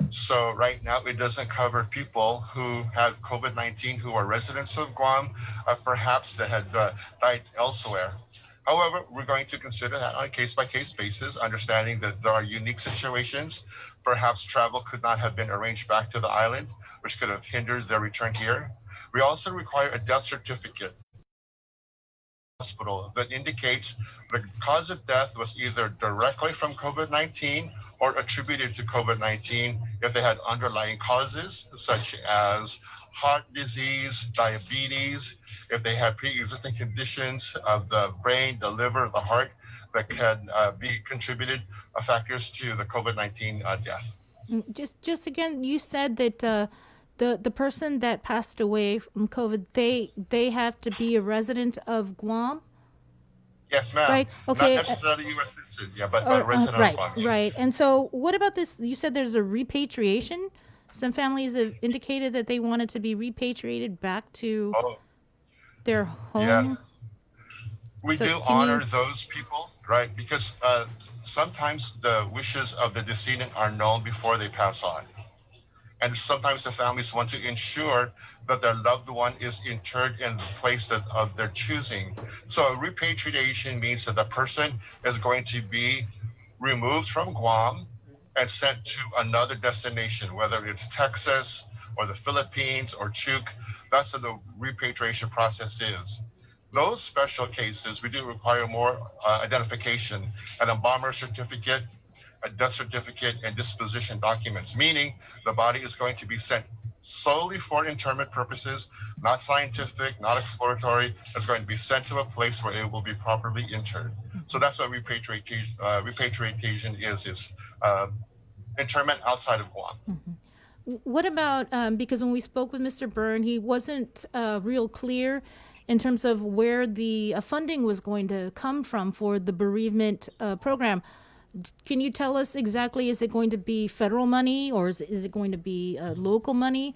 So right now, it doesn't cover people who have COVID-19 who are residents of Guam, perhaps that had died elsewhere. However, we're going to consider that on a case-by-case basis, understanding that there are unique situations. Perhaps travel could not have been arranged back to the island, which could have hindered their return here. We also require a death certificate hospital that indicates the cause of death was either directly from COVID-19 or attributed to COVID-19 if they had underlying causes such as heart disease, diabetes, if they had pre-existing conditions of the brain, the liver, the heart that can be contributed factors to the COVID-19 death. Just again, you said that the person that passed away from COVID, they have to be a resident of Guam? Yes, ma'am. Right. Okay. Not necessarily U.S. citizen, yeah, but a resident of Guam. Yes. Right. And so what about this? You said there's a repatriation? Some families have indicated that they wanted to be repatriated back to their home. Yes. We do honor those people, right? Because sometimes the wishes of the decedent are known before they pass on. And sometimes the families want to ensure that their loved one is interred in the place of their choosing. So repatriation means that the person is going to be removed from Guam and sent to another destination, whether it's Texas or the Philippines or Chuuk. That's what the repatriation process is. Those special cases, we do require more identification, an embalmer certificate, a death certificate, and disposition documents, meaning the body is going to be sent solely for interment purposes, not scientific, not exploratory. It's going to be sent to a place where it will be properly interred. So that's what repatriation is interment outside of Guam. What about, because when we spoke with Mr. Byrne, he wasn't real clear in terms of where the funding was going to come from for the bereavement program. Can you tell us exactly, is it going to be federal money or is it going to be local money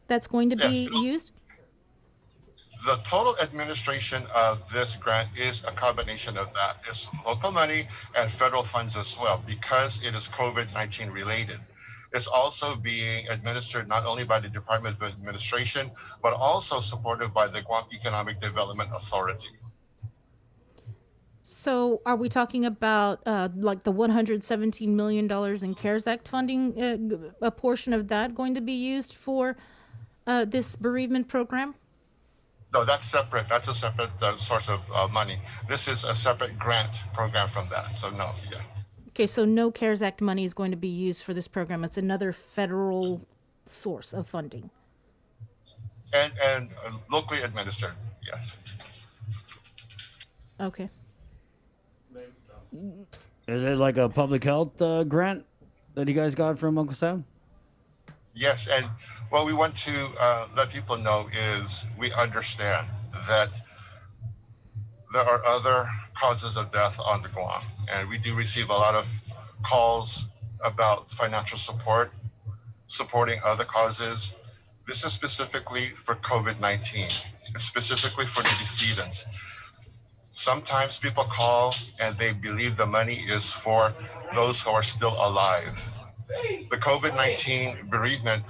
that's going to be used? The total administration of this grant is a combination of that. It's local money and federal funds as well, because it is COVID-19 related. It's also being administered not only by the Department of Administration, but also supported by the Guam Economic Development Authority. So are we talking about like the $117 million in CARES Act funding, a portion of that going to be used for this bereavement program? No, that's separate. That's a separate source of money. This is a separate grant program from that. So no, yeah. Okay, so no CARES Act money is going to be used for this program. It's another federal source of funding. And locally administered, yes. Okay. Is it like a public health grant that you guys got from Uncle Sam? Yes, and what we want to let people know is we understand that there are other causes of death on the Guam, and we do receive a lot of calls about financial support, supporting other causes. This is specifically for COVID-19. It's specifically for the decedents. Sometimes people call and they believe the money is for those who are still alive. The COVID-19 bereavement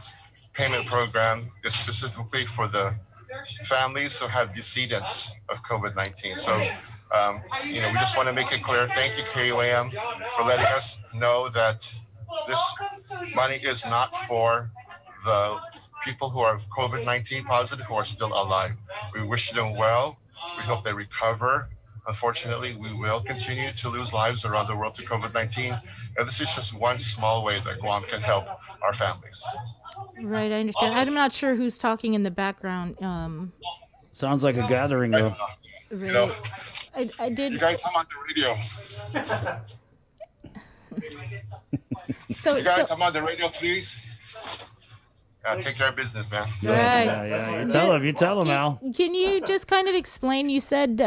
payment program is specifically for the families who have decedents of COVID-19. So, we just want to make it clear. Thank you, KUAM, for letting us know that this money is not for the people who are COVID-19 positive who are still alive. We wish them well. We hope they recover. Unfortunately, we will continue to lose lives around the world to COVID-19. And this is just one small way that Guam can help our families. Right, I understand. I'm not sure who's talking in the background. Sounds like a gathering, though. Right. I did. You guys come on the radio. You guys come on the radio, please. Take care of business, man. Right. Yeah. You tell him, Al. Can you just kind of explain? You said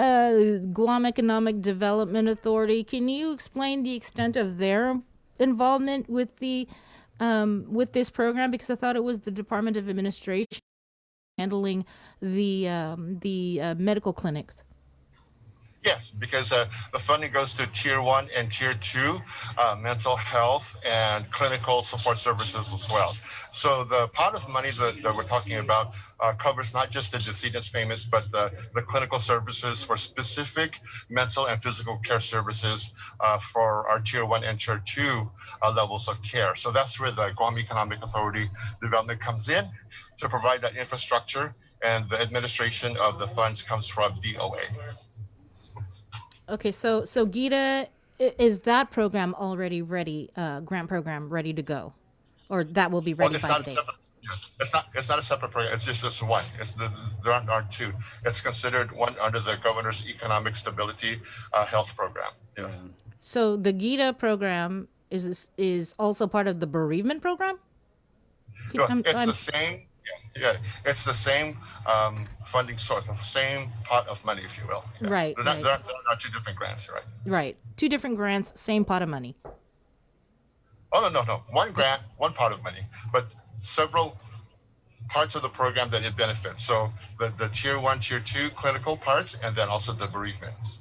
Guam Economic Development Authority. Can you explain the extent of their involvement with the with this program? Because I thought it was the Department of Administration handling the medical clinics. Yes, because the funding goes to Tier 1 and Tier 2 mental health and clinical support services as well. So the pot of money that we're talking about covers not just the decedents payments, but the clinical services for specific mental and physical care services for our Tier 1 and Tier 2 levels of care. So that's where the Guam Economic Authority development comes in to provide that infrastructure, and the administration of the funds comes from DOA. Okay, so GITA, is that program already ready, grant program ready to go? Or that will be ready by today? It's not a separate program. It's just this one. There aren't two. It's considered one under the Governor's Economic Stability Health Program. Yeah. So the GITA program is also part of the bereavement program? The same. Yeah, it's the same funding source, the same pot of money, if you will. Yeah. Right. They're not two different grants, right? Right. Two different grants, same pot of money. Oh, no. One grant, one pot of money, but several parts of the program that it benefits. So the Tier 1, Tier 2 clinical parts, and then also the bereavements.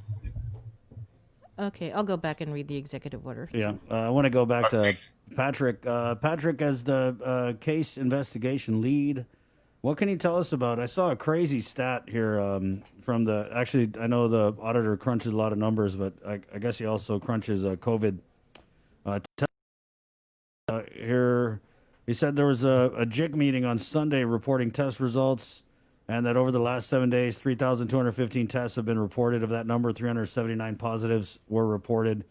Okay, I'll go back and read the executive order. Yeah, I want to go back to Patrick. Patrick, as the case investigation lead, what can you tell us about? I saw a crazy stat here from the. Actually, I know the auditor crunches a lot of numbers, but I guess he also crunches COVID. Here, he said there was a JIC meeting on Sunday reporting test results And that over the last 7 days, 3,215 tests have been reported. Of that number, 379 positives were reported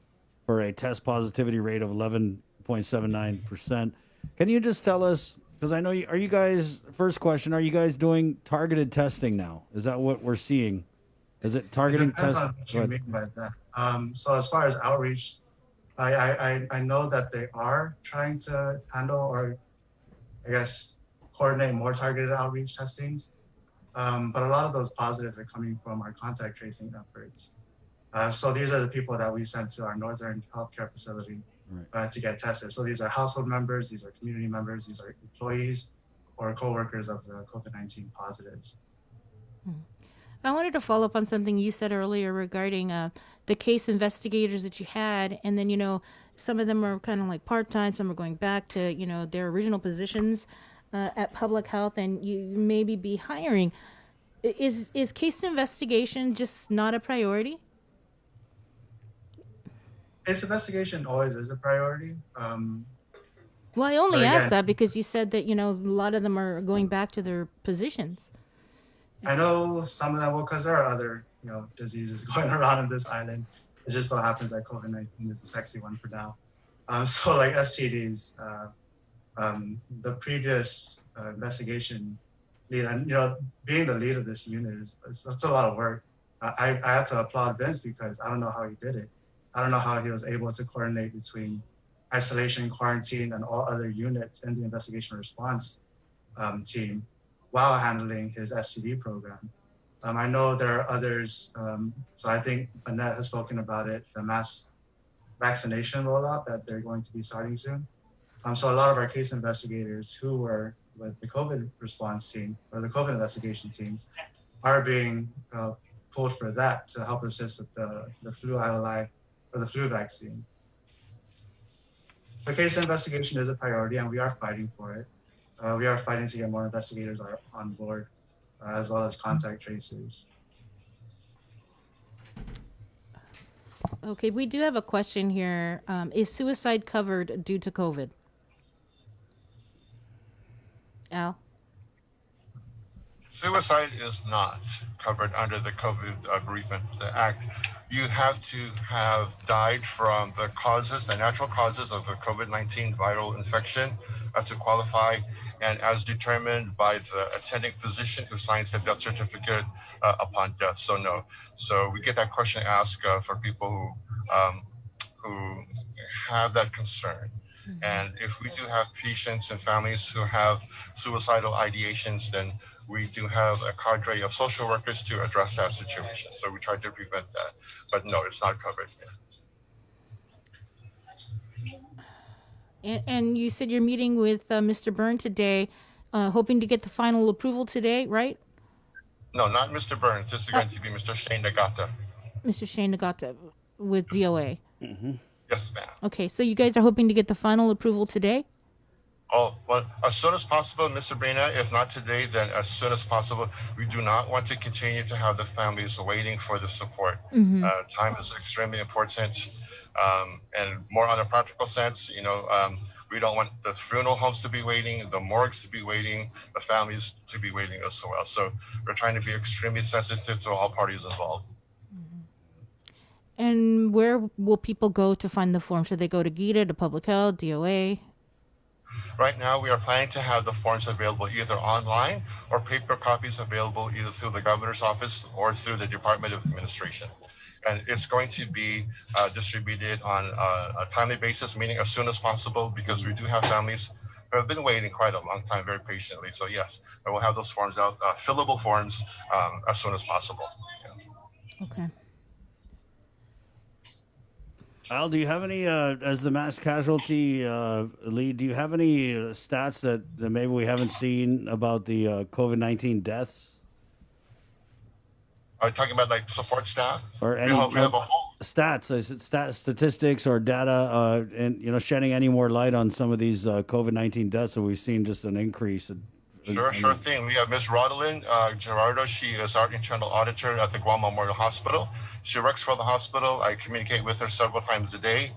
for a test positivity rate of 11.79%. Can you just tell us, because I know, are you guys, first question, are you guys doing targeted testing now? Is that what we're seeing? Is it targeting testing? What you mean by that. So as far as outreach, I know that they are trying to handle, or I guess coordinate more targeted outreach testings. But a lot of those positives are coming from our contact tracing efforts. So these are the people that we sent to our northern healthcare facility to get tested. So these are household members, these are community members, these are employees or co-workers of the COVID-19 positives. I wanted to follow up on something you said earlier regarding the case investigators that you had. And then, some of them are kind of like part-time, some are going back to, their original positions at public health, and you maybe be hiring. Is case investigation just not a priority? Case investigation always is a priority. Well, I only asked that because you said that, a lot of them are going back to their positions. I know some of them will, because there are other, diseases going around in this island. It just so happens that COVID-19 is the sexy one for now. So like STDs, the previous investigation lead, and being the lead of this unit it's a lot of work. I had to applaud Vince because I don't know how he did it. I don't know how he was able to coordinate between isolation, quarantine, and all other units in the investigation response team while handling his STD program. I know there are others, so I think Annette has spoken about it, the mass vaccination rollout that they're going to be starting soon. So a lot of our case investigators who were with the COVID response team or the COVID investigation team are being pulled for that to help assist with the flu ILI or the flu vaccine. So case investigation is a priority and we are fighting for it. We are fighting to get more investigators on board as well as contact tracers. Okay, we do have a question here. Is suicide covered due to COVID? Al? Suicide is not covered under the COVID Bereavement Act. You have to have died from the natural causes of the COVID-19 viral infection to qualify, and as determined by the attending physician who signs the death certificate upon death. So no. So we get that question asked for people who have that concern. And if we do have patients and families who have suicidal ideations, then we do have a cadre of social workers to address that situation. So we try to prevent that. But no, it's not covered. And you said you're meeting with Mr. Byrne today, hoping to get the final approval today, right? No, not Mr. Burns. This is going to be Mr. Shane Nagata. Mr. Shane Nagata with DOA. Mm-hmm. Yes, ma'am. Okay, so you guys are hoping to get the final approval today? Oh, well, as soon as possible, Ms. Sabrina. If not today, then as soon as possible. We do not want to continue to have the families waiting for the support. Mm-hmm. Time is extremely important. And more on a practical sense, we don't want the funeral homes to be waiting, the morgues to be waiting, the families to be waiting as well. So we're trying to be extremely sensitive to all parties involved. And where will people go to find the form? Should they go to GITA, to Public Health, DOA? Right now, we are planning to have the forms available either online or paper copies available either through the governor's office or through the Department of Administration. And it's going to be distributed on a timely basis, meaning as soon as possible, because we do have families who have been waiting quite a long time very patiently. So yes, I will have those forms out, fillable forms, as soon as possible. Yeah. Okay. Al, do you have any, as the mass casualty lead, do you have any stats that maybe we haven't seen about the COVID-19 deaths? Are you talking about like support staff? Or any we have a whole stats, statistics or data, and shedding any more light on some of these COVID-19 deaths that we've seen just an increase. Sure thing. We have Ms. Rodolin Gerardo. She is our internal auditor at the Guam Memorial Hospital. She works for the hospital. I communicate with her several times a day.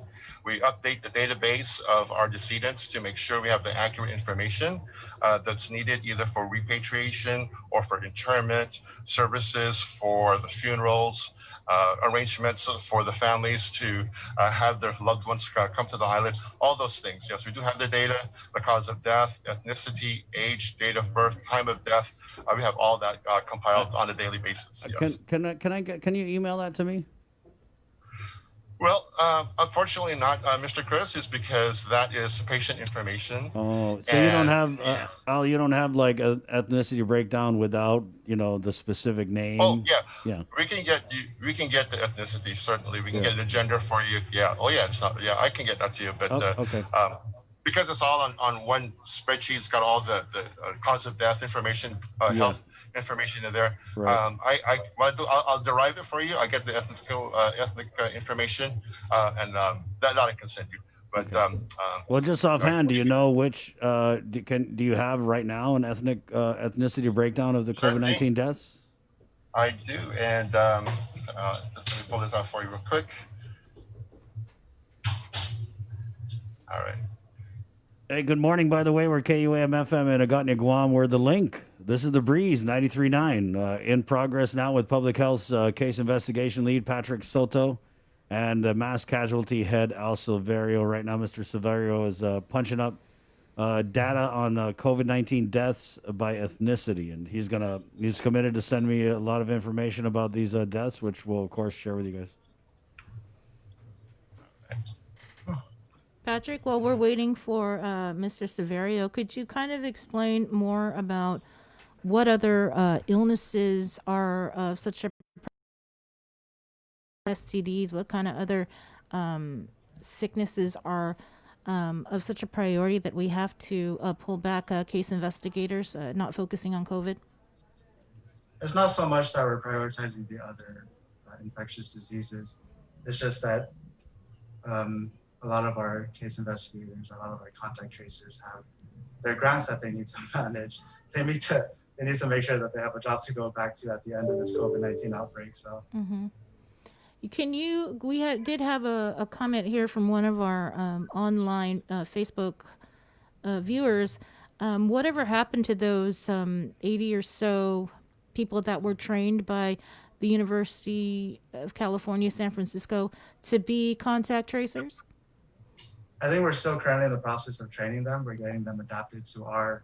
We update the database of our decedents to make sure we have the accurate information that's needed either for repatriation or for interment, services for the funerals, arrangements for the families to have their loved ones come to the island, all those things. Yes, we do have the data, the cause of death, ethnicity, age, date of birth, time of death. We have all that compiled on a daily basis. Yes. Can you email that to me? Well, unfortunately not, Mr. Chris, is because that is patient information. Oh, so you don't have, Al, you don't have like a ethnicity breakdown without, the specific name? Oh, yeah. Yeah. We can get the ethnicity, certainly. We can get the gender for you. Yeah. Oh, yeah. It's not, I can get that to you. But okay. Because it's all on one spreadsheet, it's got all the cause of death information, health information in there. Right. What I'll derive it for you. I get the ethnic information, and that I can send you. But well, just offhand, do you know which? Do you have right now an ethnicity breakdown of the COVID-19 deaths? I do, and just let me pull this out for you real quick. All right. Hey, good morning. By the way, we're KUAM-FM in Gagnon, Guam. We're the link. This is the Breeze 93.9 in progress now with Public Health's case investigation lead Patrick Soto and mass casualty head Al Silverio. Right now, Mr. Silverio is punching up data on COVID-19 deaths by ethnicity, and he's committed to send me a lot of information about these deaths, which we'll of course share with you guys. Patrick, while we're waiting for Mr. Silverio, could you kind of explain more about what other illnesses are of such a STDs? What kind of other sicknesses are of such a priority that we have to pull back case investigators, not focusing on COVID? It's not so much that we're prioritizing the other infectious diseases. It's just that a lot of our case investigators, a lot of our contact tracers have their grants that they need to manage. They need to make sure that they have a job to go back to at the end of this COVID-19 outbreak. So. Mm-hmm. Did have a comment here from one of our online Facebook viewers. Whatever happened to those 80 or so people that were trained by the University of California, San Francisco, to be contact tracers? I think we're still currently in the process of training them. We're getting them adapted to our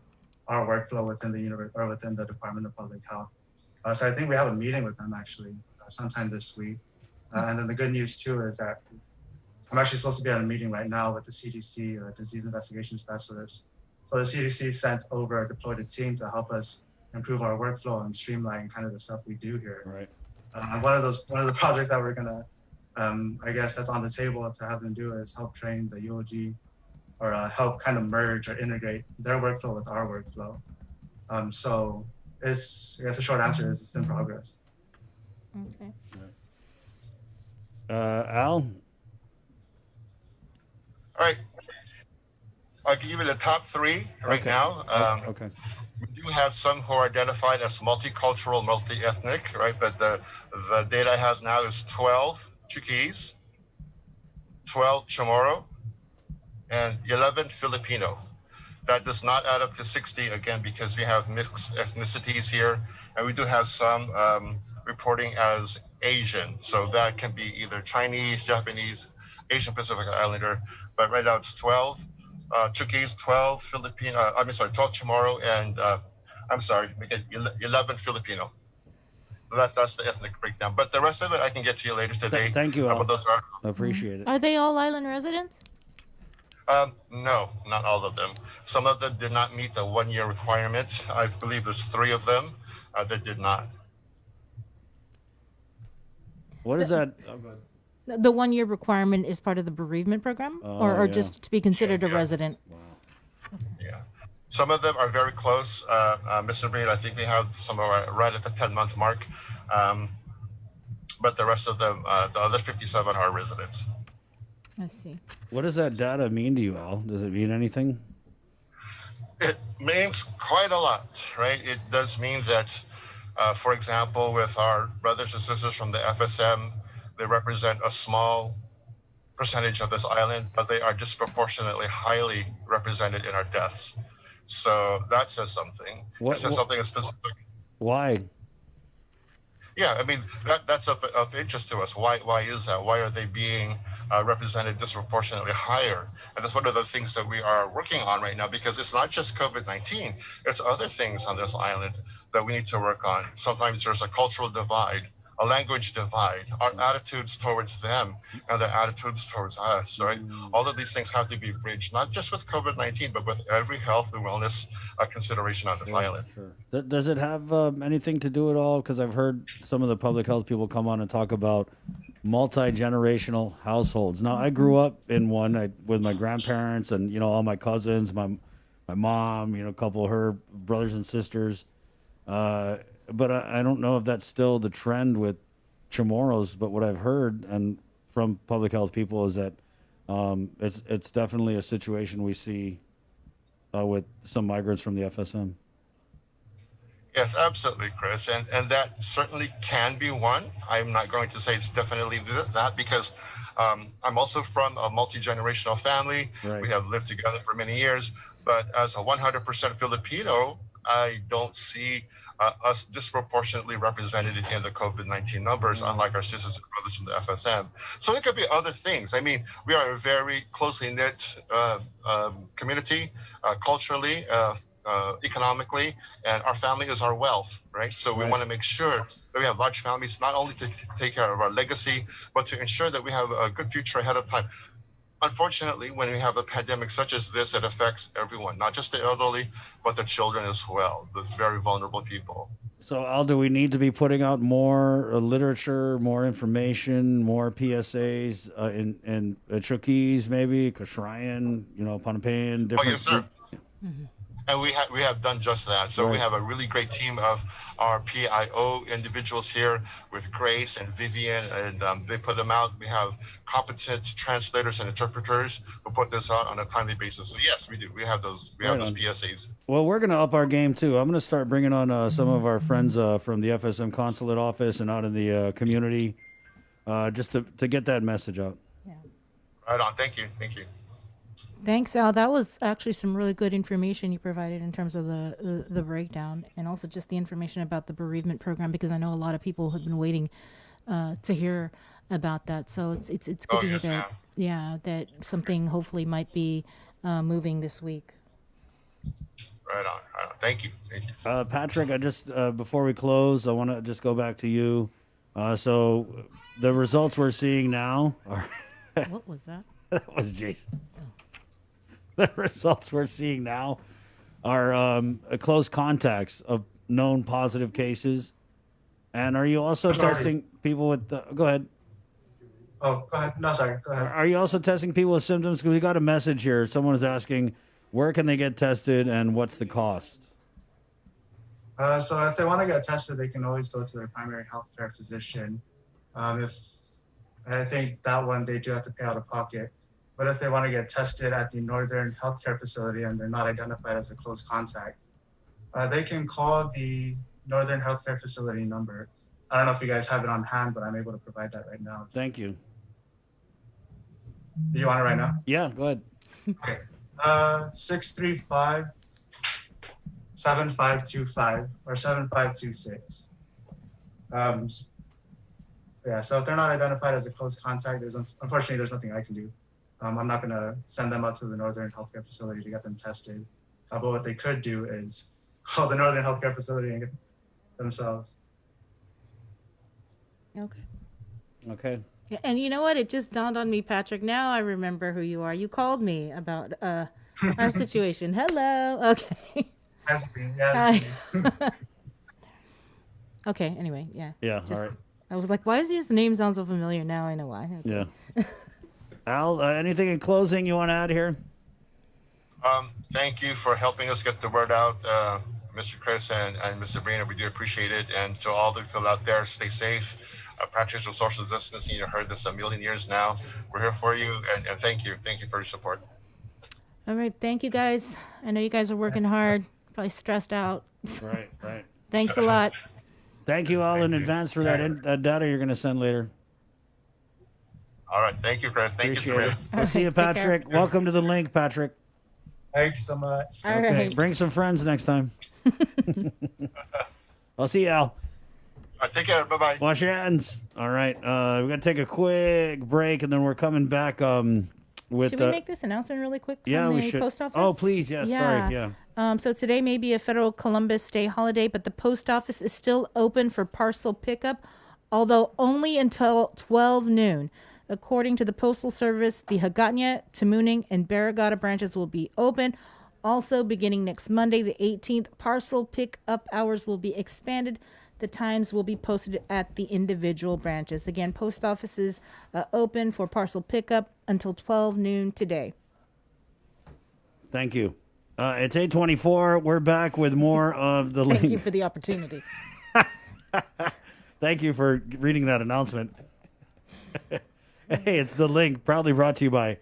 workflow within the university or within the Department of Public Health. So I think we have a meeting with them actually sometime this week. And then the good news too is that I'm actually supposed to be at a meeting right now with the CDC, disease investigation specialist. So the CDC sent over, deployed a team to help us improve our workflow and streamline kind of the stuff we do here. Right. And one of the projects that we're gonna, I guess that's on the table to have them do is help train the UOG or help kind of merge or integrate their workflow with our workflow. So I guess the short answer is it's in progress. Okay. Al? All right. I'll give you the top three right now. Okay. We do have some who are identified as multicultural, multi-ethnic, right? But the data I have now is 12 Chuukese, 12 Chamorro, and 11 Filipino. That does not add up to 60, again, because we have mixed ethnicities here, and we do have some reporting as Asian. So that can be either Chinese, Japanese, Asian Pacific Islander, but right now it's 12 Chuukese, 12 Filipino, 12 Chamorro, and we get 11 Filipino. So that's the ethnic breakdown. But the rest of it I can get to you later today. Thank you, Al. What those are. Appreciate it. Are they all island residents? No, not all of them. Some of them did not meet the 1-year requirement. I believe there's 3 of them that did not. What is that? The 1-year requirement is part of the bereavement program, or just to be considered a resident? Yeah. Some of them are very close. Mr. Breed, I think we have some are right at the 10-month mark. But the rest of them, the other 57 are residents. I see. What does that data mean to you, Al? Does it mean anything? It means quite a lot, right? It does mean that, for example, with our brothers and sisters from the FSM, they represent a small percentage of this island, but they are disproportionately highly represented in our deaths. So that says something. It says something specific. Why? Yeah, I mean, that's of interest to us. Why is that? Why are they being represented disproportionately higher? And that's one of the things that we are working on right now, because it's not just COVID-19. It's other things on this island that we need to work on. Sometimes there's a cultural divide, a language divide, our attitudes towards them and their attitudes towards us, right? All of these things have to be bridged, not just with COVID-19, but with every health and wellness consideration on this island. Sure. Does it have anything to do at all? Because I've heard some of the public health people come on and talk about multi-generational households. Now, I grew up in one with my grandparents and, you know, all my cousins, my mom, you know, a couple of her brothers and sisters. But I don't know if that's still the trend with Chamorros. But what I've heard and from public health people is that it's definitely a situation we see with some migrants from the FSM. Yes, absolutely, Chris. And that certainly can be one. I'm not going to say it's definitely that, because I'm also from a multi-generational family. Right. We have lived together for many years. But as a 100% Filipino, I don't see us disproportionately represented in the COVID-19 numbers, unlike our sisters and brothers from the FSM. So it could be other things. I mean, we are a very closely knit community, culturally, economically, and our family is our wealth, right? So we want to make sure that we have large families, not only to take care of our legacy, but to ensure that we have a good future ahead of time. Unfortunately, when we have a pandemic such as this, it affects everyone, not just the elderly, but the children as well, the very vulnerable people. So, Al, do we need to be putting out more literature, more information, more PSAs in Chuukese, maybe, Kashryan, you know, Pohnpeian, different? Oh, yes, sir. And we have done just that. So we have a really great team of our PIO individuals here with Grace and Vivian, and they put them out. We have competent translators and interpreters who put this out on a timely basis. So yes, we do. We have those. We have those PSAs. Well, we're going to up our game too. I'm going to start bringing on some of our friends from the FSM consulate office and out in the community, just to get that message out. Yeah. Right on. Thank you. Thank you. Thanks, Al. That was actually some really good information you provided in terms of the breakdown, and also just the information about the bereavement program, because I know a lot of people have been waiting to hear about that. So it's good to hear that. Yeah, that something hopefully might be moving this week. Right on. Right on. Thank you. Thank you. Patrick, I just before we close, I want to just go back to you. So the results we're seeing now are. What was that? That was Jason. The results we're seeing now are close contacts of known positive cases. And are you also testing people with go ahead. Oh, go ahead. No, sorry. Go ahead. Are you also testing people with symptoms? Because we got a message here. Someone is asking, where can they get tested and what's the cost? So if they want to get tested, they can always go to their primary healthcare physician. If I think that one, they do have to pay out of pocket. But if they want to get tested at the Northern Healthcare Facility and they're not identified as a close contact, they can call the Northern Healthcare Facility number. I don't know if you guys have it on hand, but I'm able to provide that right now. Thank you. Do you want it right now? Yeah, go ahead. Okay. 635-7525 or 7526. So if they're not identified as a close contact, unfortunately, there's nothing I can do. I'm not going to send them out to the Northern Healthcare Facility to get them tested. But what they could do is call the Northern Healthcare Facility and get themselves. Okay. Yeah, and you know what? It just dawned on me, Patrick. Now I remember who you are. You called me about our situation. Hello. Okay. Has been. Yeah. Okay. Anyway, yeah. Yeah. All right. I was like, why does his name sound so familiar? Now I know why. Okay. Yeah. Al, anything in closing you want to add here? Thank you for helping us get the word out, Mr. Chris and Mr. Brina. We do appreciate it. And to all the people out there, stay safe. Practice your social distancing. You've heard this a million years now. We're here for you, and thank you. Thank you for your support. All right. Thank you, guys. I know you guys are working hard, probably stressed out. Right. Thanks a lot. Thank you all in advance for that data you're going to send later. All right. Thank you, Chris. Thank you, Sabrina. We'll see you, Patrick. Welcome to the link, Patrick. Thanks so much. All Okay, right. bring some friends next time. I'll see you, Al. All right, take care. Bye-bye. Wash your hands. All right. We're going to take a quick break, and then we're coming back with... Should we make this announcement really quick? Yeah, from we the should. Post office? Oh, please. Yes. Sorry. Yeah. So today may be a federal Columbus Day holiday, but the post office is still open for parcel pickup, although only until 12 noon. According to the Postal Service, the Gagnon, Tamuning, and Barrigada branches will be open. Also, beginning next Monday, the 18th, parcel pickup hours will be expanded. The times will be posted at the individual branches. Again, post office is open for parcel pickup until 12 noon today. Thank you. It's 8:24. We're back with more of the link. Thank you for the opportunity. Thank you for reading that announcement. Hey, it's the link, proudly brought to you by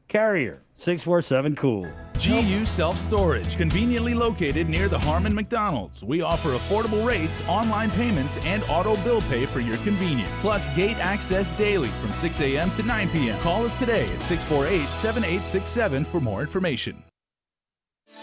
Carrier 647 Cool. GU Self-Storage, conveniently located near the Harmon McDonald's. We offer affordable rates, online payments, and auto bill pay for your convenience. Plus gate access daily from 6 a.m. to 9 p.m. Call us today at 648-7867 for more information.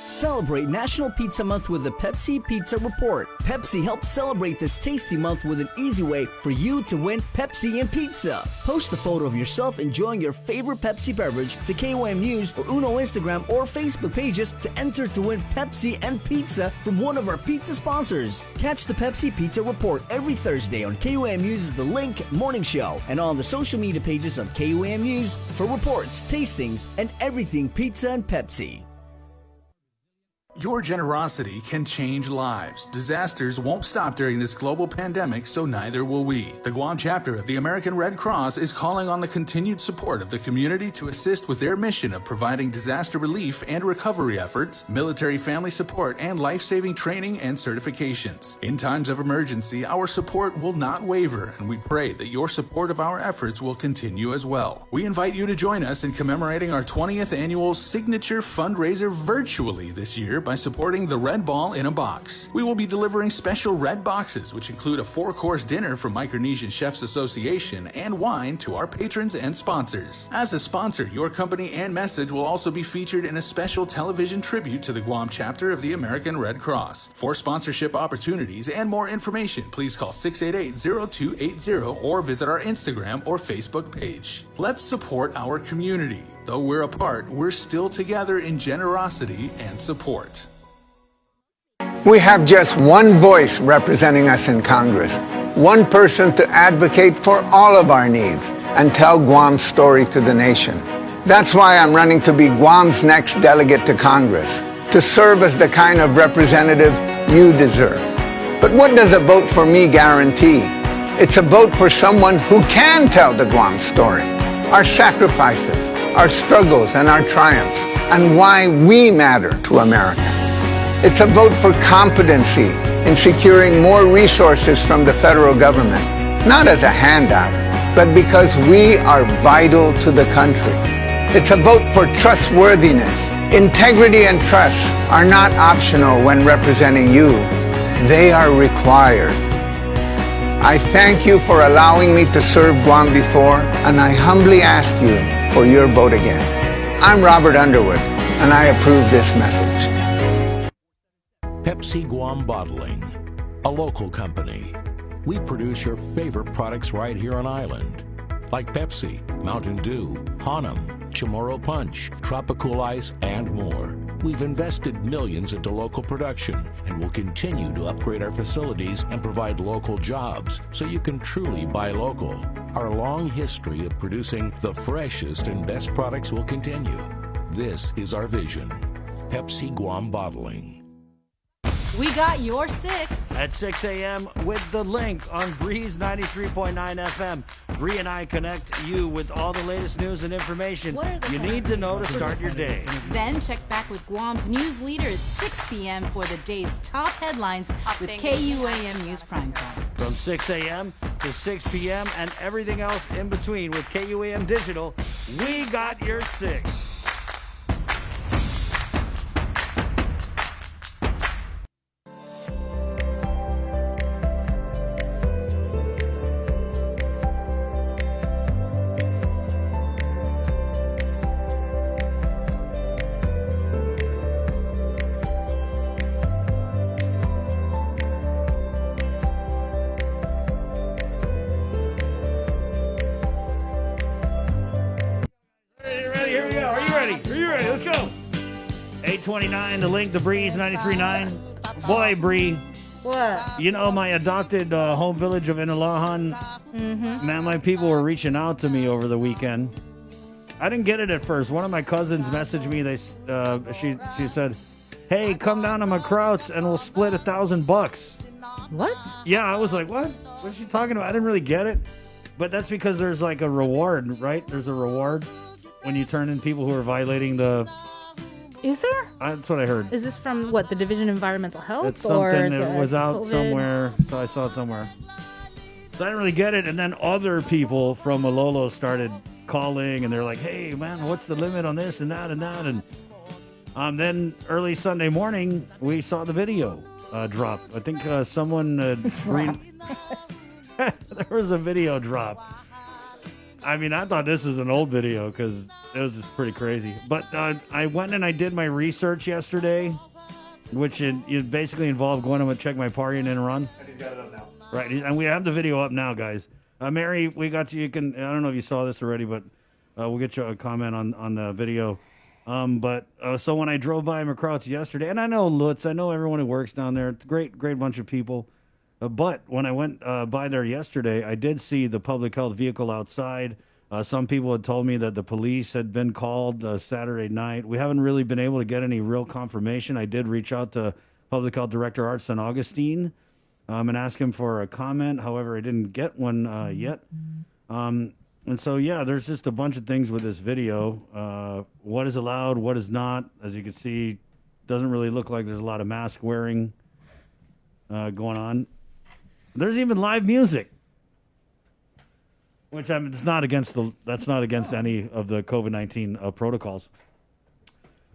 Celebrate National Pizza Month with the Pepsi Pizza Report. Pepsi helps celebrate this tasty month with an easy way for you to win Pepsi and pizza. Post a photo of yourself enjoying your favorite Pepsi beverage to KUAMNEWS or Uno Instagram or Facebook pages to enter to win Pepsi and pizza from one of our pizza sponsors. Catch the Pepsi Pizza Report every Thursday on KUAMNEWS' The Link Morning Show and on the social media pages of KUAMNEWS for reports, tastings, and everything pizza and Pepsi. Your generosity can change lives. Disasters won't stop during this global pandemic, so neither will we. The Guam chapter of the American Red Cross is calling on the continued support of the community to assist with their mission of providing disaster relief and recovery efforts, military family support, and life-saving training and certifications. In times of emergency, our support will not waver, and we pray that your support of our efforts will continue as well. We invite you to join us in commemorating our 20th annual signature fundraiser virtually this year by supporting the Red Ball in a Box. We will be delivering special red boxes, which include a 4-course dinner from Micronesian Chefs Association and wine to our patrons and sponsors. As a sponsor, your company and message will also be featured in a special television tribute to the Guam chapter of the American Red Cross. For sponsorship opportunities and more information, please call 688-0280 or visit our Instagram or Facebook page. Let's support our community. Though we're apart, we're still together in generosity and support. We have just one voice representing us in Congress, one person to advocate for all of our needs and tell Guam's story to the nation. That's why I'm running to be Guam's next delegate to Congress, to serve as the kind of representative you deserve. But what does a vote for me guarantee? It's a vote for someone who can tell the Guam story, our sacrifices, our struggles and our triumphs, and why we matter to America. It's a vote for competency in securing more resources from the federal government, not as a handout, but because we are vital to the country. It's a vote for trustworthiness. Integrity and trust are not optional when representing you. They are required. I thank you for allowing me to serve Guam before, and I humbly ask you for your vote again. I'm Robert Underwood, and I approve this message. Pepsi Guam Bottling, a local company. We produce your favorite products right here on island, like Pepsi, Mountain Dew, Hanum, Chamorro Punch, Tropical Ice, and more. We've invested millions into local production and will continue to upgrade our facilities and provide local jobs so you can truly buy local. Our long history of producing the freshest and best products will continue. This is our vision. Pepsi Guam Bottling. We got your 6 at 6 a.m. with the link on Breeze 93.9 FM. Bree and I connect you with all the latest news and information you need to know to start your day. Then check back with Guam's news leader at 6 p.m. for the day's top headlines with KUAMNEWS Primetime. From 6 a.m. to 6 p.m. and everything else in between with KUAM Digital, we got your 6. 829, The Link, The Breeze, 93.9. Boy, Bree. What? You know, my adopted home village of Inalahan, man, my people were reaching out to me over the weekend. I didn't get it at first. One of my cousins messaged me. She said, "Hey, come down to McCrouts and we'll split $1,000." What? Yeah, I was like, what? What's she talking about? I didn't really get it. But that's because there's like a reward, right? There's a reward when you turn in people who are violating the... Is there? That's what I heard. Is this from what, the Division of Environmental Health? It's something or that was out COVID? somewhere, so I saw it somewhere. So I didn't really get it, and then other people from Malolo started calling, and they're like, "Hey, man, what's the limit on this and that and that?" And then early Sunday morning, we saw the video drop. I think someone there was a video drop. I mean, I thought this was an old video because it was just pretty crazy. But I went and I did my research yesterday, which it basically involved going to check my party and then run. And he's got it up now. Right, and we have the video up now, guys. Mary, we got you. You can. I don't know if you saw this already, but we'll get you a comment on the video. So when I drove by McCrouts yesterday, and I know Lutz, I know everyone who works down there. It's a great bunch of people. But when I went by there yesterday, I did see the public health vehicle outside. Some people had told me that the police had been called Saturday night. We haven't really been able to get any real confirmation. I did reach out to Public Health Director Art San Augustine and ask him for a comment. However, I didn't get one yet. And so, yeah, there's just a bunch of things with this video. What is allowed, what is not. As you can see, doesn't really look like there's a lot of mask wearing going on. There's even live music, which it's not against that's not against any of the COVID-19 protocols.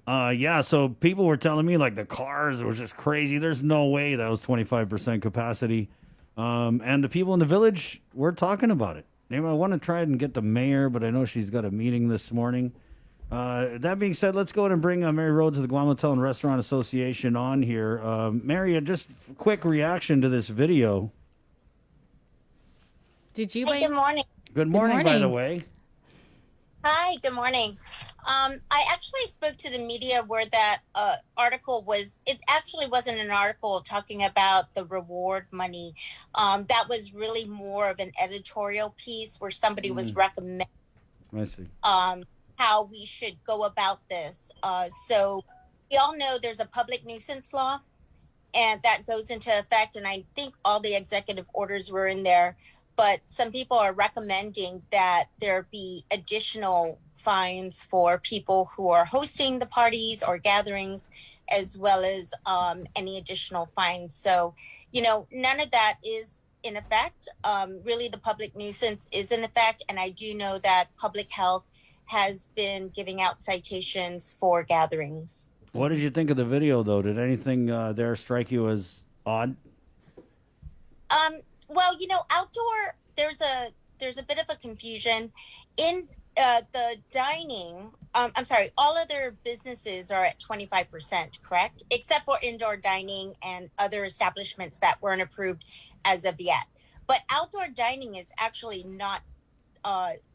So people were telling me like the cars was just crazy. There's no way that was 25% capacity. And the people in the village were talking about it. Maybe I want to try and get the mayor, but I know she's got a meeting this morning. That being said, let's go ahead and bring Mary Rhodes of the Guam Hotel and Restaurant Association on here. Mary, just quick reaction to this video. Did you? Hey, good morning. Good morning, by the way. Hi, good morning. I actually spoke to the media where that article was. It actually wasn't an article talking about the reward money. That was really more of an editorial piece where somebody was recommending I see. How we should go about this. So we all know there's a public nuisance law, and that goes into effect. And I think all the executive orders were in there. But some people are recommending that there be additional fines for people who are hosting the parties or gatherings, as well as any additional fines. So, none of that is in effect. Really, the public nuisance is in effect. And I do know that public health has been giving out citations for gatherings. What did you think of the video, though? Did anything there strike you as odd? Well, outdoor, there's a bit of a confusion in the dining. All other businesses are at 25%, correct? Except for indoor dining and other establishments that weren't approved as of yet. But outdoor dining is actually not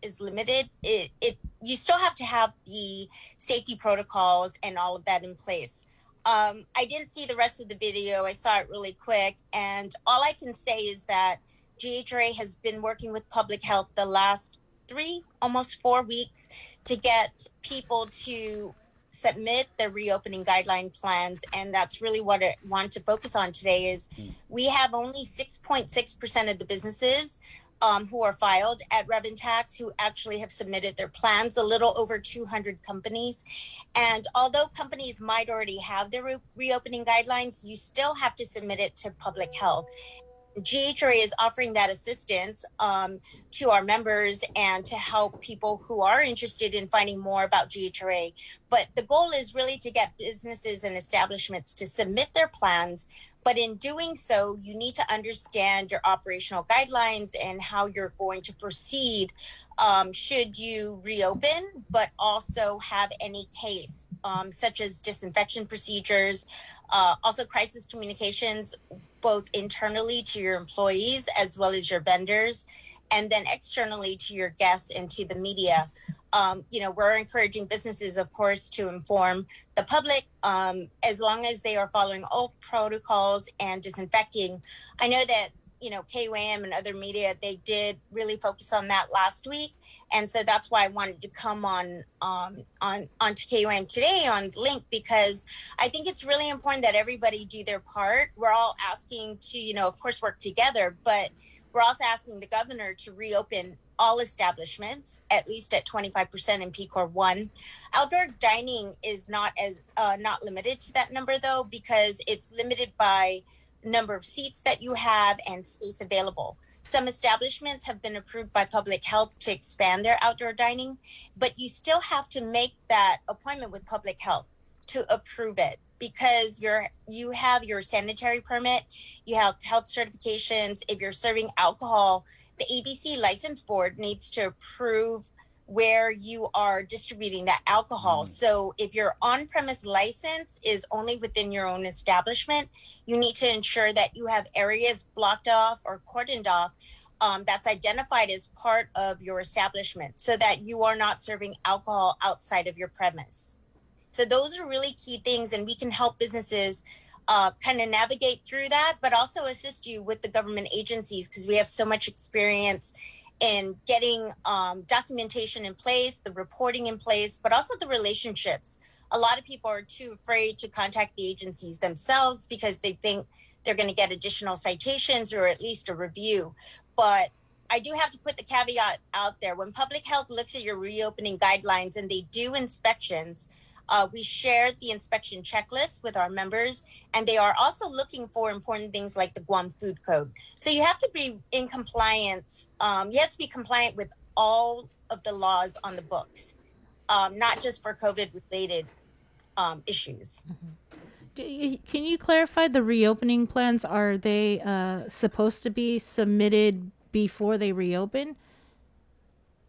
is limited. You still have to have the safety protocols and all of that in place. I didn't see the rest of the video. I saw it really quick. And all I can say is that GHRA has been working with public health the last 3, almost 4 weeks to get people to submit their reopening guideline plans. And that's really what I want to focus on today is we have only 6.6% of the businesses who are filed at Rev Tax who actually have submitted their plans, a little over 200 companies. And although companies might already have their reopening guidelines, you still have to submit it to public health. GHRA is offering that assistance to our members and to help people who are interested in finding more about GHRA. But the goal is really to get businesses and establishments to submit their plans. But in doing so, you need to understand your operational guidelines and how you're going to proceed should you reopen, but also have any case, such as disinfection procedures, also crisis communications, both internally to your employees as well as your vendors, and then externally to your guests and to the media. we're encouraging businesses, of course, to inform the public as long as they are following all protocols and disinfecting. I know that, KUAM and other media, they did really focus on that last week. And so that's why I wanted to come onto KUAM today on Link, because I think it's really important that everybody do their part. We're all asking to, of course, work together, but we're also asking the governor to reopen all establishments, at least at 25% in PCOR 1. Outdoor dining is not limited to that number, though, because it's limited by number of seats that you have and space available. Some establishments have been approved by public health to expand their outdoor dining, but you still have to make that appointment with public health to approve it, because you have your sanitary permit, you have health certifications. If you're serving alcohol, the ABC license board needs to approve where you are distributing that alcohol. So if your on-premise license is only within your own establishment, you need to ensure that you have areas blocked off or cordoned off that's identified as part of your establishment, so that you are not serving alcohol outside of your premise. So those are really key things, and we can help businesses kind of navigate through that, but also assist you with the government agencies, because we have so much experience in getting documentation in place, the reporting in place, but also the relationships. A lot of people are too afraid to contact the agencies themselves because they think they're going to get additional citations or at least a review. But I do have to put the caveat out there. When public health looks at your reopening guidelines and they do inspections, we shared the inspection checklist with our members, and they are also looking for important things like the Guam Food Code. So you have to be in compliance. You have to be compliant with all of the laws on the books, not just for COVID-related issues. Can you clarify the reopening plans? Are they supposed to be submitted before they reopen?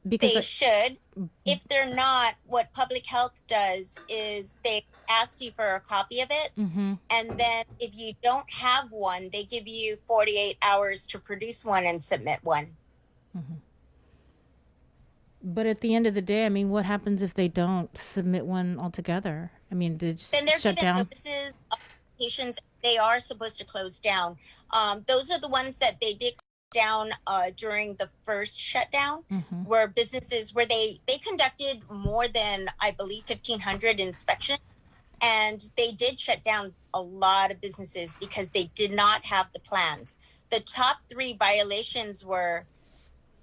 Because they should. If they're not, what public health does is they ask you for a copy of it. Mm-hmm. And then if you don't have one, they give you 48 hours to produce one and submit one. Mm-hmm. But at the end of the day, I mean, what happens if they don't submit one altogether? I mean, they just then they're shut given down? notices, applications. They are supposed to close down. Those are the ones that they did down during the first shutdown, Mm-hmm. where businesses where they conducted more than, I believe, 1,500 inspections, and they did shut down a lot of businesses because they did not have the plans. The top 3 violations were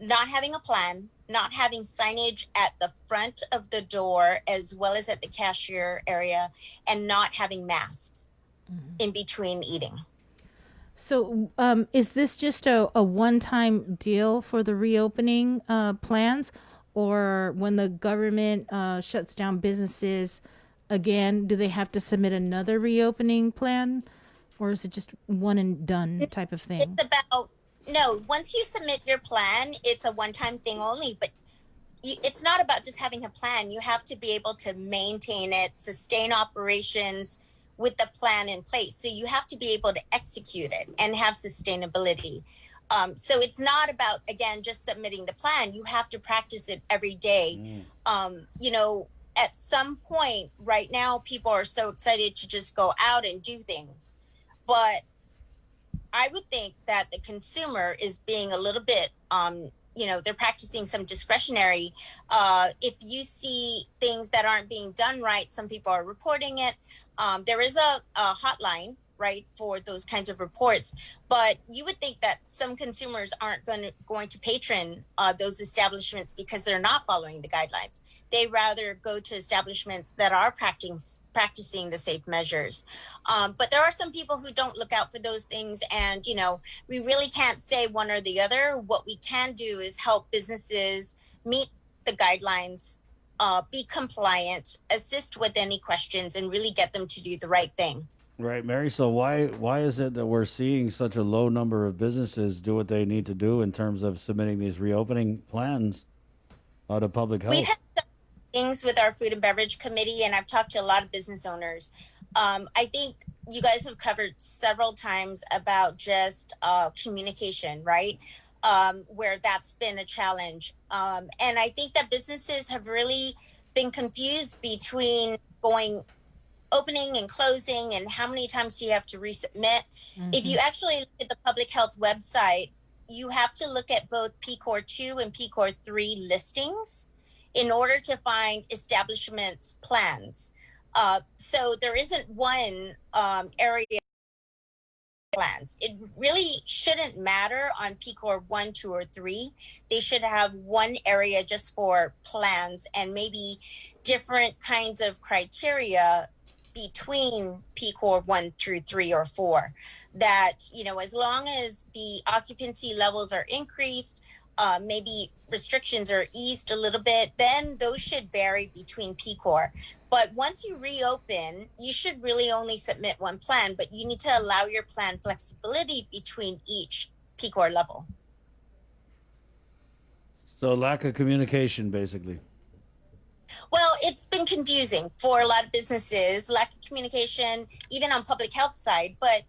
not having a plan, not having signage at the front of the door as well as at the cashier area, and not having masks in between eating. So is this just a one-time deal for the reopening plans? Or when the government shuts down businesses again, do they have to submit another reopening plan? Or is it just one and done type of thing? It's about, no, once you submit your plan, it's a one-time thing only. But it's not about just having a plan. You have to be able to maintain it, sustain operations with the plan in place. So you have to be able to execute it and have sustainability. So it's not about, again, just submitting the plan. You have to practice it every day. At some point right now, people are so excited to just go out and do things. But I would think that the consumer is being a little bit, they're practicing some discretionary. If you see things that aren't being done right, some people are reporting it. There is a hotline, right, for those kinds of reports. But you would think that some consumers aren't going to patron those establishments because they're not following the guidelines. They rather go to establishments that are practicing the safe measures. But there are some people who don't look out for those things. And, we really can't say one or the other. What we can do is help businesses meet the guidelines, be compliant, assist with any questions, and really get them to do the right thing. Right, Mary. So why is it that we're seeing such a low number of businesses do what they need to do in terms of submitting these reopening plans to public health? We've had some things with our food and beverage committee, and I've talked to a lot of business owners. I think you guys have covered several times about just communication, right? where that's been a challenge. And I think that businesses have really been confused between opening and closing and how many times do you have to resubmit. If you actually look at the public health website, you have to look at both PCOR 2 and PCOR 3 listings in order to find establishments' plans. So there isn't one area plans. It really shouldn't matter on PCOR 1, 2, or 3. They should have one area just for plans and maybe different kinds of criteria between PCOR 1 through 3 or 4. That, as long as the occupancy levels are increased, maybe restrictions are eased a little bit, then those should vary between PCOR. But once you reopen, you should really only submit one plan, but you need to allow your plan flexibility between each PCOR level. So lack of communication, basically. Well, it's been confusing for a lot of businesses, lack of communication, even on public health side. But,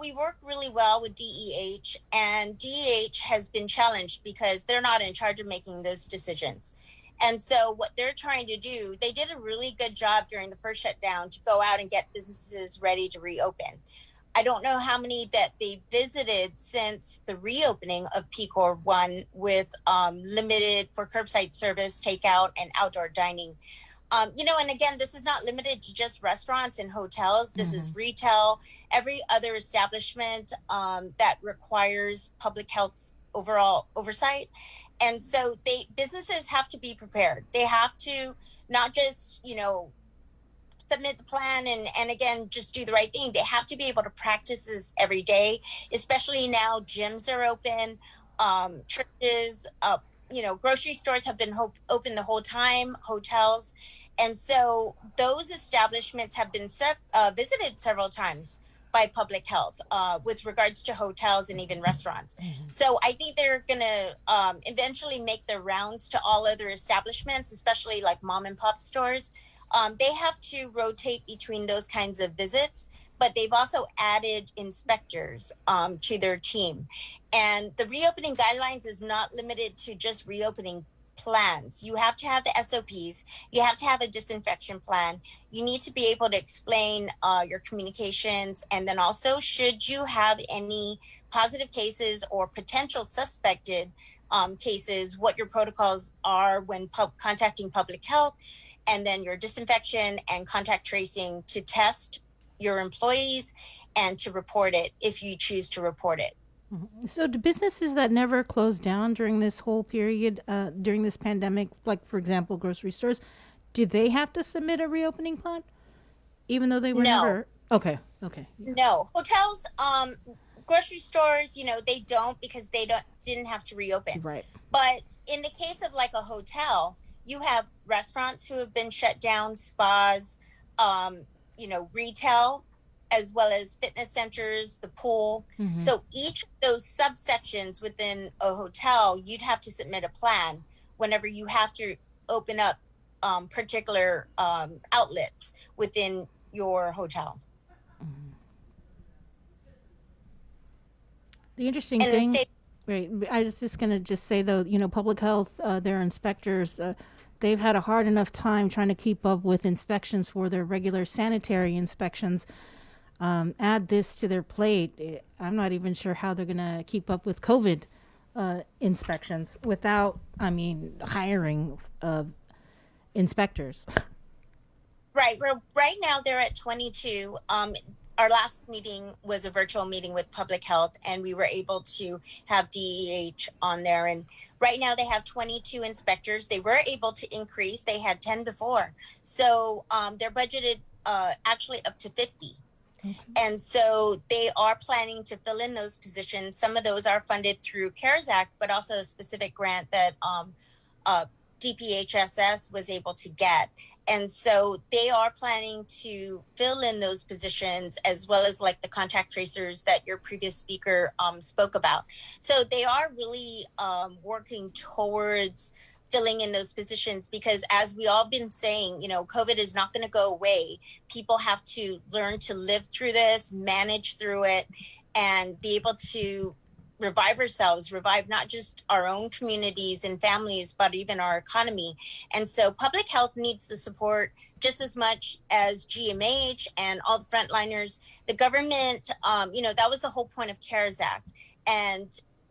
we work really well with DEH, and DEH has been challenged because they're not in charge of making those decisions. And so what they're trying to do, they did a really good job during the first shutdown to go out and get businesses ready to reopen. I don't know how many that they visited since the reopening of PCOR 1 with limited for curbside service, takeout, and outdoor dining. And again, this is not limited to just restaurants and hotels. This is retail, every other establishment that requires public health overall oversight. And so businesses have to be prepared. They have to not just, submit the plan and again, just do the right thing. They have to be able to practice this every day, especially now gyms are open, churches, grocery stores have been open the whole time, hotels. And so those establishments have been visited several times by public health with regards to hotels and even restaurants. So I think they're going to eventually make their rounds to all other establishments, especially like mom and pop stores. They have to rotate between those kinds of visits, but they've also added inspectors to their team. And the reopening guidelines is not limited to just reopening plans. You have to have the SOPs. You have to have a disinfection plan. You need to be able to explain your communications. And then also, should you have any positive cases or potential suspected cases, what your protocols are when contacting public health, and then your disinfection and contact tracing to test your employees and to report it if you choose to report it. So do businesses that never closed down during this whole period, during this pandemic, like, for example, grocery stores, do they have to submit a reopening plan? Even though they were never... Okay. Yeah. No. Hotels, grocery stores, they don't because they didn't have to reopen. Right. But in the case of like a hotel, you have restaurants who have been shut down, spas, retail, as well as fitness centers, the pool. So each of those subsections within a hotel, you'd have to submit a plan whenever you have to open up particular outlets within your hotel. The interesting thing, right? I was just going to say though, public health, their inspectors, they've had a hard enough time trying to keep up with inspections for their regular sanitary inspections. Add this to their plate, I'm not even sure how they're going to keep up with COVID inspections without, hiring inspectors. Right. Right now they're at 22. Our last meeting was a virtual meeting with public health, and we were able to have DEH on there. And right now they have 22 inspectors. They were able to increase. They had 10 before. So they're budgeted actually up to 50. And so they are planning to fill in those positions. Some of those are funded through CARES Act, but also a specific grant that DPHSS was able to get. And so they are planning to fill in those positions, as well as like the contact tracers that your previous speaker spoke about. So they are really working towards filling in those positions, because as we all been saying, COVID is not going to go away. People have to learn to live through this, manage through it, and be able to revive ourselves, revive not just our own communities and families, but even our economy. And so public health needs the support just as much as GMH and all the frontliners. The government, that was the whole point of CARES Act. And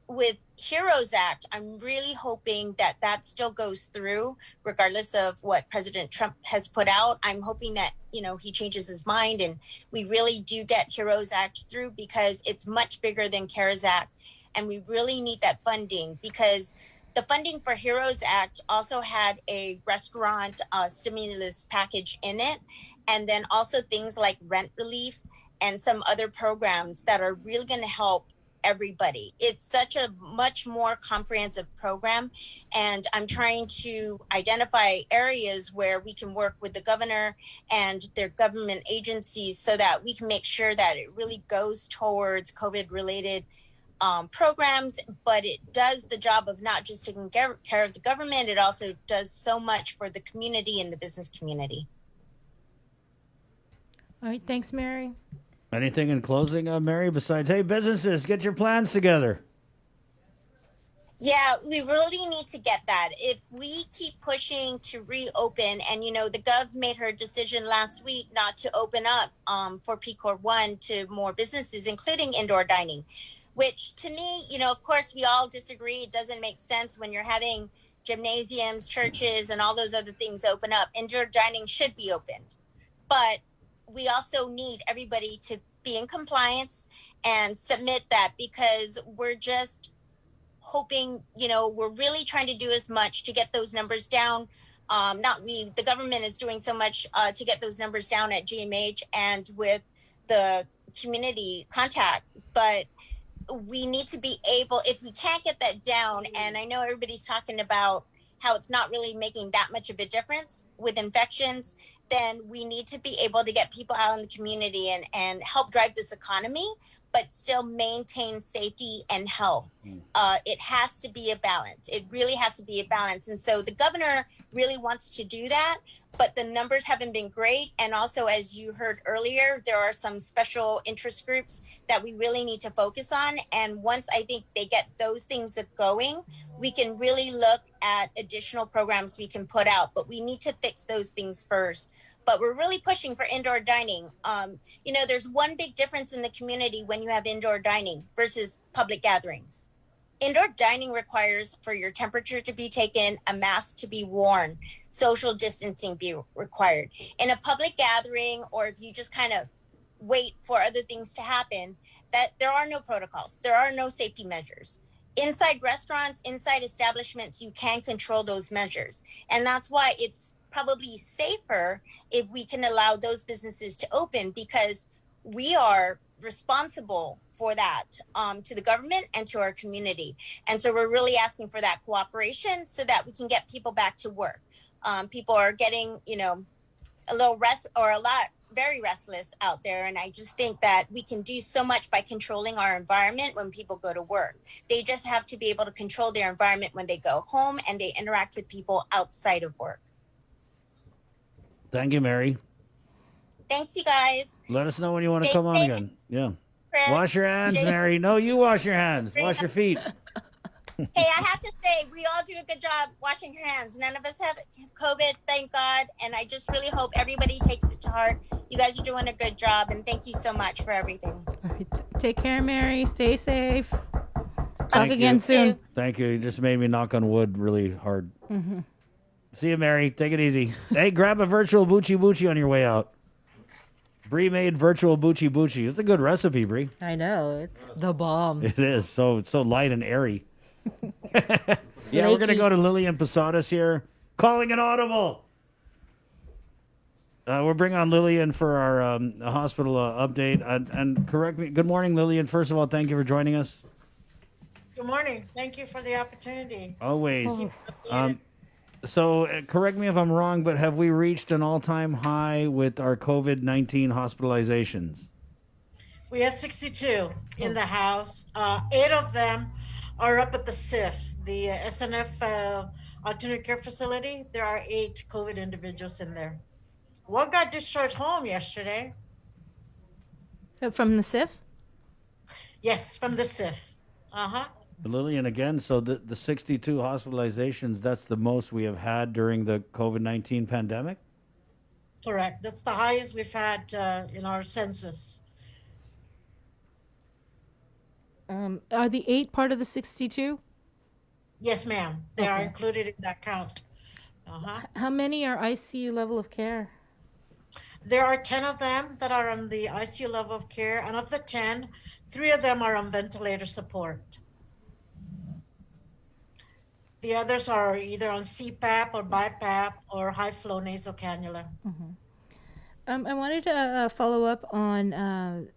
with HEROES Act, I'm really hoping that that still goes through, regardless of what President Trump has put out. I'm hoping that, he changes his mind and we really do get HEROES Act through, because it's much bigger than CARES Act. And we really need that funding, because the funding for HEROES Act also had a restaurant stimulus package in it. And then also things like rent relief and some other programs that are really going to help everybody. It's such a much more comprehensive program, and I'm trying to identify areas where we can work with the governor and their government agencies so that we can make sure that it really goes towards COVID related programs, but it does the job of not just taking care of the government, it also does so much for the community and the business community. All right, thanks, Mary. Anything in closing, Mary, besides, hey, businesses, get your plans together? Yeah, we really need to get that. If we keep pushing to reopen, and, the Gov made her decision last week not to open up for PCOR 1 to more businesses, including indoor dining, which to me, of course, we all disagree. It doesn't make sense when you're having gymnasiums, churches, and all those other things open up. Indoor dining should be opened. But we also need everybody to be in compliance and submit that, because we're just hoping, we're really trying to do as much to get those numbers down. The government is doing so much to get those numbers down at GMH and with the community contact. But we need to be able, if we can't get that down, and I know everybody's talking about how it's not really making that much of a difference with infections, then we need to be able to get people out in the community and help drive this economy, but still maintain safety and health. It has to be a balance. It really has to be a balance. And so the governor really wants to do that, but the numbers haven't been great. And also, as you heard earlier, there are some special interest groups that we really need to focus on. And once I think they get those things going, we can really look at additional programs we can put out, but we need to fix those things first. But we're really pushing for indoor dining. There's one big difference in the community when you have indoor dining versus public gatherings. Indoor dining requires for your temperature to be taken, a mask to be worn, social distancing be required. In a public gathering, or if you just kind of wait for other things to happen, that there are no protocols, there are no safety measures. Inside restaurants, inside establishments, you can control those measures. And that's why it's probably safer if we can allow those businesses to open, because we are responsible for that to the government and to our community. And so we're really asking for that cooperation so that we can get people back to work. People are getting, a little very restless out there. And I just think that we can do so much by controlling our environment when people go to work. They just have to be able to control their environment when they go home and they interact with people outside of work. Thank you, Mary. Thanks, you guys. Let us know when you want to Stay come on safe. again. Yeah. Chris, Wash your hands, Jason. Mary. No, you wash your hands. Wash your feet. Hey, I have to say, we all do a good job washing your hands. None of us have COVID, thank God. And I just really hope everybody takes it to heart. You guys are doing a good job. And thank you so much for everything. All right. Take care, Mary. Stay safe. Talk Thank again you. soon. Thank you. You just made me knock on wood really hard. Mm-hmm. See you, Mary. Take it easy. Hey, grab a virtual Bucci Bucci on your way out. Bree made virtual Bucci Bucci. It's a good recipe, Bree. I know. It's the bomb. It is. It's so light and airy. Yeah, we're going to go to Lillian Posadas here. Calling an audible. We'll bring on Lillian for our hospital update. And correct me. Good morning, Lillian. First of all, thank you for joining us. Good morning. Thank you for the opportunity. Always. So correct me if I'm wrong, but have we reached an all-time high with our COVID-19 hospitalizations? We have 62 in the house. 8 of them are up at the SIF, the SNF alternate care facility. There are 8 COVID individuals in there. One got discharged home yesterday. From the SIF? Yes, from the SIF. Uh-huh. Lillian, again, so the 62 hospitalizations, that's the most we have had during the COVID-19 pandemic? Correct. That's the highest we've had in our census. Are the 8 part of the 62? Yes, ma'am. They are Okay. included in that count. Uh-huh. How many are ICU level of care? There are 10 of them that are on the ICU level of care, and of the 10, 3 of them are on ventilator support. The others are either on CPAP or BiPAP or high flow nasal cannula. I wanted to follow up on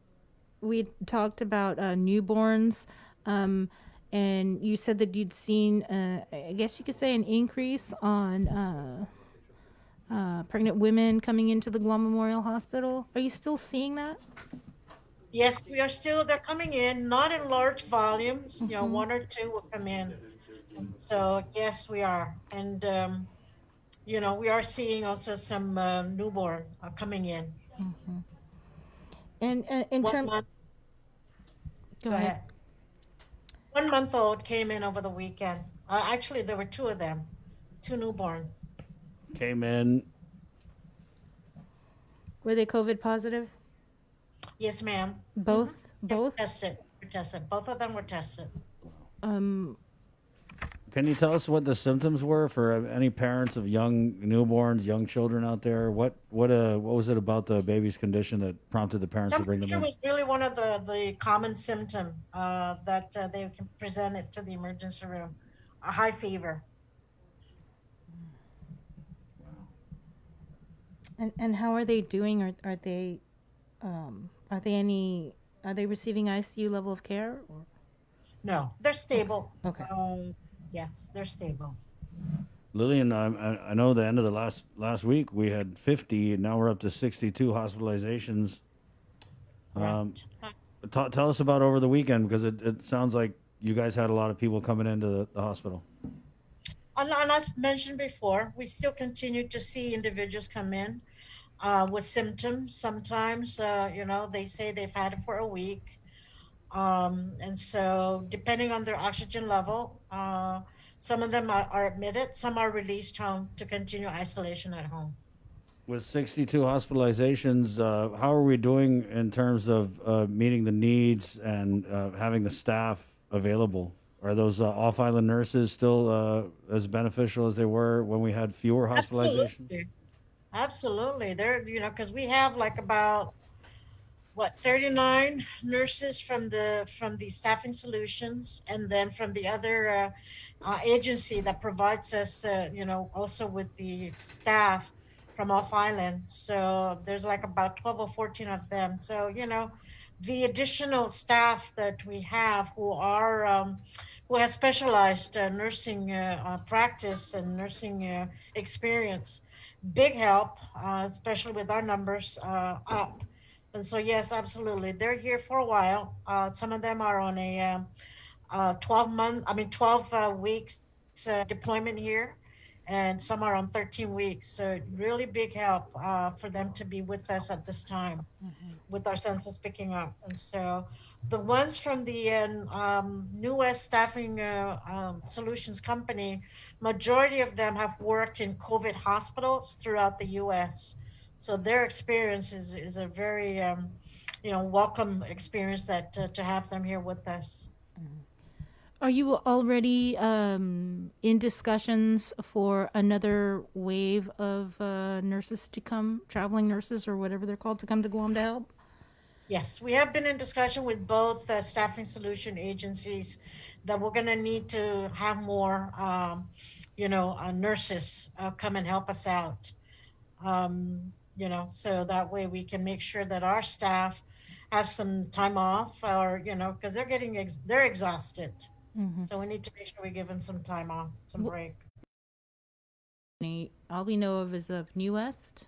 we talked about newborns, and you said that you'd seen, I guess you could say, an increase on pregnant women coming into the Guam Memorial Hospital. Are you still seeing that? Yes, we are still, they're coming in, not in large volumes, 1 or 2 will come in. So yes, we are. And, we are seeing also some newborn coming in. And in terms, Go ahead. 1-month-old came in over the weekend. Actually, there were 2 of them, 2 newborn. Came in. Were they COVID positive? Yes, ma'am. Both? Both? Tested. Tested. Both of them were tested. Can you tell us what the symptoms were for any parents of young newborns, young children out there? What was it about the baby's condition that prompted the parents to bring them in? It was really one of the common symptoms that they can present it to the emergency room. A high fever. And how are they doing? Are they receiving ICU level of care? Or? No, they're stable. Okay. Yes, they're stable. Lillian, I know the end of the last week we had 50, and now we're up to 62 hospitalizations. Tell us about over the weekend, because it sounds like you guys had a lot of people coming into the hospital. And as mentioned before, we still continue to see individuals come in with symptoms. Sometimes, they say they've had it for a week. And so depending on their oxygen level, some of them are admitted, some are released home to continue isolation at home. With 62 hospitalizations, how are we doing in terms of meeting the needs and having the staff available? Are those off-island nurses still as beneficial as they were when we had fewer hospitalizations? Absolutely. They're, because we have like about 39 nurses from the Staffing Solutions, and then from the other agency that provides us, also with the staff from off island. So there's like about 12 or 14 of them. So, the additional staff that we have who has specialized nursing practice and nursing experience, big help, especially with our numbers up. And so, yes, absolutely. They're here for a while. Some of them are on a 12 weeks deployment here, and some are on 13 weeks. So really big help for them to be with us at this time, with our census picking up. And so the ones from the newest Staffing Solutions company, majority of them have worked in COVID hospitals throughout the U.S., so their experience is a very, welcome experience that to have them here with us. Are you already in discussions for another wave of nurses to come, traveling nurses or whatever they're called, to come to Guam to help? Yes, we have been in discussion with both Staffing Solution agencies that we're going to need to have more, nurses come and help us out. So that way we can make sure that our staff have some time off, or, because they're they're exhausted. So we need to make sure we give them some time off, some break. All we know of is of New West.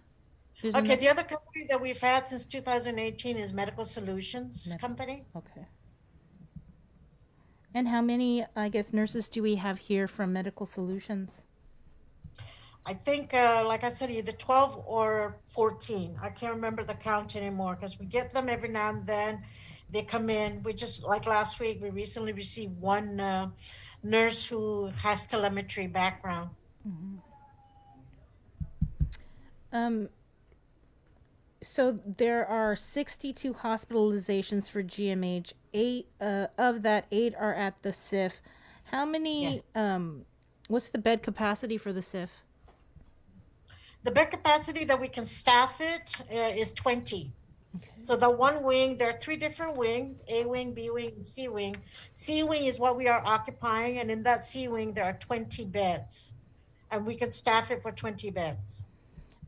Okay, the other company that we've had since 2018 is Medical Solutions Company. Okay. And how many, nurses do we have here from Medical Solutions? I think, like I said, either 12 or 14. I can't remember the count anymore, because we get them every now and then, They come in. We just, like last week, we recently received one nurse who has telemetry background. So there are 62 hospitalizations for GMH. 8 of that, 8 are at the SIF. How many? What's the bed capacity for the SIF? The bed capacity that we can staff it is 20. Okay. So the one wing, there are 3 different wings: A wing, B wing, and C wing. C wing is what we are occupying, and in that C wing there are 20 beds, and we can staff it for 20 beds.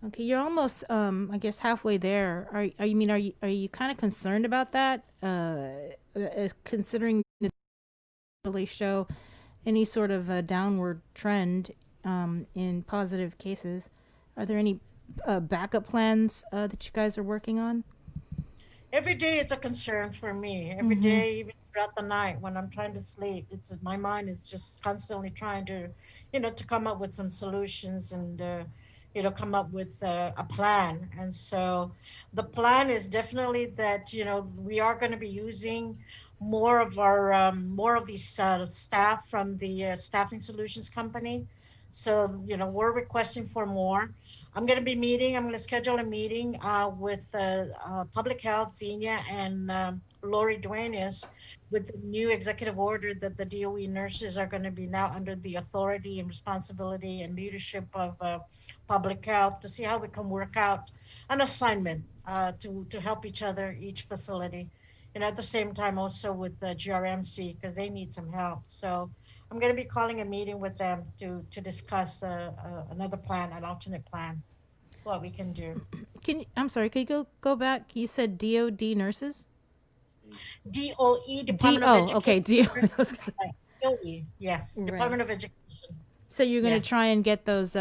Okay, you're almost, I guess, halfway there. Are you kind of concerned about that? Considering the really show any sort of a downward trend in positive cases, are there any backup plans that you guys are working on? Every day it's a concern for me. Every day, even throughout the night when I'm trying to sleep, my mind is just constantly trying to, to come up with some solutions and. Come up with a plan. And so the plan is definitely that, we are going to be using more of these staff from the Staffing Solutions Company. So, we're requesting for more. I'm going to schedule a meeting with Public Health, Xenia, and Lori Duenas with the new executive order that the DOE nurses are going to be now under the authority and responsibility and leadership of Public Health, to see how we can work out an assignment to help each facility. And at the same time also with the GRMC, because they need some help. So I'm going to be calling a meeting with them to discuss another plan, an alternate plan, what we can do. I'm sorry, can you go back? You said DOD nurses? DOE, Department of Education. Okay, DOE, yes, right. Department of Education. So you're going to try and get those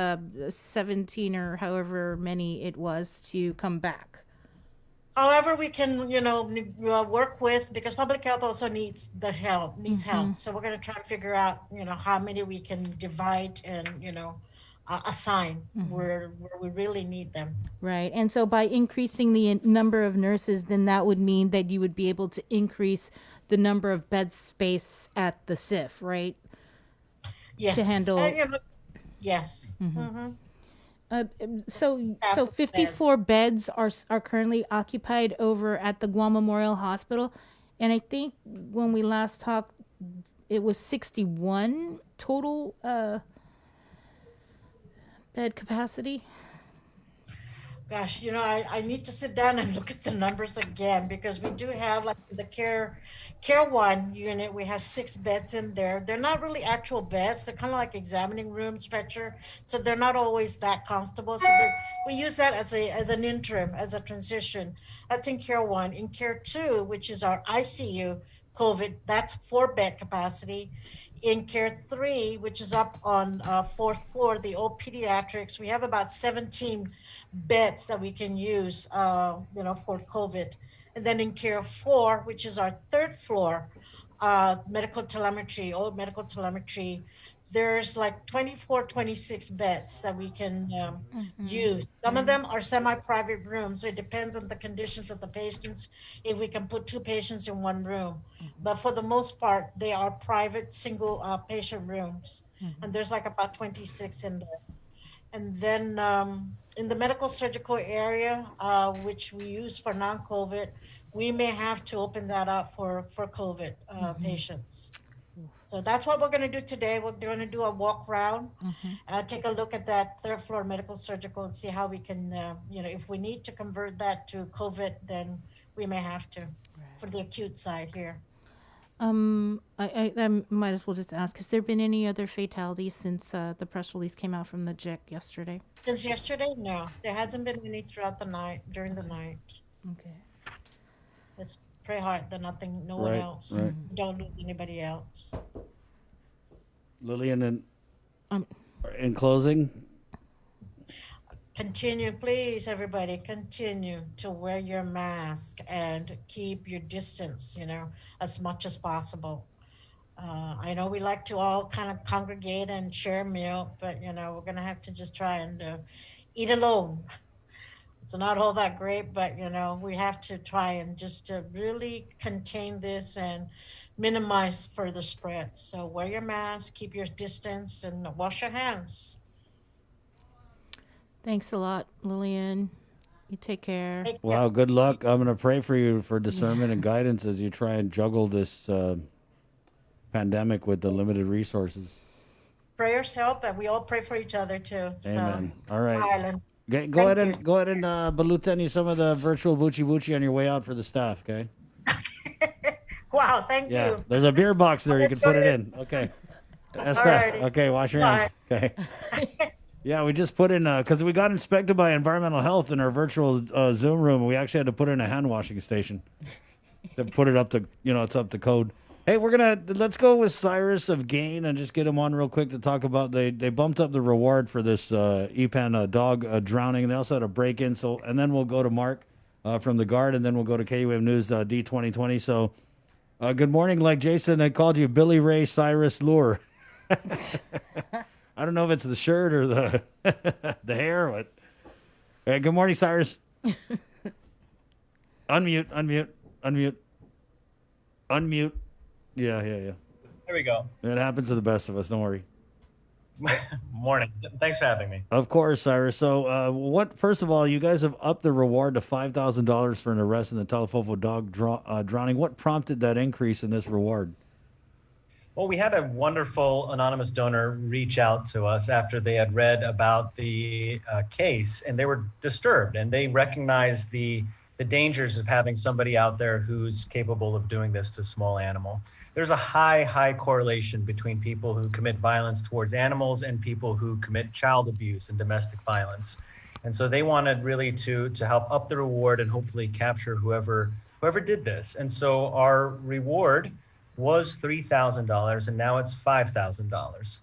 17 or however many it was to come back. However we can, work with, because Public Health also needs help. So we're going to try and figure out, how many we can divide and, assign where we really need them. Right. And so by increasing the number of nurses, then that would mean that you would be able to increase the number of bed space at the SIF, right? Yes. To handle. Yes. So 54 beds are currently occupied over at the Guam Memorial Hospital, and I think when we last talked, it was 61 total bed capacity. Gosh, I need to sit down and look at the numbers again, because we do have, like, the care one unit, we have 6 beds in there. They're not really actual beds. They're kind of like examining room, stretcher. So they're not always that comfortable. So we use that as an interim, as a transition. That's in care 1. In care 2, which is our ICU COVID, that's 4 bed capacity. In care 3, which is up on 4th floor, the old pediatrics, we have about 17 beds that we can use, for COVID. And then in care 4, which is our 3rd floor, medical telemetry, there's like 24, 26 beds that we can use. Some of them are semi-private rooms, so it depends on the conditions of the patients, if we can put 2 patients in one room. But for the most part, they are private, single patient rooms. And there's like about 26 in there. And then in the medical surgical area, which we use for non-COVID, we may have to open that up for COVID patients. So that's what we're going to do today. We're going to do a walk around, take a look at that 3rd floor medical surgical and see how we can, if we need to convert that to COVID, then we may have to for the acute side here. I might as well just ask, has there been any other fatalities since the press release came out from the JIC yesterday? Since yesterday? No, there hasn't been any throughout the night, during the night. Okay. Let's pray hard that no one else. Right. Don't lose anybody else. Lillian, in closing? Continue, please, everybody, continue to wear your mask and keep your distance, as much as possible. I know we like to all kind of congregate and share a meal, but, we're going to have to just try and eat alone. It's not all that great, but we have to try and just to really contain this and minimize further spread. So wear your mask, keep your distance, and wash your hands. Thanks a lot, Lillian. You take care. Wow, good luck. I'm going to pray for you for discernment and guidance as you try and juggle this pandemic with the limited resources. Prayers help, and we all pray for each other too. Amen. So, All right. Island. Go ahead and baluteni some of the virtual buchi buchi on your way out for the staff, okay? Wow, thank Yeah, you. there's a beer box there. You can put it in. Okay. That's that. Alrighty. Okay, wash your hands. Okay. Yeah, we just put in, because we got inspected by environmental health in our virtual Zoom room. We actually had to put in a hand washing station to put it up to, it's up to code. Hey, let's go with Cyrus of Gain and just get him on real quick to talk about, they bumped up the reward for this EPAN dog drowning. They also had a break-in. And then we'll go to Mark from the Guard, and then we'll go to KUAM News D2020. So good morning. Like Jason, I called you Billy Ray Cyrus Lure. I don't know if it's the shirt or the the hair, but hey, good morning, Cyrus. Unmute. Yeah. There we go. It happens to the best of us. Don't worry. Morning. Thanks for having me. Of course, Cyrus. So, first of all, you guys have upped the reward to $5,000 for an arrest in the Talafofo dog drowning. What prompted that increase in this reward? Well, we had a wonderful anonymous donor reach out to us after they had read about the case, and they were disturbed, and they recognized the dangers of having somebody out there who's capable of doing this to a small animal. There's a high correlation between people who commit violence towards animals and people who commit child abuse and domestic violence. And so they wanted really to help up the reward and hopefully capture whoever did this. And so our reward was $3,000, and now it's $5,000.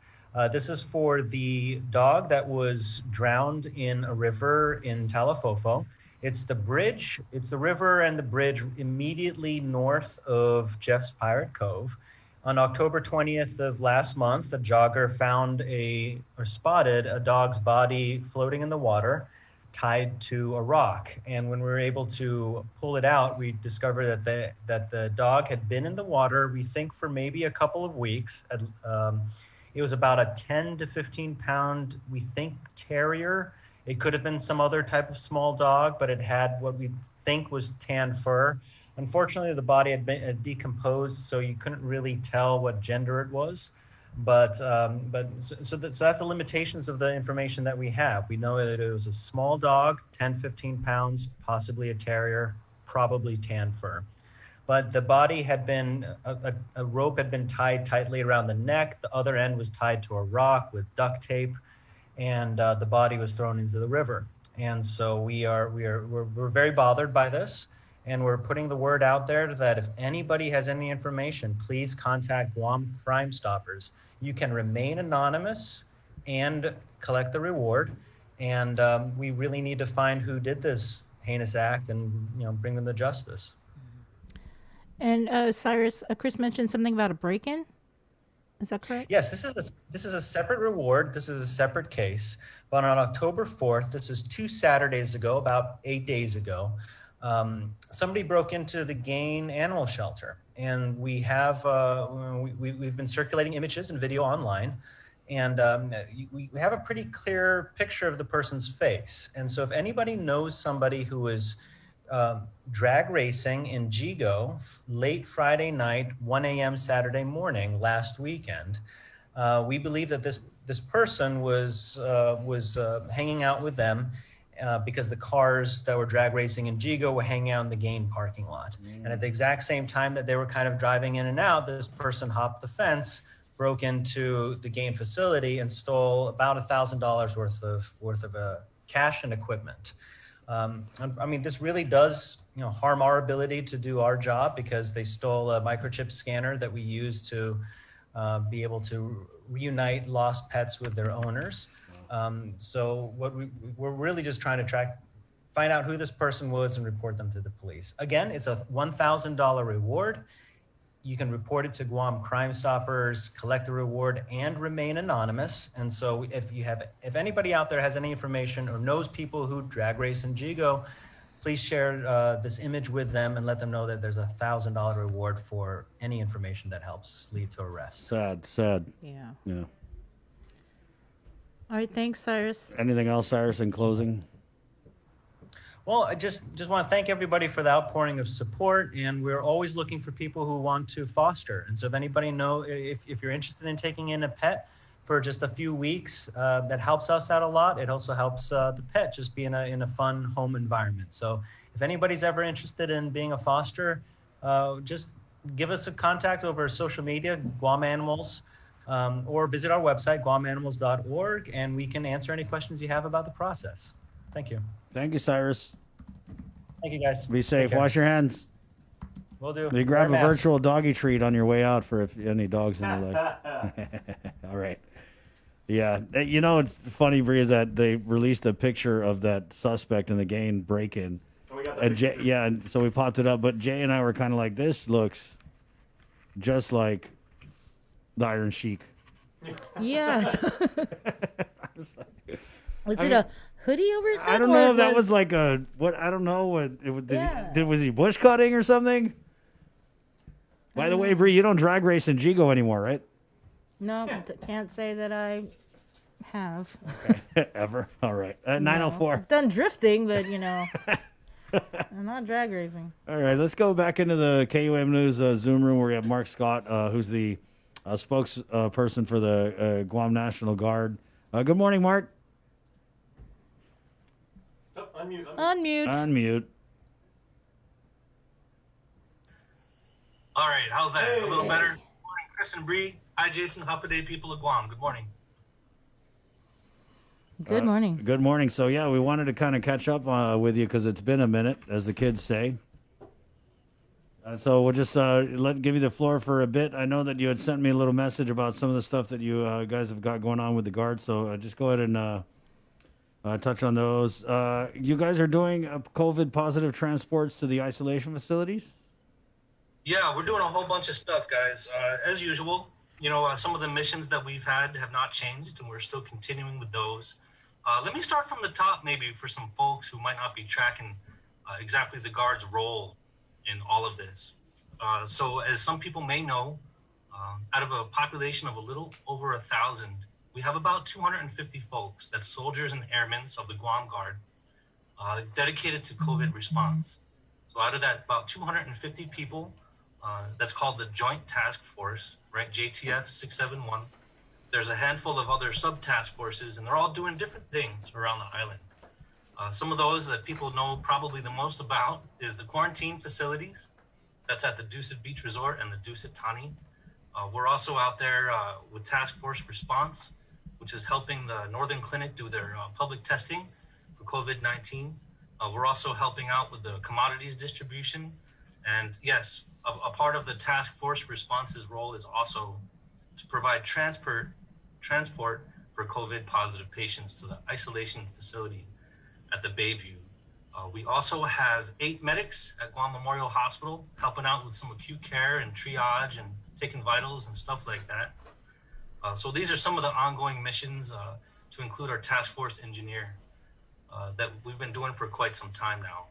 This is for the dog that was drowned in a river in Talafofo. It's the bridge, it's the river and the bridge immediately north of Jeff's Pirate Cove. On October 20th of last month, a jogger spotted a dog's body floating in the water, tied to a rock. And when we were able to pull it out, we discovered that the dog had been in the water, we think for maybe a couple of weeks. It was about a 10 to 15 pound, we think, terrier. It could have been some other type of small dog, but it had what we think was tan fur. Unfortunately, the body had been decomposed, so you couldn't really tell what gender it was. But that's the limitations of the information that we have. We know that it was a small dog, 10, 15 pounds, possibly a terrier, probably tan fur. But the body had been, a rope had been tied tightly around the neck. The other end was tied to a rock with duct tape, and the body was thrown into the river. And so we're very bothered by this, and we're putting the word out there that if anybody has any information, please contact Guam Crime Stoppers. You can remain anonymous and collect the reward, and we really need to find who did this heinous act and bring them to justice. And Cyrus, Chris mentioned something about a break-in. Is that correct? Yes, this is a separate reward. This is a separate case. But on October 4th, this is 2 Saturdays ago, about 8 days ago, somebody broke into the Gain animal shelter, and we have we've been circulating images and video online, and we have a pretty clear picture of the person's face. And so if anybody knows somebody who is drag racing in Jigo late Friday night, 1 a.m. Saturday morning last weekend, we believe that this person was hanging out with them because the cars that were drag racing in Jigo were hanging out in the Gain parking lot. And at the exact same time that they were kind of driving in and out, this person hopped the fence, broke into the Gain facility, and stole about $1,000 worth of cash and equipment. I mean, this really does, harm our ability to do our job, because they stole a microchip scanner that we use to be able to reunite lost pets with their owners. So we're really just trying to find out who this person was and report them to the police. Again, it's a $1,000 reward. you can report it to Guam Crime Stoppers, collect a reward, and remain anonymous. And so if anybody out there has any information or knows people who drag race in Jigo, please share this image with them and let them know that there's a $1,000 reward for any information that helps lead to arrest. Sad. Yeah. Yeah. All right, thanks, Cyrus. Anything else, Cyrus, in closing? Well, I just want to thank everybody for the outpouring of support, and we're always looking for people who want to foster. And so if anybody if you're interested in taking in a pet for just a few weeks, that helps us out a lot. It also helps the pet just be in a fun home environment. So if anybody's ever interested in being a foster, just give us a contact over social media, Guam Animals, or visit our website, guamanimals.org, and we can answer any questions you have about the process. Thank you. Thank you, Cyrus. Thank you, guys. Be safe. Wash your hands. Will do. You grab a Wear mask. virtual doggy treat on your way out for any dogs in your life. All right. Yeah. You know, it's funny, Bree, is that they released a picture of that suspect in the Gain break-in. And so we popped it up. But Jay and I were kind of like, this looks just like the Iron Sheik. Yeah. Was it a hoodie over his head? I don't know if that was like a what. I don't know what. Was he bush cutting or something? By the way, Bree, you don't drag race in Jigo anymore, right? No, can't say that I have. Okay. Ever? All right. 904. I've done drifting, but I'm not drag racing. All right, let's go back into the KUAM News Zoom room where we have Mark Scott, who's the spokesperson for the Guam National Guard. Good morning, Mark. Unmute. All right, how's that? A little better? Good morning, Chris and Bree. Hi, Jason. Happy people of Guam. Good morning. Good morning. Good morning. So, yeah, we wanted to kind of catch up with you because it's been a minute, as the kids say. So we'll just give you the floor for a bit. I know that you had sent me a little message about some of the stuff that you guys have got going on with the Guard. So just go ahead and touch on those. You guys are doing COVID positive transports to the isolation facilities? Yeah, we're doing a whole bunch of stuff, guys. As usual, some of the missions that we've had have not changed, and we're still continuing with those. Let me start from the top, maybe, for some folks who might not be tracking exactly the Guard's role in all of this. So as some people may know, out of a population of a little over 1,000, we have about 250 folks, that's soldiers and airmen of the Guam Guard, dedicated to COVID response. So out of that, about 250 people, that's called the Joint Task Force, right? JTF 671. There's a handful of other sub-task forces, and they're all doing different things around the island. Some of those that people know probably the most about is the quarantine facilities. That's at the Dusset Beach Resort and the Dusset Tani. We're also out there with Task Force Response, which is helping the Northern Clinic do their public testing for COVID-19. We're also helping out with the commodities distribution. And yes, a part of the Task Force Response's role is also to provide transport for COVID positive patients to the isolation facility at the Bayview. We also have 8 medics at Guam Memorial Hospital helping out with some acute care and triage and taking vitals and stuff like that. So these are some of the ongoing missions to include our task force engineer that we've been doing for quite some time now.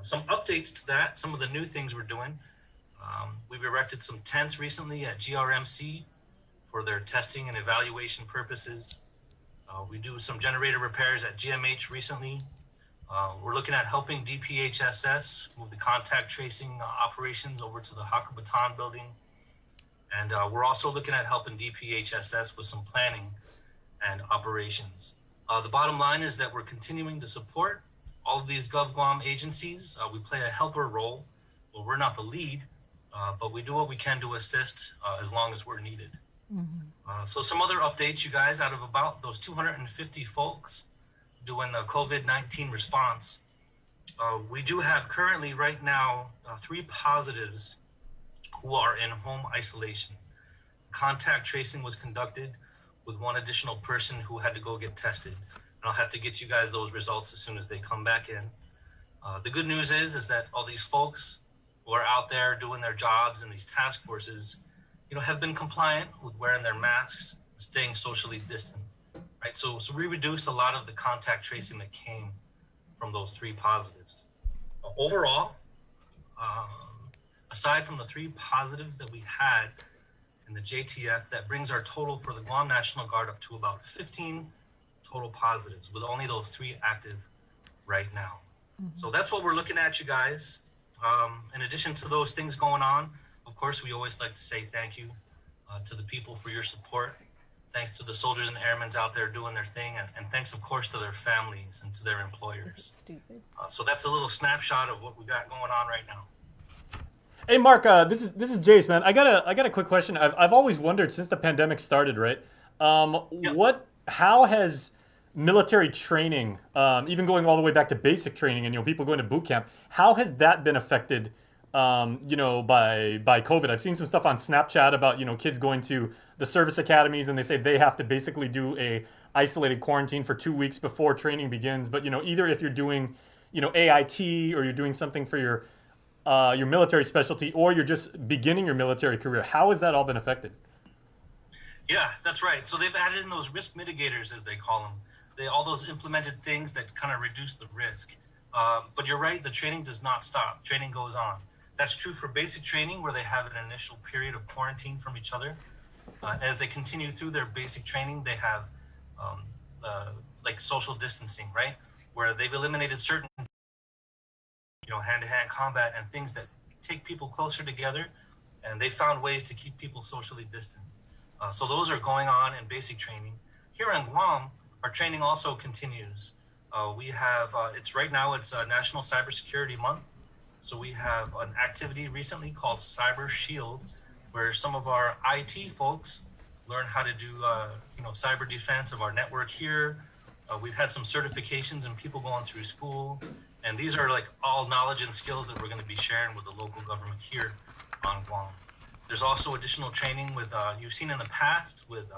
Some updates to that, some of the new things we're doing. We've erected some tents recently at GRMC for their testing and evaluation purposes. We do some generator repairs at GMH recently. We're looking at helping DPHSS move the contact tracing operations over to the Hakabatan building. And we're also looking at helping DPHSS with some planning and operations. The bottom line is that we're continuing to support all of these GovGuam agencies. We play a helper role. Well, we're not the lead, but we do what we can to assist as long as we're needed. So some other updates, you guys, out of about those 250 folks doing the COVID-19 response, we do have currently right now 3 positives who are in home isolation. Contact tracing was conducted with 1 additional person who had to go get tested. And I'll have to get you guys those results as soon as they come back in. The good news is that all these folks who are out there doing their jobs in these task forces, have been compliant with wearing their masks, staying socially distant, right? So we reduced a lot of the contact tracing that came from those 3 positives. Overall, aside from the 3 positives that we had in the JTF, that brings our total for the Guam National Guard up to about 15 total positives, with only those 3 active right now. So that's what we're looking at, you guys. In addition to those things going on, of course, we always like to say thank you to the people for your support. Thanks to the soldiers and airmen out there doing their thing, and thanks, of course, to their families and to their employers. So that's a little snapshot of what we got going on right now. Hey, Mark, this is Jace, man. I got a quick question. I've always wondered since the pandemic started, right? How has military training, even going all the way back to basic training, and people going to boot camp, how has that been affected? By COVID? I've seen some stuff on Snapchat about kids going to the service academies, and they say they have to basically do a isolated quarantine for 2 weeks before training begins. But either if you're doing AIT, or you're doing something for your military specialty, or you're just beginning your military career, how has that all been affected? Yeah, that's right. So they've added in those risk mitigators, as they call them. All those implemented things that kind of reduce the risk. But you're right, the training does not stop. Training goes on. That's true for basic training, where they have an initial period of quarantine from each other. As they continue through their basic training, they have like social distancing, right? Where they've eliminated certain, hand-to-hand combat and things that take people closer together, and they found ways to keep people socially distant. So those are going on in basic training. Here in Guam, our training also continues. We have, it's National Cybersecurity Month. So we have an activity recently called Cyber Shield, where some of our IT folks learn how to do, cyber defense of our network here. We've had some certifications and people going through school. And these are like all knowledge and skills that we're going to be sharing with the local government here on Guam. There's also additional training with, you've seen in the past with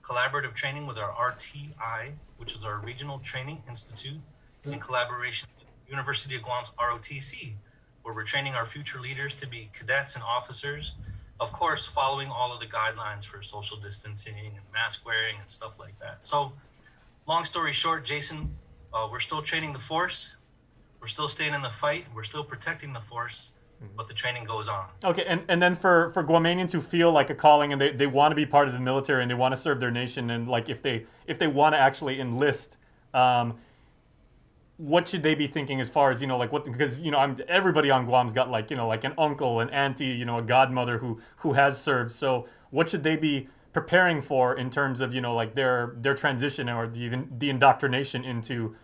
collaborative training with our RTI, which is our Regional Training Institute, in collaboration with University of Guam's ROTC, where we're training our future leaders to be cadets and officers, of course, following all of the guidelines for social distancing and mask wearing and stuff like that. So long story short, Jason, we're still training the force. We're still staying in the fight. We're still protecting the force, but the training goes on. Okay, and then for Guamanians who feel like a calling and they want to be part of the military and they want to serve their nation, and like if they want to actually enlist, what should they be thinking as far as because everybody on Guam's got like an uncle, an auntie, a godmother who has served. So what should they be preparing for in terms of their transition or the indoctrination into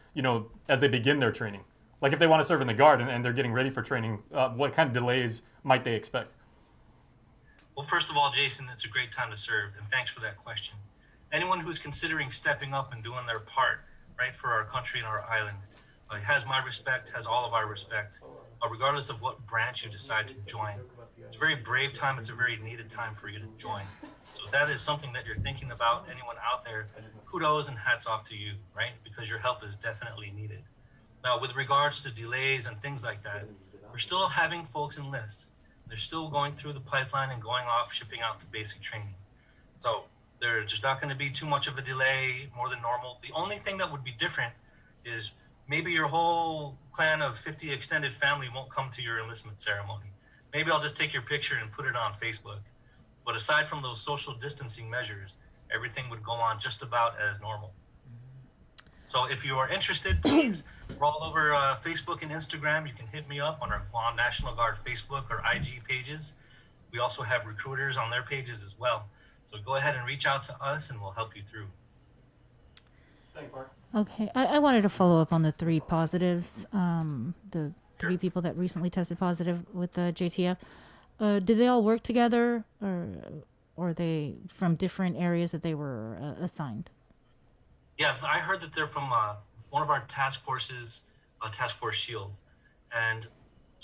as they begin their training? Like if they want to serve in the Guard and they're getting ready for training, what kind of delays might they expect? Well, first of all, Jason, it's a great time to serve, and thanks for that question. Anyone who's considering stepping up and doing their part, right, for our country and our island, has my respect, has all of our respect, regardless of what branch you decide to join. It's a very brave time. It's a very needed time for you to join. So if that is something that you're thinking about, anyone out there, kudos and hats off to you, right? Because your help is definitely needed. Now, with regards to delays and things like that, we're still having folks enlist. They're still going through the pipeline and going off, shipping out to basic training. So there's not going to be too much of a delay, more than normal. The only thing that would be different is maybe your whole clan of 50 extended family won't come to your enlistment ceremony. Maybe I'll just take your picture and put it on Facebook. But aside from those social distancing measures, everything would go on just about as normal. So if you are interested, please, we're all over Facebook and Instagram. You can hit me up on our Guam National Guard Facebook or IG pages. We also have recruiters on their pages as well. So go ahead and reach out to us and we'll help you through. Thanks, Mark. Okay, I wanted to follow up on the 3 positives, the 3 people that recently tested positive with the JTF. Did they all work together, or are they from different areas that they were assigned? Yeah, I heard that they're from one of our task forces, Task Force Shield. And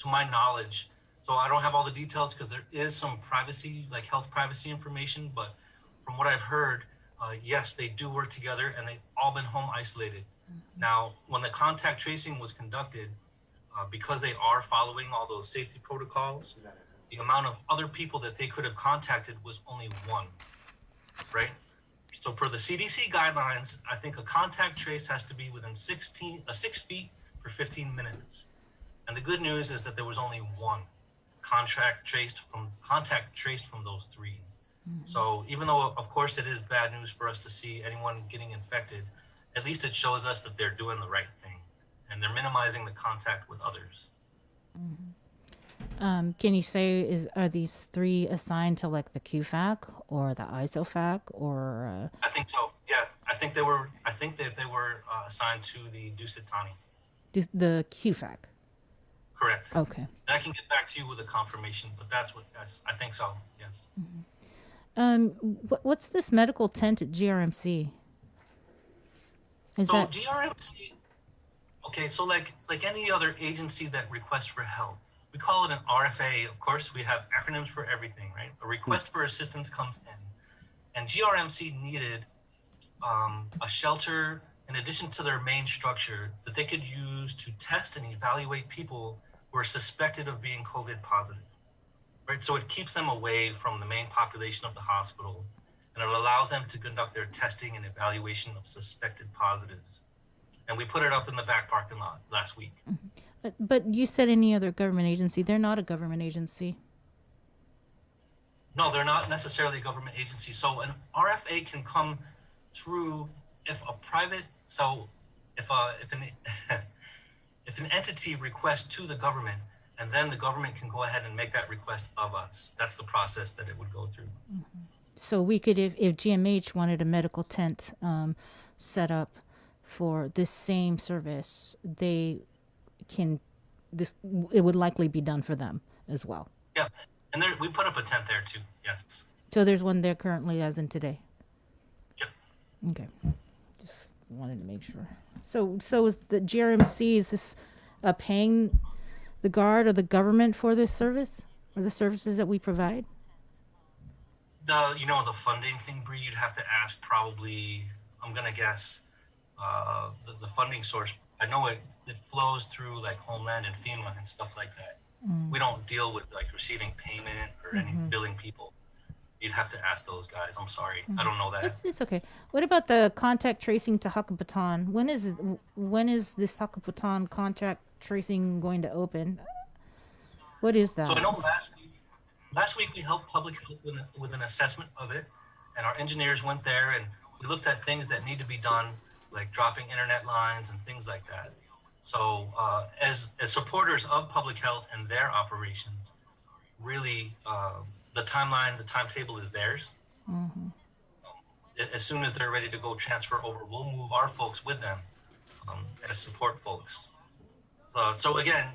to my knowledge, so I don't have all the details because there is some privacy, like health privacy information, but from what I've heard, yes, they do work together and they've all been home isolated. Mm-hmm. Now, when the contact tracing was conducted, because they are following all those safety protocols, the amount of other people that they could have contacted was only one, right? So per the CDC guidelines, I think a contact trace has to be within 6 feet for 15 minutes. And the good news is that there was only one contact traced from those 3. So even though, of course, it is bad news for us to see anyone getting infected, at least it shows us that they're doing the right thing and they're minimizing the contact with others. Can you say, are these 3 assigned to like the QFAC or the ISOFAC or? I think so. Yeah, I think they were assigned to the Dusitani. The QFAC. Correct. Okay. And I can get back to you with a confirmation, but I think so. Yes. What's this medical tent at GRMC? GRMC. Okay, so like any other agency that requests for help, we call it an RFA. Of course, we have acronyms for everything, right? A request for assistance comes in, and GRMC needed a shelter in addition to their main structure that they could use to test and evaluate people who are suspected of being COVID positive, right? So it keeps them away from the main population of the hospital, and it allows them to conduct their testing and evaluation of suspected positives. And we put it up in the back parking lot last week. But you said any other government agency. They're not a government agency. No, they're not necessarily a government agency. So an RFA can come through if an entity requests to the government, and then the government can go ahead and make that request of us. That's the process that it would go through. So we could, if GMH wanted a medical tent set up for this same service, it would likely be done for them as well. Yeah, and we put up a tent there too. Yes. So there's one there currently, as in today. Yep. Okay. Just wanted to make sure. So is the GRMC, is this paying the Guard or the government for this service or the services that we provide? The funding thing, Bree, you'd have to ask probably, I'm going to guess, the funding source. I know it flows through like Homeland and FEMA and stuff like that. We don't deal with like receiving payment or any billing people. You'd have to ask those guys. I'm sorry. I don't know that. It's okay. What about the contact tracing to Hakapatan? When is this Hakapatan contact tracing going to open? What is that? So I know last week we helped public health with an assessment of it, and our engineers went there and we looked at things that need to be done, like dropping internet lines and things like that. So as supporters of public health and their operations, really the timetable is theirs. As soon as they're ready to go transfer over, we'll move our folks with them as support folks. So again,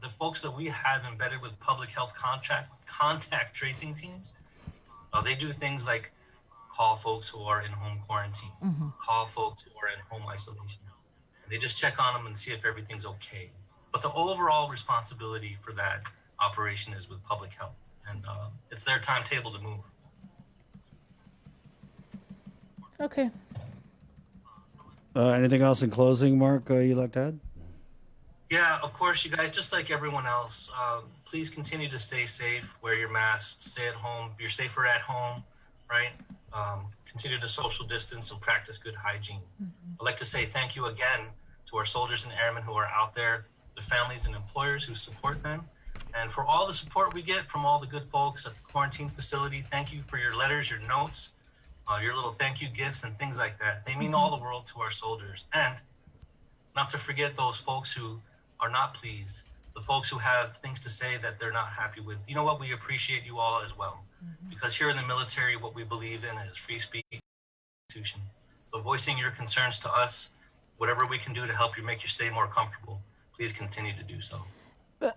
the folks that we have embedded with public health contact tracing teams, they do things like call folks who are in home quarantine, call folks who are in home isolation. And they just check on them and see if everything's okay. But the overall responsibility for that operation is with public health, and it's their timetable to move. Okay. Anything else in closing, Mark, you'd like to add? Yeah, of course, you guys, just like everyone else, please continue to stay safe, wear your masks, stay at home. You're safer at home, right? Continue to social distance and practice good hygiene. I'd like to say thank you again to our soldiers and airmen who are out there, the families and employers who support them, and for all the support we get from all the good folks at the quarantine facility. Thank you for your letters, your notes, your little thank you gifts and things like that. They mean all the world to our soldiers. And not to forget those folks who are not pleased, the folks who have things to say that they're not happy with. You know what? We appreciate you all as well. Because here in the military, what we believe in is free speech institution. So voicing your concerns to us, whatever we can do to help you make you stay more comfortable, please continue to do so.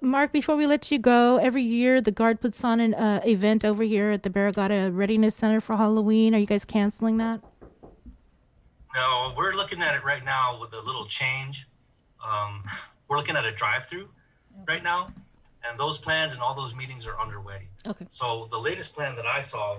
Mark, before we let you go, every year the Guard puts on an event over here at the Barragata Readiness Center for Halloween. Are you guys canceling that? No, we're looking at it right now with a little change. We're looking at a drive-through right now, and those plans and all those meetings are underway. Okay. So the latest plan that I saw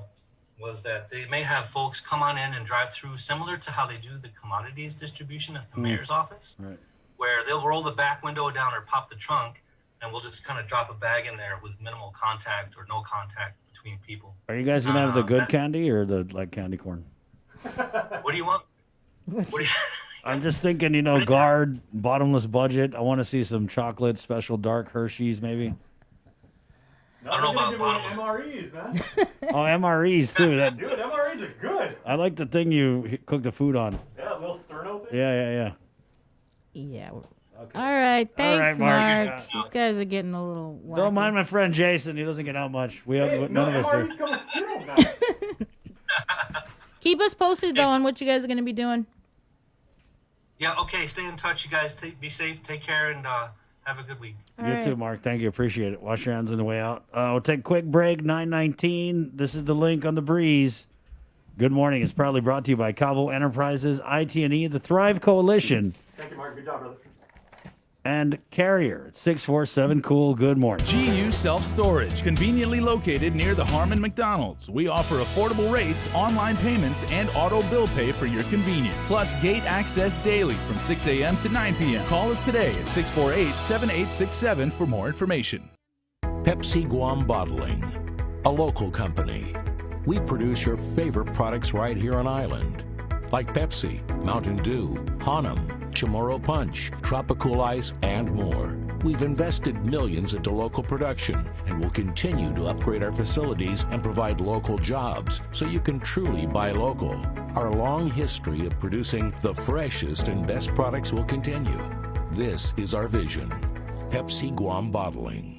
was that they may have folks come on in and drive through, similar to how they do the commodities distribution at the mayor's office. Right. where they'll roll the back window down or pop the trunk, and we'll just kind of drop a bag in there with minimal contact or no contact between people. Are you guys gonna have the good candy or the like candy corn? What do you want? What do you? I'm just thinking, guard, bottomless budget. I want to see some chocolate, special dark Hershey's, maybe. I don't know about bottomless. MREs, man. Oh, MREs too. Dude, MREs are good. I like the thing you cook the food on. Yeah, a little sterno thing. Yeah. Yeah. All right. Thanks, right, Mark. Mark. These guys are getting a little wacky. Don't mind my friend Jason. He doesn't get out much. None of us do. MREs come with Skittles now. Keep us posted, though, on what you guys are going to be doing. Yeah, okay. Stay in touch, you guys. Be safe, take care, and have a good week. You too, Mark. Thank you. Appreciate it. Wash your hands on the way out. We'll take a quick break. 9:19. This is the link on the breeze. Good morning. It's proudly brought to you by Calvo Enterprises, IT&E, the Thrive Coalition, Thank you, Mark. Good job, brother. and Carrier. 647 Cool. Good morning. GU Self Storage, conveniently located near the Harmon McDonald's. We offer affordable rates, online payments, and auto bill pay for your convenience. Plus gate access daily from 6 a.m. to 9 p.m. Call us today at 648-7867 for more information. Pepsi Guam Bottling, a local company. We produce your favorite products right here on island, like Pepsi, Mountain Dew, Hanum, Chamorro Punch, Tropical Ice, and more. We've invested millions into local production and will continue to upgrade our facilities and provide local jobs so you can truly buy local. Our long history of producing the freshest and best products will continue. This is our vision. Pepsi Guam Bottling.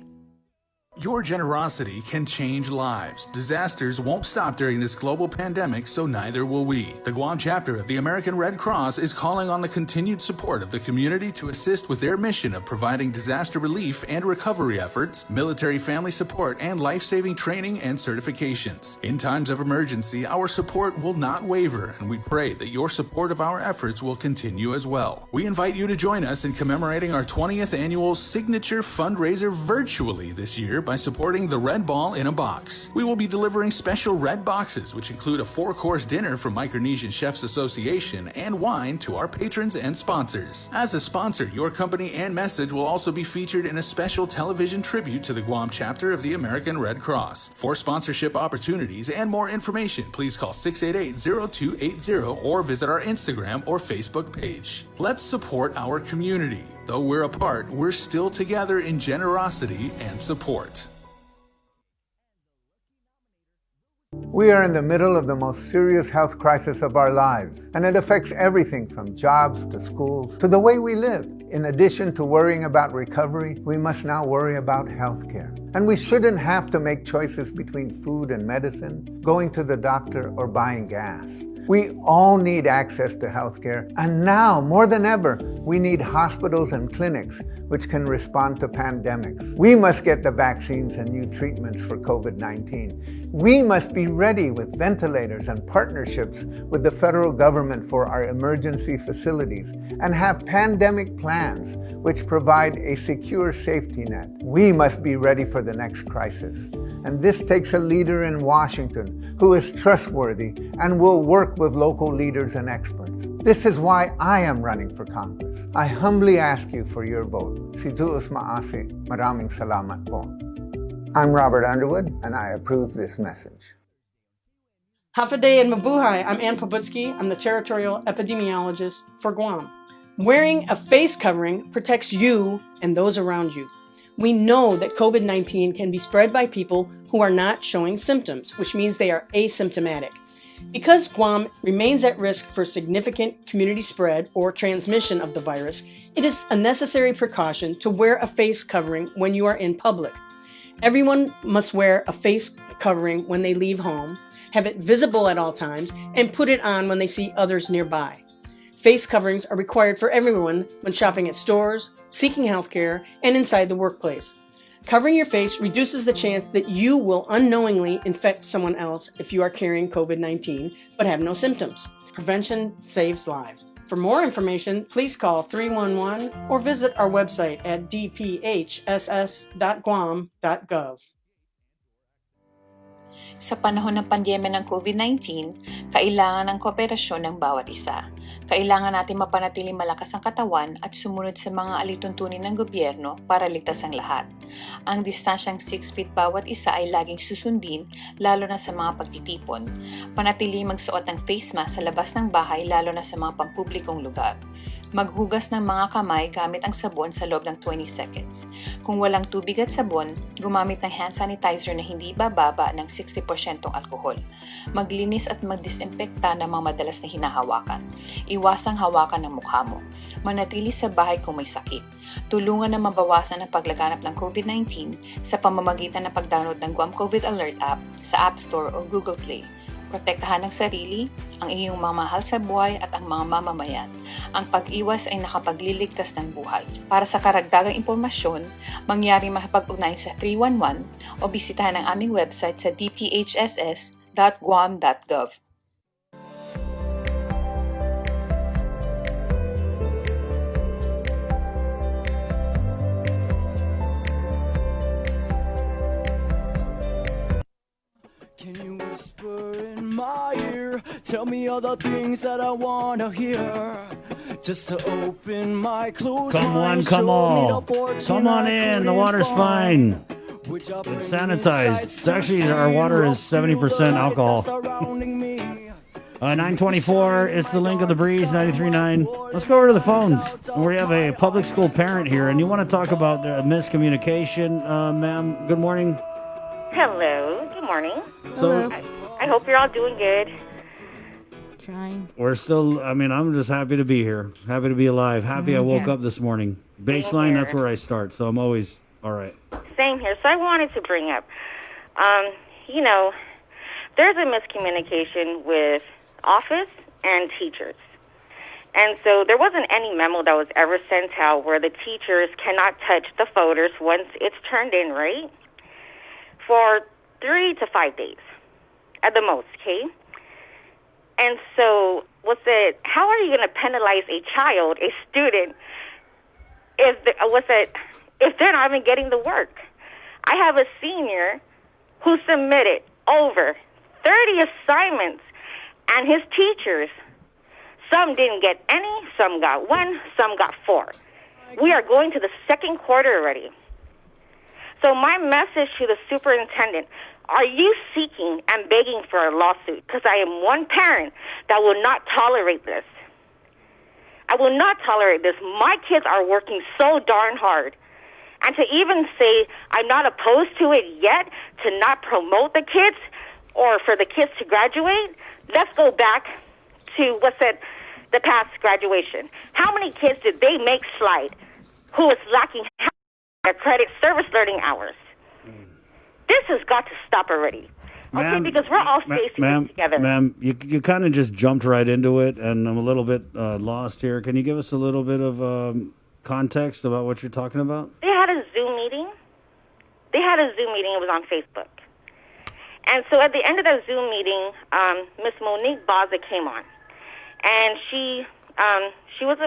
Your generosity can change lives. Disasters won't stop during this global pandemic, so neither will we. The Guam chapter of the American Red Cross is calling on the continued support of the community to assist with their mission of providing disaster relief and recovery efforts, military family support, and life-saving training and certifications. In times of emergency, our support will not waver, and we pray that your support of our efforts will continue as well. We invite you to join us in commemorating our 20th annual signature fundraiser virtually this year by supporting the Red Ball in a Box. We will be delivering special red boxes, which include a 4-course dinner from Micronesian Chefs Association and wine to our patrons and sponsors. As a sponsor, your company and message will also be featured in a special television tribute to the Guam chapter of the American Red Cross. For sponsorship opportunities and more information, please call 688-0280 or visit our Instagram or Facebook page. Let's support our community. Though we're apart, we're still together in generosity and support. We are in the middle of the most serious health crisis of our lives, and it affects everything from jobs to schools to the way we live. In addition to worrying about recovery, we must now worry about health care. And we shouldn't have to make choices between food and medicine, going to the doctor, or buying gas. We all need access to health care, and now, more than ever, we need hospitals and clinics which can respond to pandemics. We must get the vaccines and new treatments for COVID-19. We must be ready with ventilators and partnerships with the federal government for our emergency facilities and have pandemic plans which provide a secure safety net. We must be ready for the next crisis. And this takes a leader in Washington who is trustworthy and will work with local leaders and experts. This is why I am running for Congress. I humbly ask you for your vote. Si Diyos maasi, maraming salamat po. I'm Robert Underwood, and I approve this message. Hafaday and Mabuhay, I'm Ann Pobutsky. I'm the territorial epidemiologist for Guam. Wearing a face covering protects you and those around you. We know that COVID-19 can be spread by people who are not showing symptoms, which means they are asymptomatic. Because Guam remains at risk for significant community spread or transmission of the virus, it is a necessary precaution to wear a face covering when you are in public. Everyone must wear a face covering when they leave home, have it visible at all times, and put it on when they see others nearby. Face coverings are required for everyone when shopping at stores, seeking healthcare, and inside the workplace. Covering your face reduces the chance that you will unknowingly infect someone else if you are carrying COVID-19 but have no symptoms. Prevention saves lives. For more information, please call 311 or visit our website at dphss.guam.gov. Sa panahon ng pandemya ng COVID-19, kailangan ng kooperasyon ng bawat isa. Kailangan natin mapanatiling malakas ang katawan at sumunod sa mga alituntunin ng gobyerno para ligtas ang lahat. Ang distansyang 6 feet bawat isa ay laging susundin, lalo na sa mga pagtitipon. Panatiling magsuot ng face mask sa labas ng bahay, lalo na sa mga pampublikong lugar. Maghugas ng mga kamay gamit ang sabon sa loob ng 20 seconds. Kung walang tubig at sabon, gumamit ng hand sanitizer na hindi bababa ng 60% alkohol. Maglinis at magdisinfekta ng mga madalas na hinahawakan. Iwasang hawakan ng mukha mo. Manatili sa bahay kung may sakit. Tulungan na mabawasan ang paglaganap ng COVID-19 sa pamamagitan ng pag-download ng Guam COVID Alert app sa App Store o Google Play. Protektahan ang sarili, ang iyong mga mahal sa buhay at ang mga mamamayan. Ang pag-iwas ay nakapagliligtas ng buhay. Para sa karagdagang impormasyon, mangyari makipag-ugnayan sa 311 o bisitahan ang aming website sa dphss.guam.gov. Can you whisper in my ear? Tell me all the things that I wanna hear. Just to open my closed Come on, mind, come show me on. the fortune Come on I in. The couldn't water's find. fine. It's sanitized. It's actually, our water is 70% alcohol. 924, it's the Link of the Breeze, 93.9. Let's go over to the phones. We have a public school parent here, and you want to talk about miscommunication, ma'am. Good morning. Hello. Good morning. So, I hope you're all doing good. Trying. we're still, I'm just happy to be here. Happy to be alive. Happy I woke up this morning. Baseline, that's where I start, so I'm always all right. Same here. So I wanted to bring up, there's a miscommunication with office and teachers. And so there wasn't any memo that was ever sent out where the teachers cannot touch the folders once it's turned in, right? For 3 to 5 days at the most, okay? And so how are you going to penalize a child, a student, if they're not even getting the work? I have a senior who submitted over 30 assignments, and his teachers, some didn't get any, some got 1, some got 4. We are going to the second quarter already. So my message to the superintendent, are you seeking and begging for a lawsuit? Because I am one parent that will not tolerate this. I will not tolerate this. My kids are working so darn hard. And to even say I'm not opposed to it yet, to not promote the kids or for the kids to graduate, let's go back to the past graduation. How many kids did they make slide who was lacking their credit service learning hours? This has got to stop already. Okay, because we're all facing this together. Ma'am, you kind of just jumped right into it, and I'm a little bit lost here. Can you give us a little bit of context about what you're talking about? They had a Zoom meeting. It was on Facebook. And so at the end of that Zoom meeting, Miss Monique Baza came on. And she was,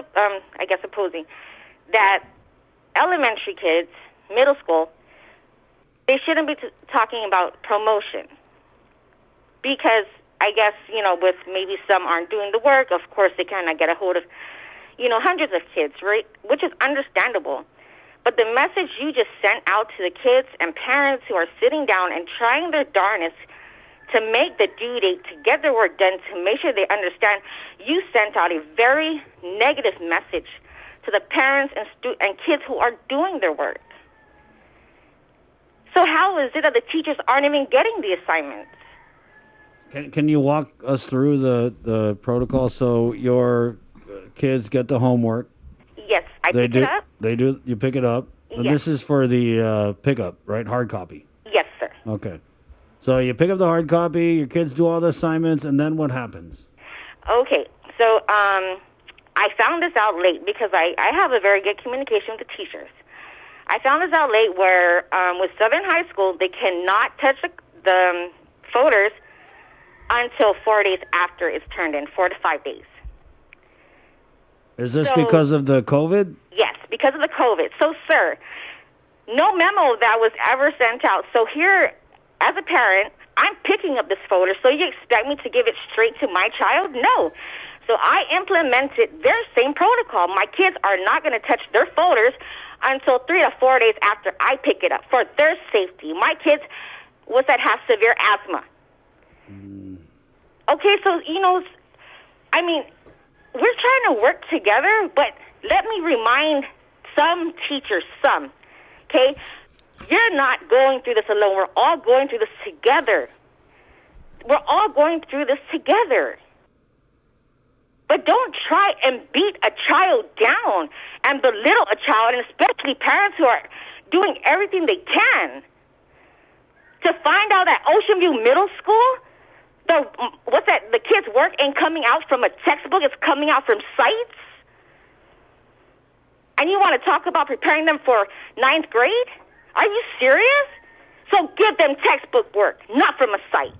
opposing that elementary kids, middle school, they shouldn't be talking about promotion. Because I guess, with maybe some aren't doing the work, of course they cannot get a hold of, hundreds of kids, right? Which is understandable. But the message you just sent out to the kids and parents who are sitting down and trying their darnest to make the due date, to get their work done, to make sure they understand, you sent out a very negative message to the parents and kids who are doing their work. So how is it that the teachers aren't even getting the assignments? Can you walk us through the protocol? So your kids get the homework. Yes, I pick it up. They do. You pick it up. And Yes. this is for the pickup, right? Hard copy. Yes, sir. Okay. So you pick up the hard copy. Your kids do all the assignments, and then what happens? Okay, so I found this out late because I have a very good communication with the teachers. I found this out late where with Southern High School, they cannot touch the folders until 4 days after it's turned in, 4 to 5 days. Is this because of the COVID? Yes, because of the COVID. So, sir, no memo that was ever sent out. So here, as a parent, I'm picking up this folder, so you expect me to give it straight to my child? No. So I implemented their same protocol. My kids are not going to touch their folders until 3 to 4 days after I pick it up for their safety. My kids have severe asthma. Okay, so, I mean, we're trying to work together, but let me remind some teachers, okay? You're not going through this alone. We're all going through this together. We're all going through this together. But don't try and beat a child down and belittle a child, and especially parents who are doing everything they can to find out that Ocean View Middle School, the kids' work ain't coming out from a textbook, it's coming out from sites. And you want to talk about preparing them for 9th grade? Are you serious? So give them textbook work, not from a site.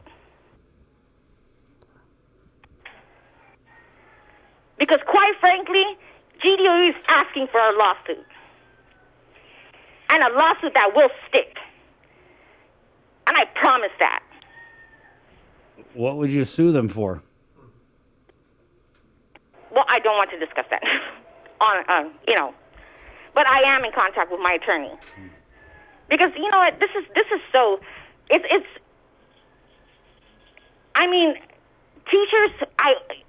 Because quite frankly, GDOE is asking for a lawsuit. And a lawsuit that will stick. And I promise that. What would you sue them for? Well, I don't want to discuss that. But I am in contact with my attorney. Because you know what, this is so I mean, teachers,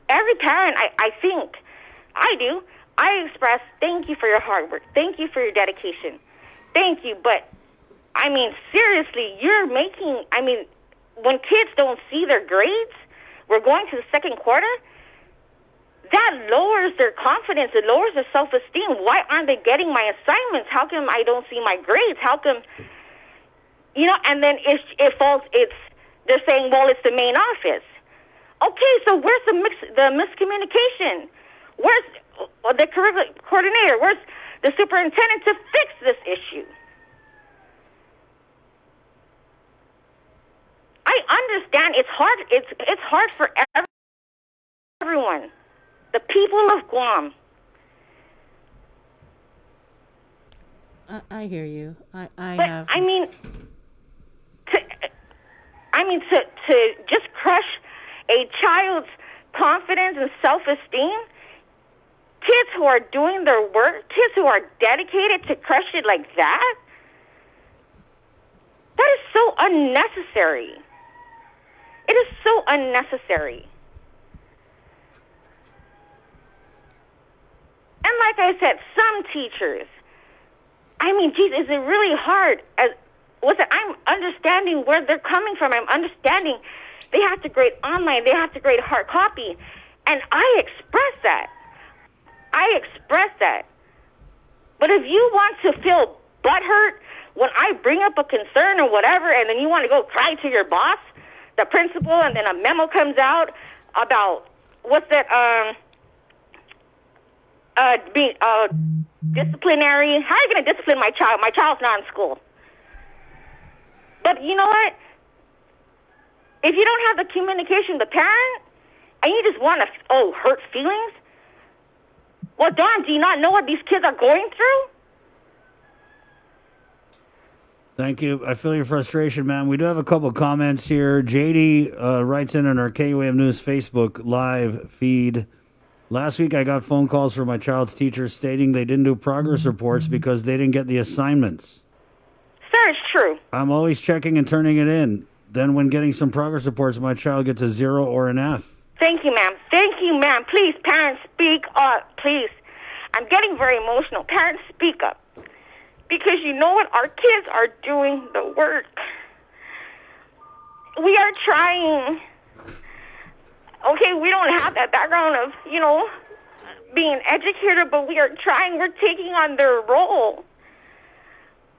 every parent, I think, I express thank you for your hard work. Thank you for your dedication. Thank you. But, I mean, seriously, when kids don't see their grades, we're going to the second quarter, that lowers their confidence. It lowers their self-esteem. Why aren't they getting my assignments? How come I don't see my grades? How come, and then they're saying, well, it's the main office. Okay, so where's the miscommunication? Where's the curriculum coordinator? Where's the superintendent to fix this issue? I understand it's hard. It's hard for everyone. The people of Guam. I hear you. To just crush a child's confidence and self-esteem, kids who are doing their work, kids who are dedicated, to crush it like that is so unnecessary. It is so unnecessary. And like I said, some teachers, is it really hard? I'm understanding where they're coming from. I'm understanding they have to grade online. They have to grade hard copy. And I express that. But if you want to feel butthurt when I bring up a concern or whatever, and then you want to go cry to your boss, the principal, and then a memo comes out about disciplinary. How are you going to discipline my child? My child's not in school. But you know what? If you don't have the communication with the parent, and you just want to, hurt feelings, well, darn, do you not know what these kids are going through? Thank you. I feel your frustration, man. We do have a couple of comments here. JD writes in on our KUAMNEWS Facebook live feed. Last week, I got phone calls from my child's teacher stating they didn't do progress reports because they didn't get the assignments. Sir, it's true. I'm always checking and turning it in. Then when getting some progress reports, my child gets a 0 or an F. Thank you, ma'am. Thank you, ma'am. Please, parents, speak up, please. I'm getting very emotional. Parents, speak up. Because you know what? Our kids are doing the work. We are trying. Okay, we don't have that background of, being educated, but we are trying. We're taking on their role.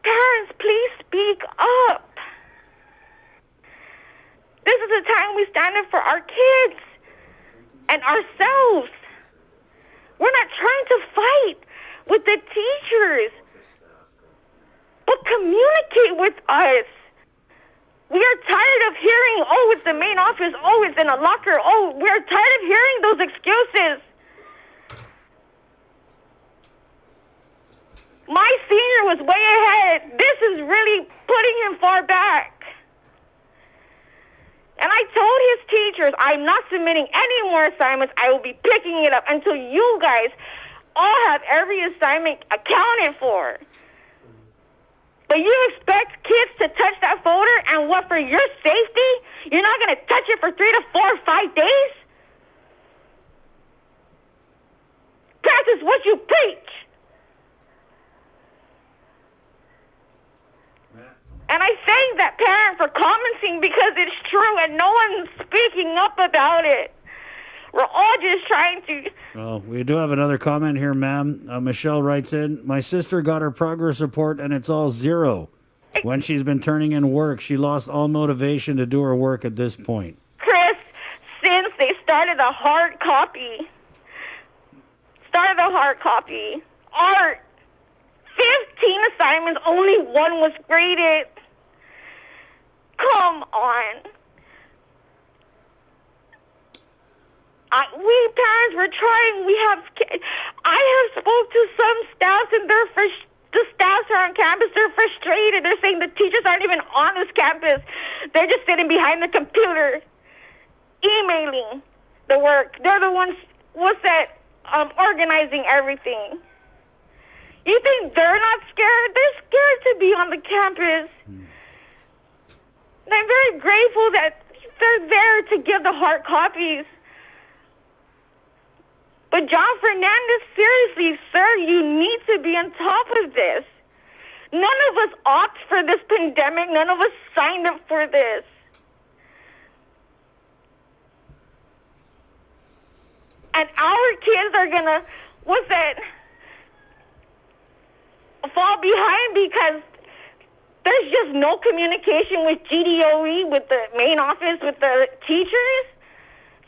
Parents, please speak up. This is the time we stand up for our kids and ourselves. We're not trying to fight with the teachers, but communicate with us. We are tired of hearing, it's the main office, it's in a locker, we're tired of hearing those excuses. My senior was way ahead. This is really putting him far back. And I told previous teachers, I'm not submitting any more assignments. I will be picking it up until you guys all have every assignment accounted for. But you expect kids to touch that folder, and what, for your safety? You're not going to touch it for 3 to 4 or 5 days? Practice what you preach. And I thank that parent for commenting because it's true and no one's speaking up about it. We're all just trying to... Well, we do have another comment here, ma'am. Michelle writes in, my sister got her progress report and it's all 0. When she's been turning in work, she lost all motivation to do her work at this point. Chris, since they started a hard copy, art, 15 assignments, only 1 was graded. Come on. We parents were trying. I have spoke to some staffs, and the staffs are on campus. They're frustrated. They're saying the teachers aren't even on this campus. They're just sitting behind the computer, emailing the work. They're the ones organizing everything. You think they're not scared? They're scared to be on the campus. And I'm very grateful that they're there to give the hard copies. But John Fernandez, seriously, sir, you need to be on top of this. None of us opt for this pandemic. None of us signed up for this. And our kids are going to, fall behind because there's just no communication with GDOE, with the main office, with the teachers.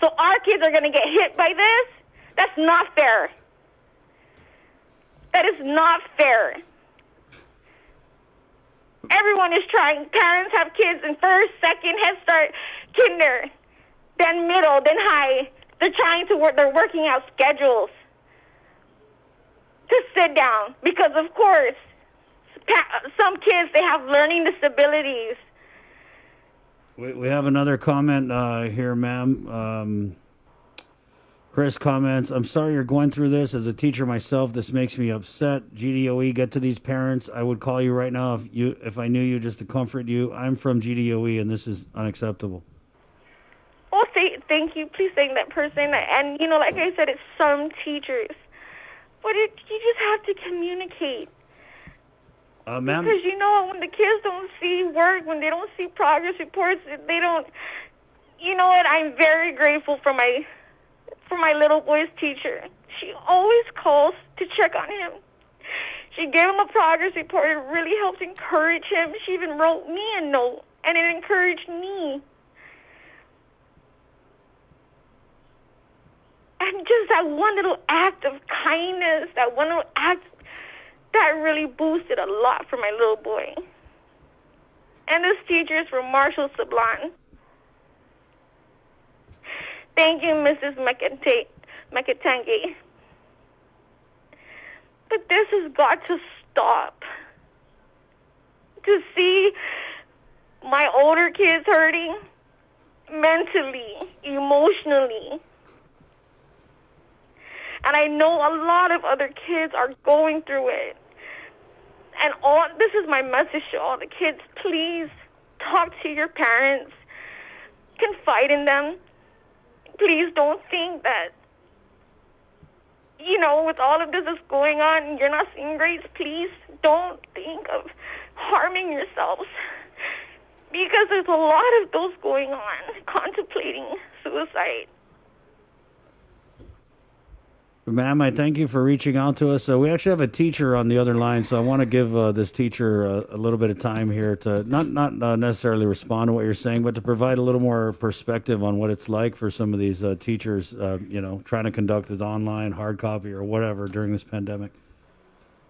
So our kids are going to get hit by this. That's not fair. That is not fair. Everyone is trying. Parents have kids in first, second, Head Start, kinder, then middle, then high. They're trying to work. They're working out schedules to sit down because, of course, some kids, they have learning disabilities. We have another comment here, ma'am. Chris comments, I'm sorry you're going through this. As a teacher myself, this makes me upset. GDOE, get to these parents. I would call you right now if I knew you, just to comfort you. I'm from GDOE, and this is unacceptable. Well, thank you. Please thank that person. And, like I said, it's some teachers. But you just have to communicate. Ma'am? Because, when the kids don't see work, when they don't see progress reports, they don't... You know what? I'm very grateful for my little boy's teacher. She always calls to check on him. She gave him a progress report. It really helped encourage him. She even wrote me a note, and it encouraged me. And just that one little act of kindness, that one little act, that really boosted a lot for my little boy. And this teacher is from Marshall Sablan. Thank you, Mrs. Mekatangi. But this has got to stop. To see my older kids hurting mentally, emotionally. And I know a lot of other kids are going through it. And this is my message to all the kids. Please talk to your parents. Confide in them. Please don't think that, with all of this that's going on, you're not seeing grades. Please don't think of harming yourselves. Because there's a lot of those going on, contemplating suicide. Ma'am, I thank you for reaching out to us. We actually have a teacher on the other line, so I want to give this teacher a little bit of time here to not necessarily respond to what you're saying, but to provide a little more perspective on what it's like for some of these teachers, trying to conduct this online, hard copy, or whatever during this pandemic.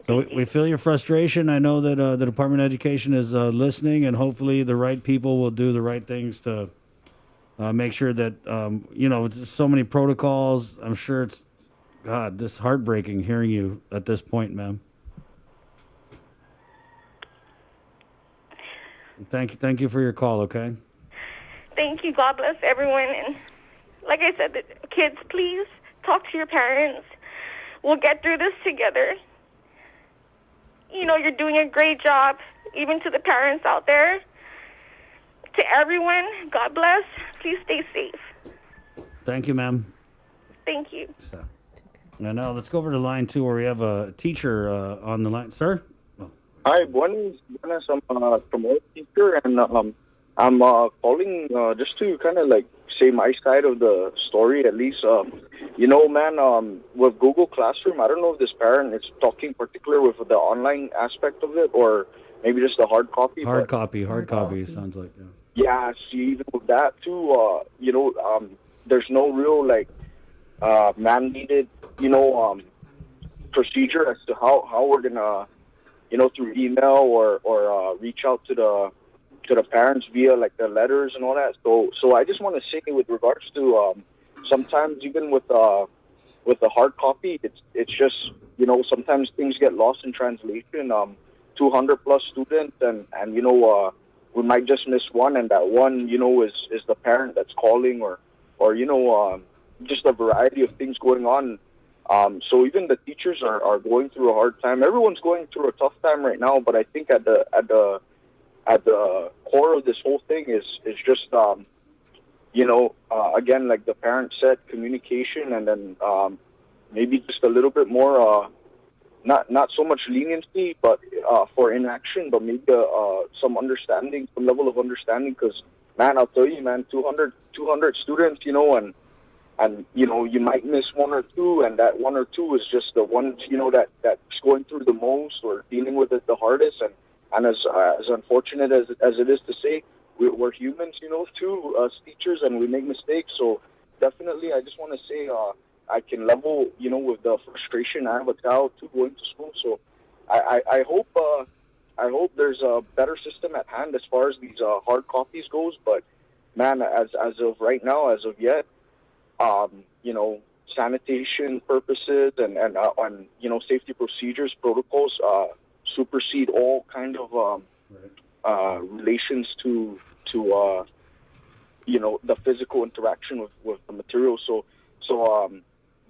So we feel your frustration. I know that the Department of Education is listening, and hopefully the right people will do the right things to make sure that, so many protocols. I'm sure it's, God, this heartbreaking hearing you at this point, ma'am. Thank you for your call, okay? Thank you. God bless everyone. And like I said, the kids, please talk to your parents. We'll get through this together. You know, you're doing a great job, even to the parents out there. To everyone, God bless. Please stay safe. Thank you, ma'am. Thank you. And now let's go over to line 2 where we have a teacher on the line. Sir? Hi, buenas. I'm a Chamorita teacher, and I'm calling just to kind of like say my side of the story, at least. You know, man, with Google Classroom, I don't know if this parent is talking particular with the online aspect of it or maybe just the hard copy. Hard copy, sounds like. Yeah. Yeah, see, even with that too, you know, there's no real like mandated, you know, procedure as to how we're gonna, you know, through email or reach out to the parents via like the letters and all that. So I just want to say with regards to sometimes even with the hard copy, it's just, you know, sometimes things get lost in translation. 200 plus students and you know we might just miss one, and that one, you know, is the parent that's calling or you know just a variety of things going on. So even the teachers are going through a hard time. Everyone's going through a tough time right now, but I think at the core of this whole thing is just you know, again, like the parent said, communication, and then maybe just a little bit more not so much leniency, but for inaction, but maybe some understanding, some level of understanding. Because man, I'll tell you, man, 200 students, you know, and you know, you might miss one or two, and that one or two is just the ones, you know, that's going through the most or dealing with it the hardest. And as unfortunate as it is to say, we're humans, you know, too, as teachers, and we make mistakes. So definitely, I just want to say I can level, you know, with the frustration. I have a child too going to school, so I hope there's a better system at hand as far as these hard copies goes. But man, as of right now, as of yet, you know, sanitation purposes and you know, safety procedures, protocols supersede all kind of relations to you know, the physical interaction with the material. So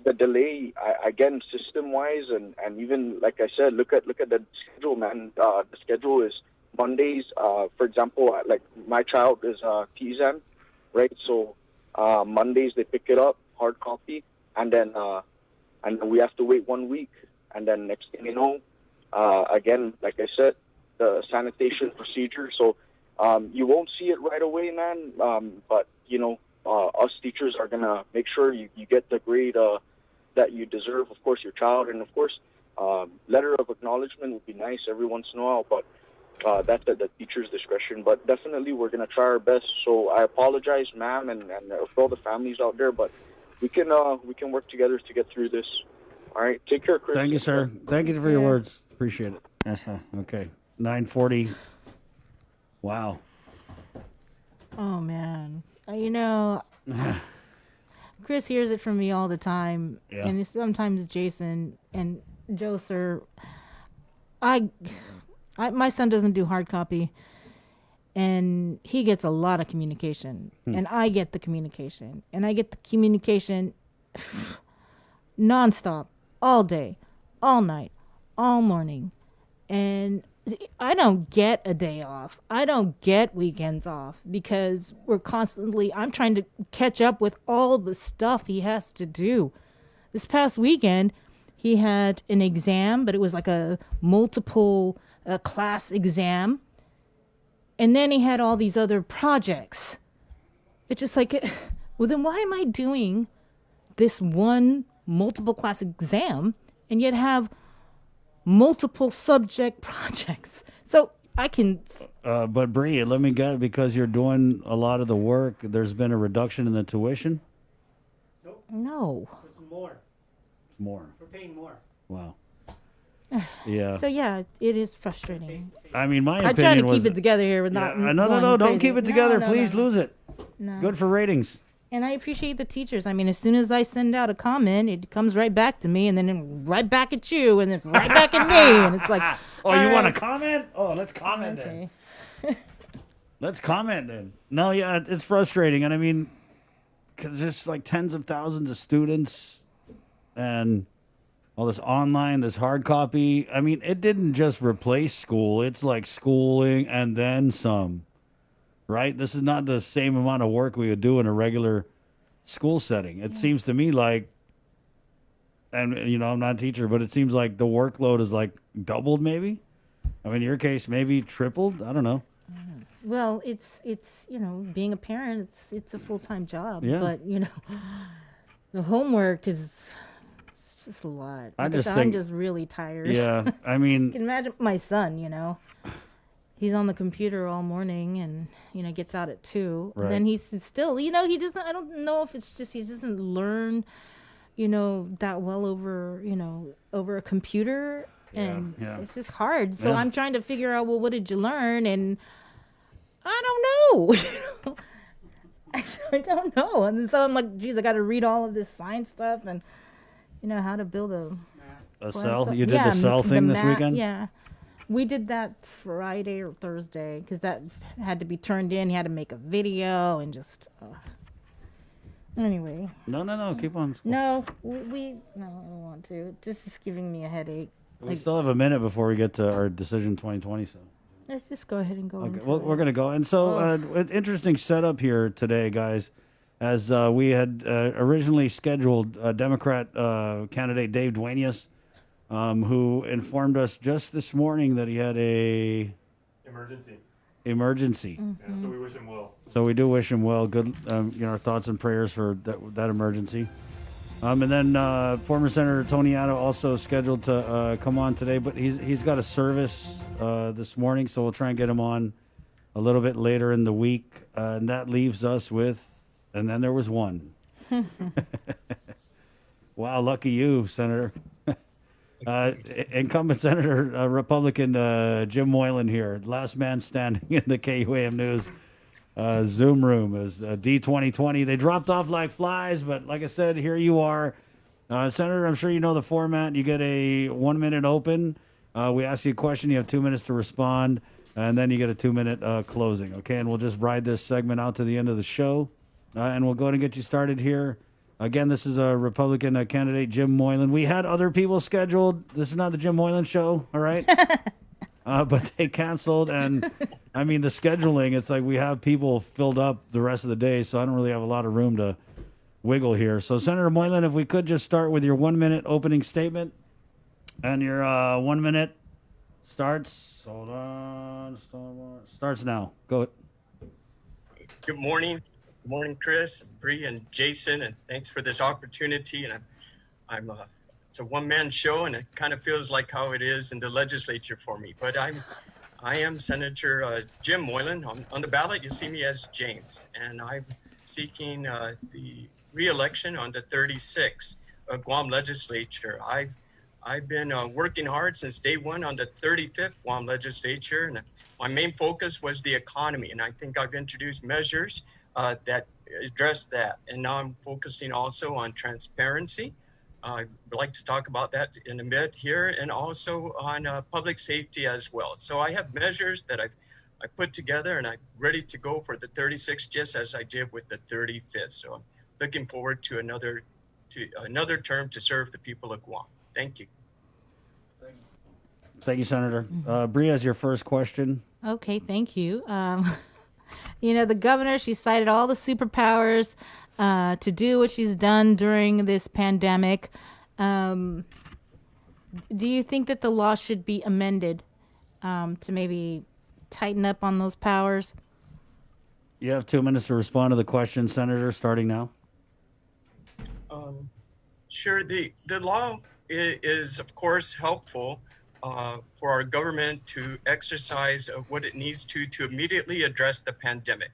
the delay, again, system-wise, and even like I said, look at the schedule, man. The schedule is Mondays. For example, like my child is Tizan, right? So Mondays they pick it up, hard copy, and then we have to wait 1 week, and then next thing you know, again, like I said, the sanitation procedure. So you won't see it right away, man. But you know, us teachers are gonna make sure you get the grade that you deserve. Of course, your child, and of course, letter of acknowledgement would be nice every once in a while. But that's at the teacher's discretion. But definitely, we're gonna try our best. So I apologize, ma'am, and for all the families out there. But we can work together to get through this. All right, take care, Chris. Thank you, sir. Thank you for your words. Appreciate it. Yes, okay. 9:40. Wow. Oh man, you know, Chris hears it from me all the time, Yeah. and sometimes Jason and Joe, sir. I my son doesn't do hard copy, and he gets a lot of communication, and I get the communication, and I get the communication nonstop, all day, all night, all morning, and I don't get a day off. I don't get weekends off because I'm trying to catch up with all the stuff he has to do. This past weekend, he had an exam, but it was like a multiple class exam. And then he had all these other projects. It's just like, well, then why am I doing this one multiple class exam and yet have multiple subject projects? So I can. But Bree, let me get, because you're doing a lot of the work, there's been a reduction in the tuition? No. It's more. More. We're paying more. Wow. Yeah. So yeah, it is frustrating. I mean, my I'm opinion trying to was. keep it together here with not. No, going don't crazy. keep it together. No, Please no. lose it. No. It's good for ratings. And I appreciate the teachers. I mean, as soon as I send out a comment, it comes right back to me, and then right back at you, and then right back at me, and it's like. Oh, you want to to comment? Oh, let's comment then. Let's comment then. No, yeah, it's frustrating. And I mean, because there's like tens of thousands of students and all this online, this hard copy. I mean, it didn't just replace school. It's like schooling and then some, right? This is not the same amount of work we would do in a regular school setting. It seems to me like, and you know, I'm not a teacher, but it seems like the workload is like doubled maybe. I mean, in your case, maybe tripled. I don't know. Well, it's you know, being a parent, it's a full-time job. Yeah. But you know, the homework is just a lot. I just I'm think- just really tired. Yeah, I mean- you can imagine my son. You know, he's on the computer all morning, and you know, gets out at 2. Right. And then he's still, you know, he doesn't. I don't know if it's just he doesn't learn, you know, that well over a computer, and yeah. it's just hard. So Yeah. I'm trying to figure out, well, what did you learn? And I don't know. I don't know. And so I'm like, geez, I got to read all of this science stuff and, you know, how to build A cell? You did the cell thing this weekend? Yeah. We did that Friday or Thursday because that had to be turned in. He had to make a video and just. Anyway. No. Keep on. No, no, I don't want to. This is giving me a headache. We still have a minute before we get to our decision 2020. So. Let's just go ahead and go. Okay, into well, it. we're going to go. And so, interesting setup here today, guys, as we had originally scheduled Democrat candidate Dave Duenas, who informed us just this morning that he had a emergency. Yeah, so we wish him well. So we do wish him well. Good, our thoughts and prayers for that emergency. And then former Senator Tony Addo also scheduled to come on today, but he's got a service this morning, so we'll try and get him on a little bit later in the week. And that leaves us with, and then there was one. Wow, lucky you, Senator. Incumbent Senator, Republican Jim Moylan here, last man standing in the KUAM News Zoom room as D2020. They dropped off like flies, but like I said, here you are. Senator, I'm sure you know the format. You get a 1-minute open. We ask you a question. You have 2 minutes to respond, and then you get a 2-minute closing. Okay, and we'll just ride this segment out to the end of the show, and we'll go ahead and get you started here. Again, this is a Republican candidate, Jim Moylan. We had other people scheduled. This is not the Jim Moylan show, all right? But they canceled, and I mean, the scheduling, it's like we have people filled up the rest of the day, so I don't really have a lot of room to wiggle here. So, Senator Moylan, if we could just start with your 1-minute opening statement, and your 1 minute starts. Hold on. Starts now. Go. Good morning. Good morning, Chris, Bree, and Jason, and thanks for this opportunity. And I'm it's a one-man show, and it kind of feels like how it is in the legislature for me. But I am Senator Jim Moylan. On the ballot, you see me as James, and I'm seeking the re-election on the 36th Guam legislature. I've been working hard since day one on the 35th Guam legislature, and my main focus was the economy, and I think I've introduced measures that address that. And now I'm focusing also on transparency. I'd like to talk about that in a bit here, and also on public safety as well. So I have measures that I put together, and I'm ready to go for the 36th, just as I did with the 35th. So I'm looking forward to another term to serve the people of Guam. Thank you. Thank you, Senator. Bree has your first question. Okay, thank you. You know, the governor, she cited all the superpowers to do what she's done during this pandemic. Do you think that the law should be amended to maybe tighten up on those powers? You have 2 minutes to respond to the question, Senator, starting now. Sure. The law is, of course, helpful for our government to exercise what it needs to immediately address the pandemic.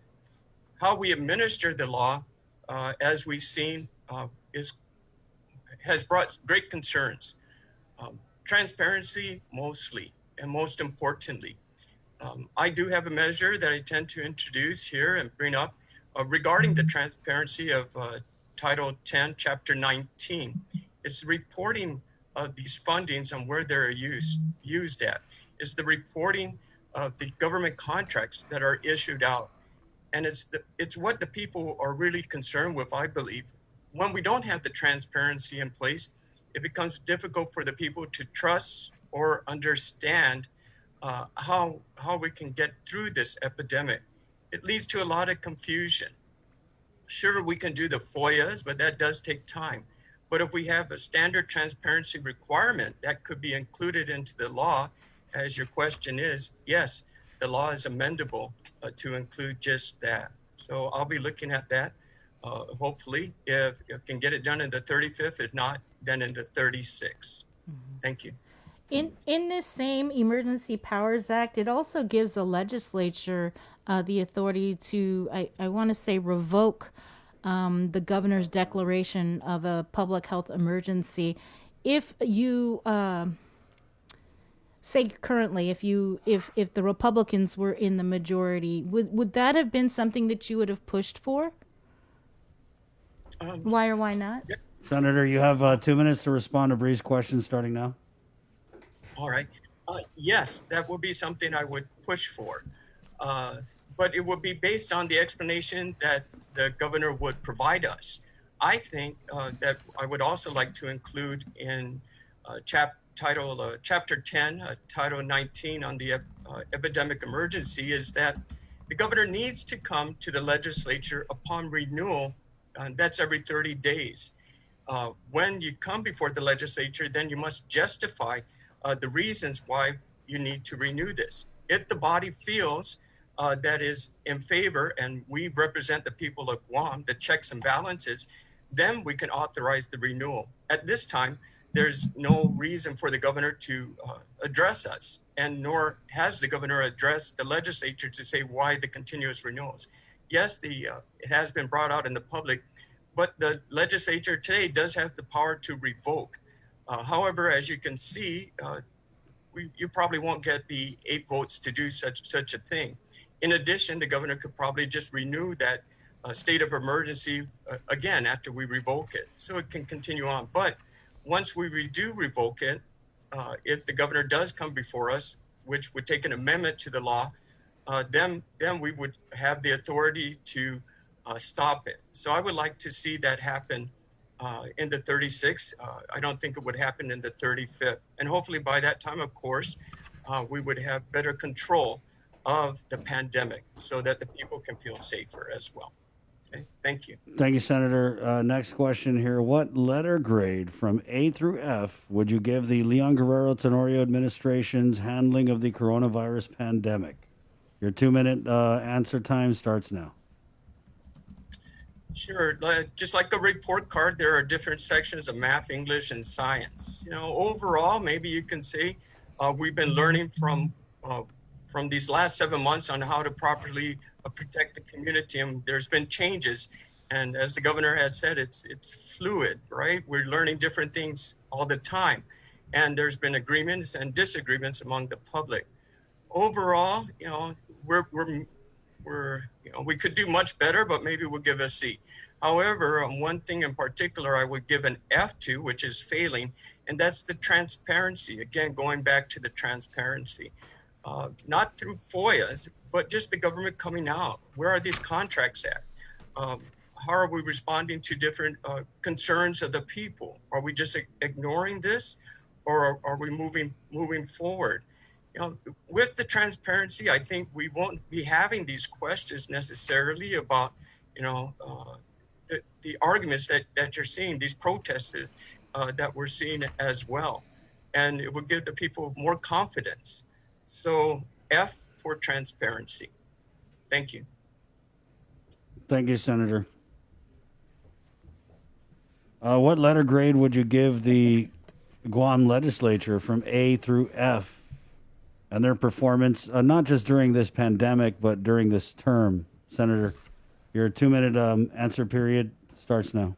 How we administer the law, as we've seen, has brought great concerns. Transparency, mostly, and most importantly. I do have a measure that I tend to introduce here and bring up regarding the transparency of Title 10, Chapter 19. It's reporting of these fundings and where they're used at. It's the reporting of the government contracts that are issued out. And it's what the people are really concerned with, I believe. When we don't have the transparency in place, it becomes difficult for the people to trust or understand how we can get through this epidemic. It leads to a lot of confusion. Sure, we can do the FOIAs, but that does take time. But if we have a standard transparency requirement that could be included into the law, as your question is, yes, the law is amendable to include just that. So I'll be looking at that, hopefully, if I can get it done in the 35th, if not, then in the 36th. Thank you. In this same Emergency Powers Act, it also gives the legislature the authority to, I want to say, revoke the governor's declaration of a public health emergency. If you say currently, if the Republicans were in the majority, would that have been something that you would have pushed for? Why or why not? Yeah. Senator, you have 2 minutes to respond to Bree's question starting now. All right. Yes, that would be something I would push for. But it would be based on the explanation that the governor would provide us. I think that I would also like to include in Chapter 10, Title 19 on the epidemic emergency is that the governor needs to come to the legislature upon renewal, and that's every 30 days. When you come before the legislature, then you must justify the reasons why you need to renew this. If the body feels that is in favor, and we represent the people of Guam, the checks and balances, then we can authorize the renewal. At this time, there's no reason for the governor to address us, and nor has the governor addressed the legislature to say why the continuous renewals. Yes, it has been brought out in the public, but the legislature today does have the power to revoke. However, as you can see, you probably won't get the 8 votes to do such a thing. In addition, the governor could probably just renew that state of emergency again after we revoke it, so it can continue on. But once we do revoke it, if the governor does come before us, which would take an amendment to the law, then we would have the authority to stop it. So I would like to see that happen in the 36th. I don't think it would happen in the 35th. And hopefully by that time, of course, we would have better control of the pandemic so that the people can feel safer as well. Okay, thank you. Thank you, Senator. Next question here. What letter grade from A through F would you give the Leon Guerrero Tenorio administration's handling of the coronavirus pandemic? Your 2-minute answer time starts now. Sure. Just like a report card, there are different sections of math, English, and science. Overall, maybe you can say we've been learning from these last 7 months on how to properly protect the community, and there's been changes. And as the governor has said, it's fluid, right? We're learning different things all the time, and there's been agreements and disagreements among the public. Overall, we could do much better, but maybe we'll give a C. However, one thing in particular I would give an F to, which is failing, and that's the transparency. Again, going back to the transparency, not through FOIAs, but just the government coming out. Where are these contracts at? How are we responding to different concerns of the people? Are we just ignoring this, or are we moving forward? With the transparency, I think we won't be having these questions necessarily about, the arguments that you're seeing, these protests that we're seeing as well. And it would give the people more confidence. So F for transparency. Thank you. Thank you, Senator. What letter grade would you give the Guam legislature from A through F and their performance, not just during this pandemic, but during this term? Senator, your 2-minute answer period starts now.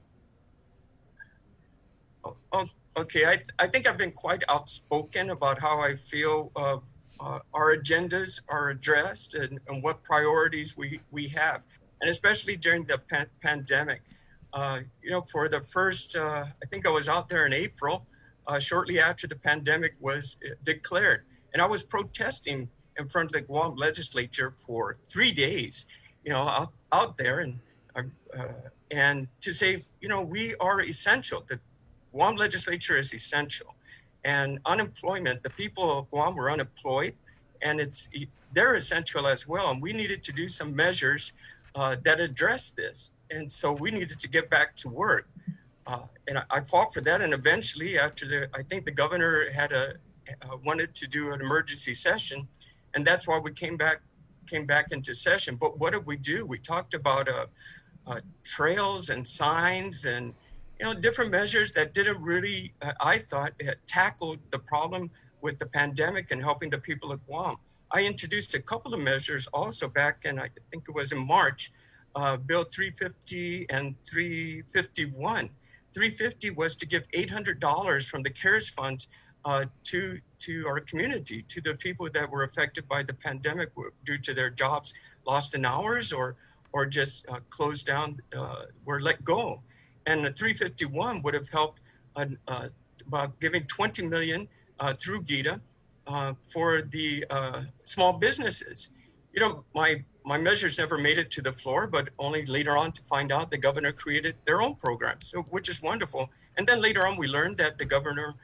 Okay, I think I've been quite outspoken about how I feel our agendas are addressed and what priorities we have, and especially during the pandemic. For the first, I think I was out there in April, shortly after the pandemic was declared, and I was protesting in front of the Guam legislature for 3 days, out there, and to say, we are essential. The Guam legislature is essential, and unemployment. The people of Guam were unemployed, and they're essential as well. And we needed to do some measures that address this, and so we needed to get back to work. And I fought for that, and eventually, after I think the governor had wanted to do an emergency session, and that's why we came back into session. But what did we do? We talked about trails and signs and different measures that didn't really, I thought, tackled the problem with the pandemic and helping the people of Guam. I introduced a couple of measures also back in, I think it was in March, Bill 350 and 351. 350 was to give $800 from the CARES funds to our community, to the people that were affected by the pandemic due to their jobs lost in hours or just closed down, were let go. And the 351 would have helped about giving $20 million through GITA for the small businesses. My measures never made it to the floor, but only later on to find out the governor created their own programs, which is wonderful. And then later on, we learned that the governor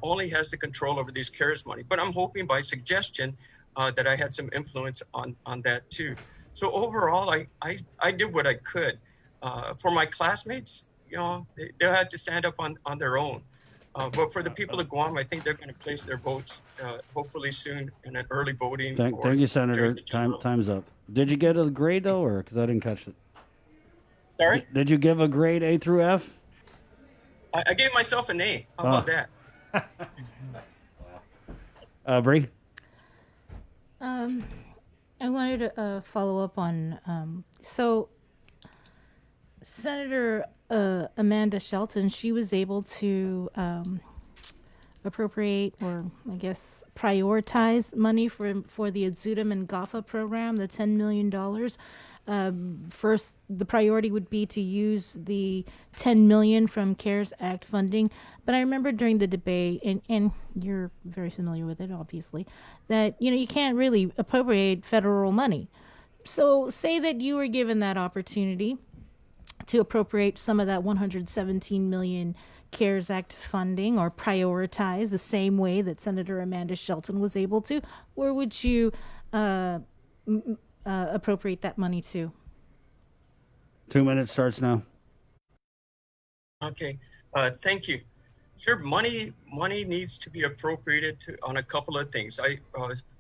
only has the control over these CARES money. But I'm hoping by suggestion that I had some influence on that too. So overall, I did what I could. For my classmates, they had to stand up on their own. But for the people of Guam, I think they're going to place their votes hopefully soon in an early voting. Thank you, Senator. Time's up. Did you get a grade though, or because I didn't catch it? Sorry? Did you give a grade A through F? I gave myself an A. How about that? Bree? I wanted to follow up on, so Senator Amanda Shelton, she was able to appropriate, or I guess prioritize money for the Azutum and GAFA program, the $10 million. First, the priority would be to use the $10 million from CARES Act funding. But I remember during the debate, and you're very familiar with it, obviously, that you can't really appropriate federal money. So say that you were given that opportunity to appropriate some of that $117 million CARES Act funding, or prioritize the same way that Senator Amanda Shelton was able to, where would you appropriate that money to? 2 minutes starts now. Okay, thank you. Sure, money needs to be appropriated on a couple of things.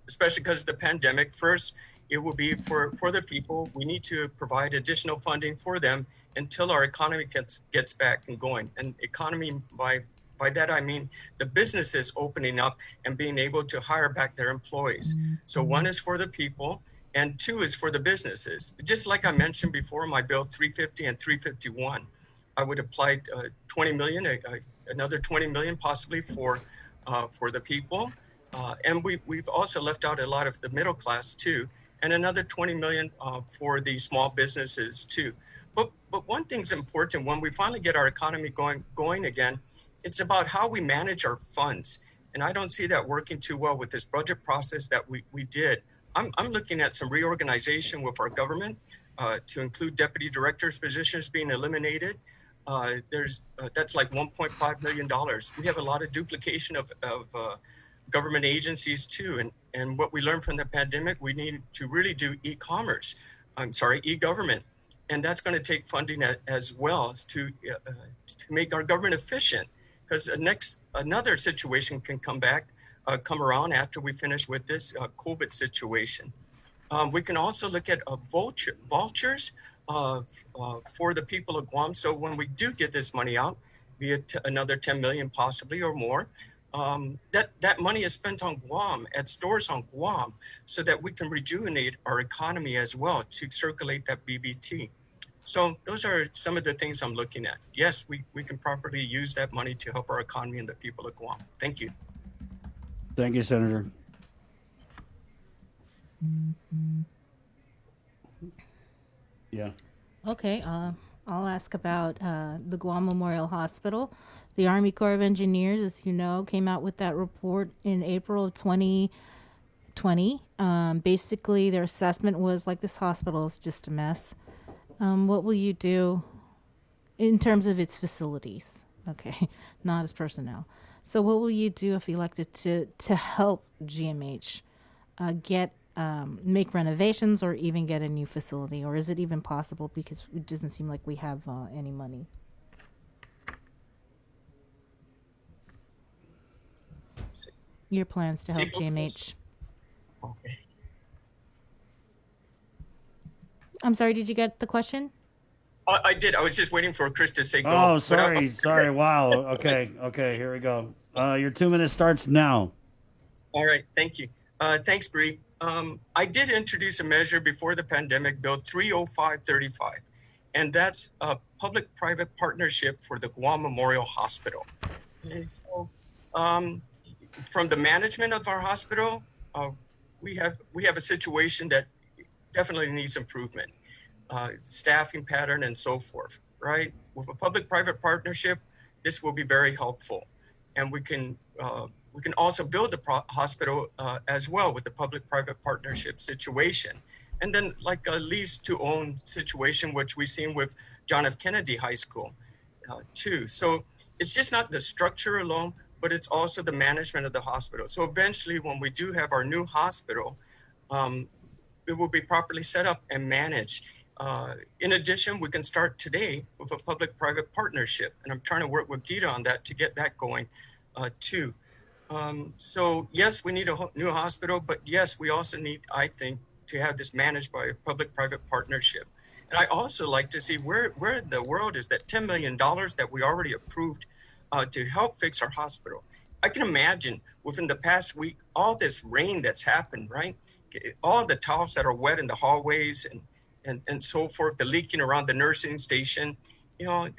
Especially because of the pandemic. First, it will be for the people. We need to provide additional funding for them until our economy gets back and going. And economy, by that I mean the businesses opening up and being able to hire back their employees. So one is for the people, and two is for the businesses. Just like I mentioned before, my bill 350 and 351, I would apply 20 million, another 20 million possibly for the people. And we've also left out a lot of the middle class too, and another 20 million for the small businesses too. But one thing's important: when we finally get our economy going again, it's about how we manage our funds. And I don't see that working too well with this budget process that we did. I'm looking at some reorganization with our government to include deputy directors' positions being eliminated. That's like $1.5 million. We have a lot of duplication of government agencies too. And what we learned from the pandemic, we need to really do e-government. And that's going to take funding as well to make our government efficient, because another situation can come around after we finish with this COVID situation. We can also look at vouchers for the people of Guam. So when we do get this money out, be it another 10 million possibly or more, that money is spent on Guam, at stores on Guam, so that we can rejuvenate our economy as well, to circulate that BBT. So those are some of the things I'm looking at. Yes, we can properly use that money to help our economy and the people of Guam. Thank you. Thank you, Senator. Yeah. Okay, I'll ask about the Guam Memorial Hospital. The Army Corps of Engineers, as you know, came out with that report in April of 2020 2020. Basically, their assessment was like, this hospital is just a mess. What will you do in terms of its facilities? Okay, not as personnel. So what will you do if elected to help GMH make renovations or even get a new facility? Or is it even possible, because it doesn't seem like we have any money? Your plans to help GMH. Okay. I'm sorry, did you get the question? I did. I was just waiting for Chris to say go. Oh, sorry. Wow. Okay. Here we go. Your 2 minutes starts now. All right. Thank you. Thanks, Bree. I did introduce a measure before the pandemic, Bill 30535, and that's a public-private partnership for the Guam Memorial Hospital. Okay, so, from the management of our hospital, we have a situation that definitely needs improvement, staffing pattern and so forth, right? With a public-private partnership, this will be very helpful. And we can also build the hospital as well with the public-private partnership situation. And then like a lease-to-own situation, which we've seen with John F. Kennedy High School too. So it's just not the structure alone, but it's also the management of the hospital. So eventually, when we do have our new hospital, it will be properly set up and managed. In addition, we can start today with a public-private partnership, and I'm trying to work with Gita on that to get that going too. So yes, we need a new hospital, but yes, we also need, I think, to have this managed by a public-private partnership. And I also like to see where in the world is that $10 million that we already approved to help fix our hospital. I can imagine within the past week, all this rain that's happened, right? All the towels that are wet in the hallways and so forth, the leaking around the nursing station. You know,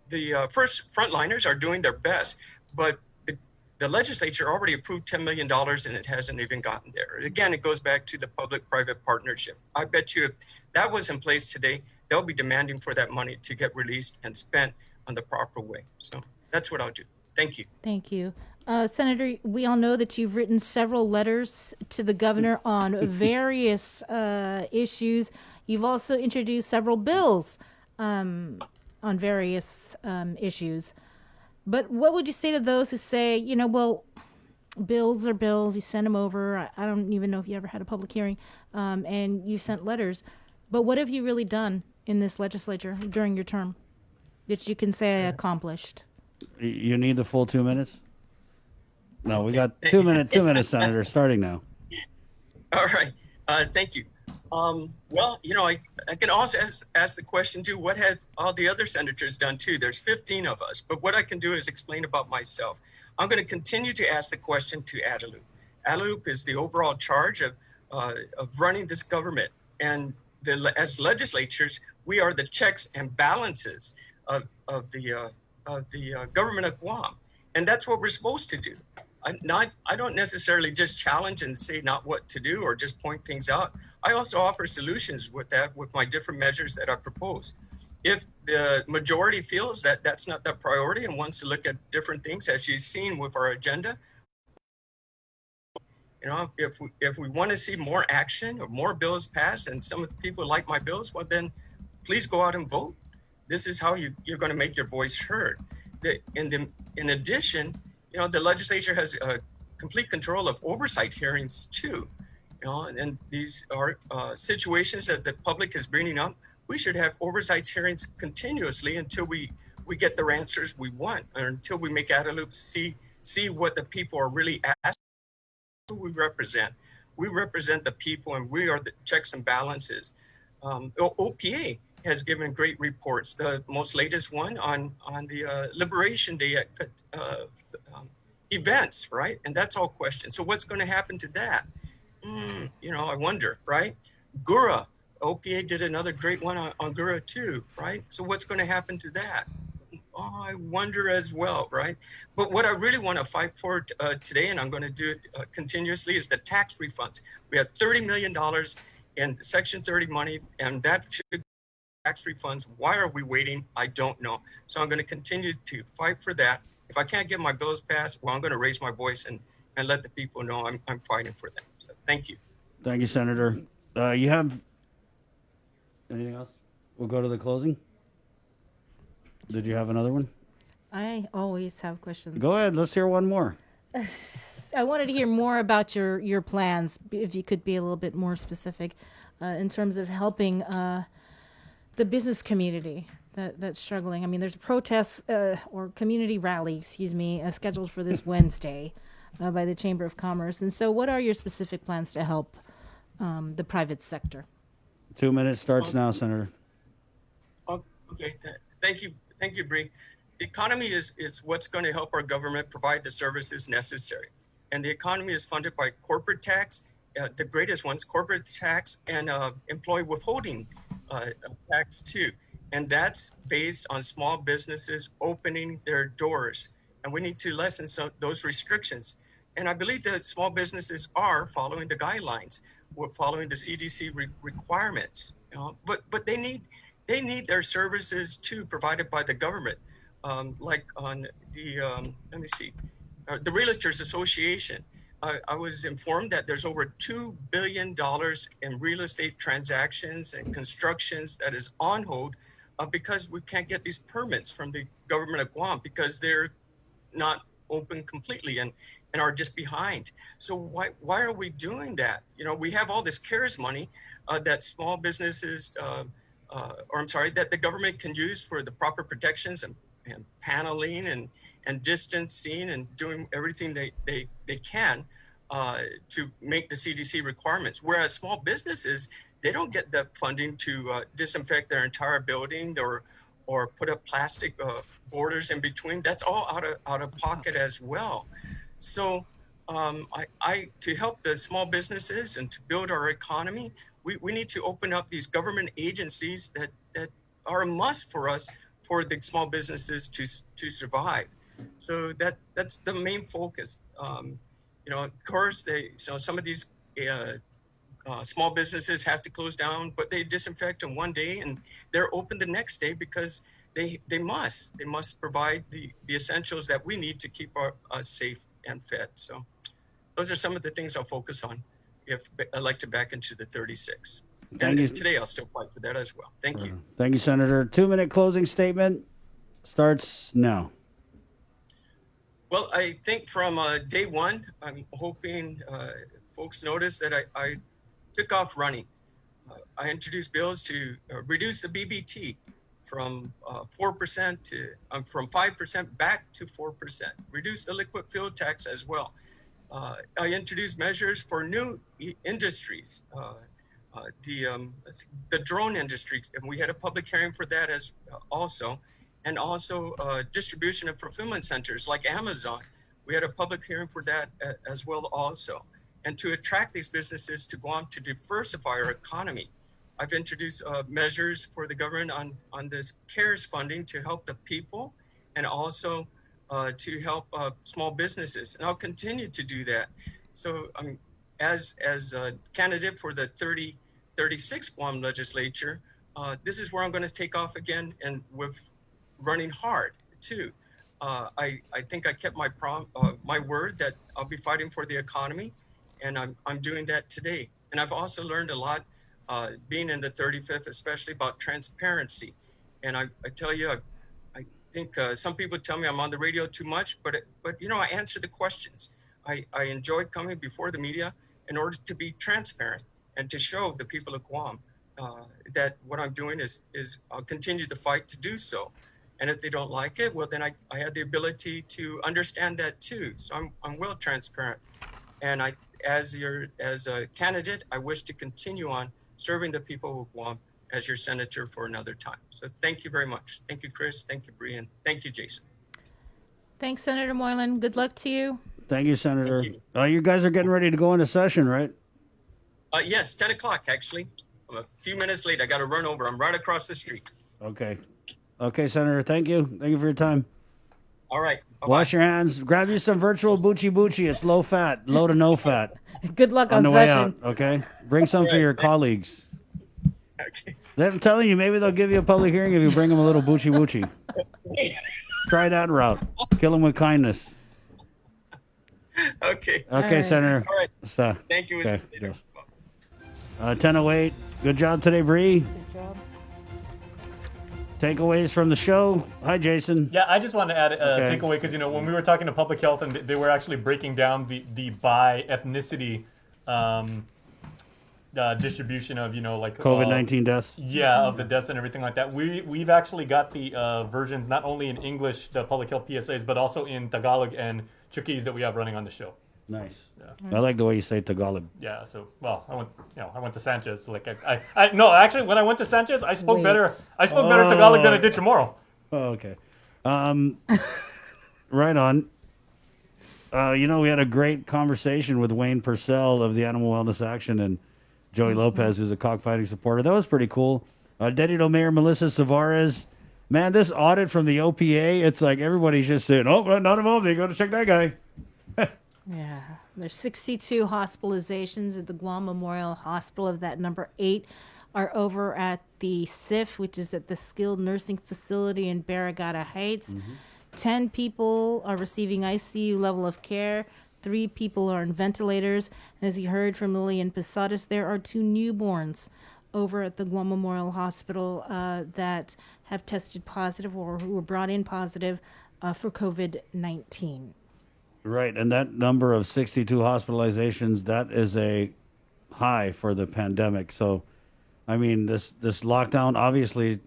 the first frontliners are doing their best, but the legislature already approved $10 million and it hasn't even gotten there. Again, it goes back to the public-private partnership. I bet you if that was in place today, they'll be demanding for that money to get released and spent on the proper way. So that's what I'll do. Thank you. Thank you. Senator, we all know that you've written several letters to the governor on various issues. You've also introduced several bills on various issues. But what would you say to those who say, you know, well, bills are bills, you send them over. I don't even know if you ever had a public hearing, and you sent letters. But what have you really done in this legislature during your term that you can say I accomplished? You need the full 2 minutes? No, we got 2 minutes, Senator, starting now. All right. Thank you. Well, you know, I can also ask the question too, what have all the other senators done too? There's 15 of us, but what I can do is explain about myself. I'm going to continue to ask the question to Adelup. Adelup is the overall charge of running this government. And as legislatures, we are the checks and balances of the government of Guam. And that's what we're supposed to do. I don't necessarily just challenge and say not what to do or just point things out. I also offer solutions with that, with my different measures that I propose. If the majority feels that that's not the priority and wants to look at different things, as you've seen with our agenda, you know, if we want to see more action or more bills passed, and some of the people like my bills, well, then please go out and vote. This is how you're going to make your voice heard. In addition, you know, the legislature has complete control of oversight hearings too. You know, and these are situations that the public is bringing up. We should have oversight hearings continuously until we get the answers we want, or until we make Adelup see what the people are really asking. Who we represent. We represent the people, and we are the checks and balances. OPA has given great reports. The most latest one on the Liberation Day events, right? And that's all questions. So what's going to happen to that? You know, I wonder, right? Gura, OPA did another great one on Gura too, right? So what's going to happen to that? Oh, I wonder as well, right? But what I really want to fight for today, and I'm going to do it continuously, is the tax refunds. We have $30 million in Section 30 money, and that should tax refunds. Why are we waiting? I don't know. So I'm going to continue to fight for that. If I can't get my bills passed, well, I'm going to raise my voice and let the people know I'm fighting for them. So thank you. Thank you, Senator. You have anything else? We'll go to the closing. Did you have another one? I always have questions. Go ahead. Let's hear one more. I wanted to hear more about your plans, if you could be a little bit more specific in terms of helping the business community that's struggling. I mean, there's protests or community rally, scheduled for this Wednesday by the Chamber of Commerce. And so what are your specific plans to help the private sector? 2 minutes starts now, Senator. Okay, thank you, Bree. The economy is what's going to help our government provide the services necessary. And the economy is funded by corporate tax, the greatest ones, corporate tax and employee withholding tax too. And that's based on small businesses opening their doors. And we need to lessen those restrictions. And I believe that small businesses are following the guidelines, following the CDC requirements. But they need their services too provided by the government. Like on the, let me see, the Realtors Association. I was informed that there's over $2 billion in real estate transactions and constructions that is on hold because we can't get these permits from the government of Guam because they're not open completely and are just behind. So why are we doing that? You know, we have all this CARES money that small businesses, that the government can use for the proper protections and paneling and distancing and doing everything they can to make the CDC requirements. Whereas small businesses, they don't get the funding to disinfect their entire building or put up plastic borders in between. That's all out of pocket as well. So to help the small businesses and to build our economy, we need to open up these government agencies that are a must for us, for the small businesses to survive. So that's the main focus. Of course, some of these small businesses have to close down, but they disinfect on one day and they're open the next day because they must provide the essentials that we need to keep us safe and fed. So those are some of the things I'll focus on if I'd like to back into the 36. Thank you. Today I'll still fight for that as well. Thank you. Thank you, Senator. 2 minute closing statement starts now. Well, I think from day one, I'm hoping folks notice that I took off running. I introduced bills to reduce the BBT from 4% to from 5% back to 4%. Reduce the liquid fuel tax as well. I introduced measures for new industries. The drone industry, and we had a public hearing for that as also, and also distribution and fulfillment centers like Amazon. We had a public hearing for that as well also. And to attract these businesses to Guam to diversify our economy, I've introduced measures for the government on this CARES funding to help the people and also to help small businesses. And I'll continue to do that. So as a candidate for the 36 Guam legislature, this is where I'm going to take off again and with running hard too. I think I kept my word that I'll be fighting for the economy, and I'm doing that today. And I've also learned a lot being in the 35th, especially about transparency. And I tell you, I think some people tell me I'm on the radio too much, but I answer the questions. I enjoy coming before the media in order to be transparent and to show the people of Guam that what I'm doing is I'll continue the fight to do so. And if they don't like it, well, then I have the ability to understand that too. So I'm well transparent. And as a candidate, I wish to continue on serving the people of Guam as your senator for another time. So thank you very much. Thank you, Chris. Thank you, Bree. And thank you, Jason. Thanks, Senator Moylan. Good luck to you. Thank you, Senator. You guys are getting ready to go into session, right? Yes, 10 o'clock, actually. I'm a few minutes late. I got to run over. I'm right across the street. Okay, Senator. Thank you. Thank you for your time. All right. Bye-bye. Wash your hands. Grab you some virtual Buchi. It's low fat, low to no fat. Good luck on on the way session. out, okay? Bring some for your colleagues. Okay. I'm telling you, maybe they'll give you a public hearing if you bring them a little Buchi. Try that route. Kill them with kindness. Okay. Okay, Senator. All right. So, Thank you. Okay. 10:08. Good job today, Bree. Good job. Takeaways from the show. Hi, Jason. Yeah, I just wanted to add a Okay. takeaway because when we were talking to public health and they were actually breaking down the by ethnicity distribution of like COVID-19 deaths. Yeah, of the deaths and everything like that. We've actually got the versions not only in English, the public health PSAs, but also in Tagalog and Chuukese that we have running on the show. Nice. Yeah. I like the way you say Tagalog. Yeah. So I went to Sanchez. Like no, actually when I went to Sanchez, I spoke better. I spoke better Tagalog than I did Chamorro. Oh, okay. Right on. We had a great conversation with Wayne Purcell of the Animal Wellness Action and Joey Lopez, who's a cockfighting supporter. That was pretty cool. Deputy Mayor Melissa Savares. Man, this audit from the OPA, it's like everybody's just saying, oh, not involved. You got to check that guy. Yeah. There's 62 hospitalizations at the Guam Memorial Hospital. Of that, number 8 are over at the SIF, which is at the Skilled Nursing Facility in Barragata Heights. 10 people are receiving ICU level of care. 3 people are on ventilators. And as you heard from Lillian Posadas, there are 2 newborns over at the Guam Memorial Hospital that have tested positive or who were brought in positive for COVID-19. Right, and that number of 62 hospitalizations, that is a high for the pandemic. So, I mean, this lockdown, obviously,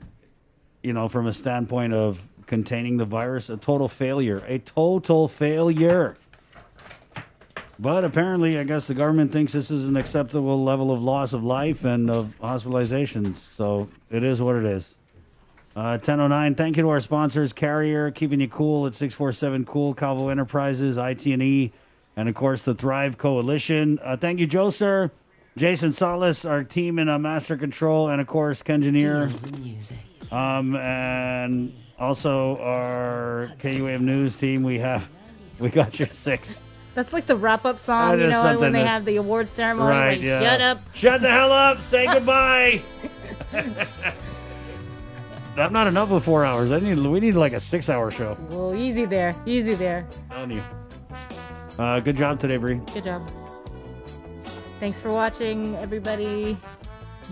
from a standpoint of containing the virus, a total failure. But apparently, I guess the government thinks this is an acceptable level of loss of life and of hospitalizations. So it is what it is. 10:09. Thank you to our sponsors, Carrier, keeping you cool at 647-COOL, Calvo Enterprises, IT&E, and of course the Thrive Coalition. Thank you, Joe, sir. Jason Salas, our team in Master Control, and of course, Kengineer. And also our KUAMNEWS team. We got your 6. That's like the wrap-up song, when they have the award ceremony. Right, like, yeah. Shut up. Shut the hell up. Say goodbye. I'm not enough with 4 hours. We need like a 6-hour show. Well, easy there. On you. Good job today, Bree. Good job. Thanks for watching, everybody.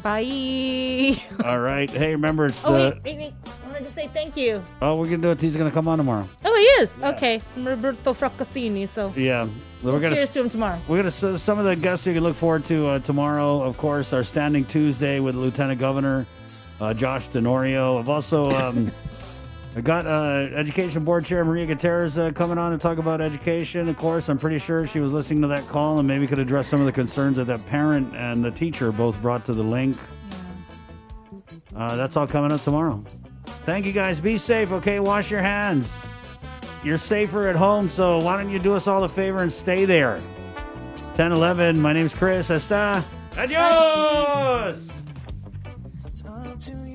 Bye. All right. Hey, remember it's wait. I wanted to say thank you. Oh, we're gonna do it. He's gonna come on tomorrow. Oh, he is. Yeah. Okay, Roberto Fraccassini. So yeah, cheers to him tomorrow. We're gonna some of the guests you can look forward to tomorrow. Of course, our Standing Tuesday with Lieutenant Governor Josh Denorio. I've also I got Education Board Chair Maria Gutierrez coming on to talk about education. Of course, I'm pretty sure she was listening to that call and maybe could address some of the concerns that parent and the teacher both brought to the link. That's all coming up tomorrow. Thank you, guys. Be safe, okay? Wash your hands. You're safer at home, so why don't you do us all a favor and stay there? 10:11. My name's Chris. Hasta. Adios! It's up to you.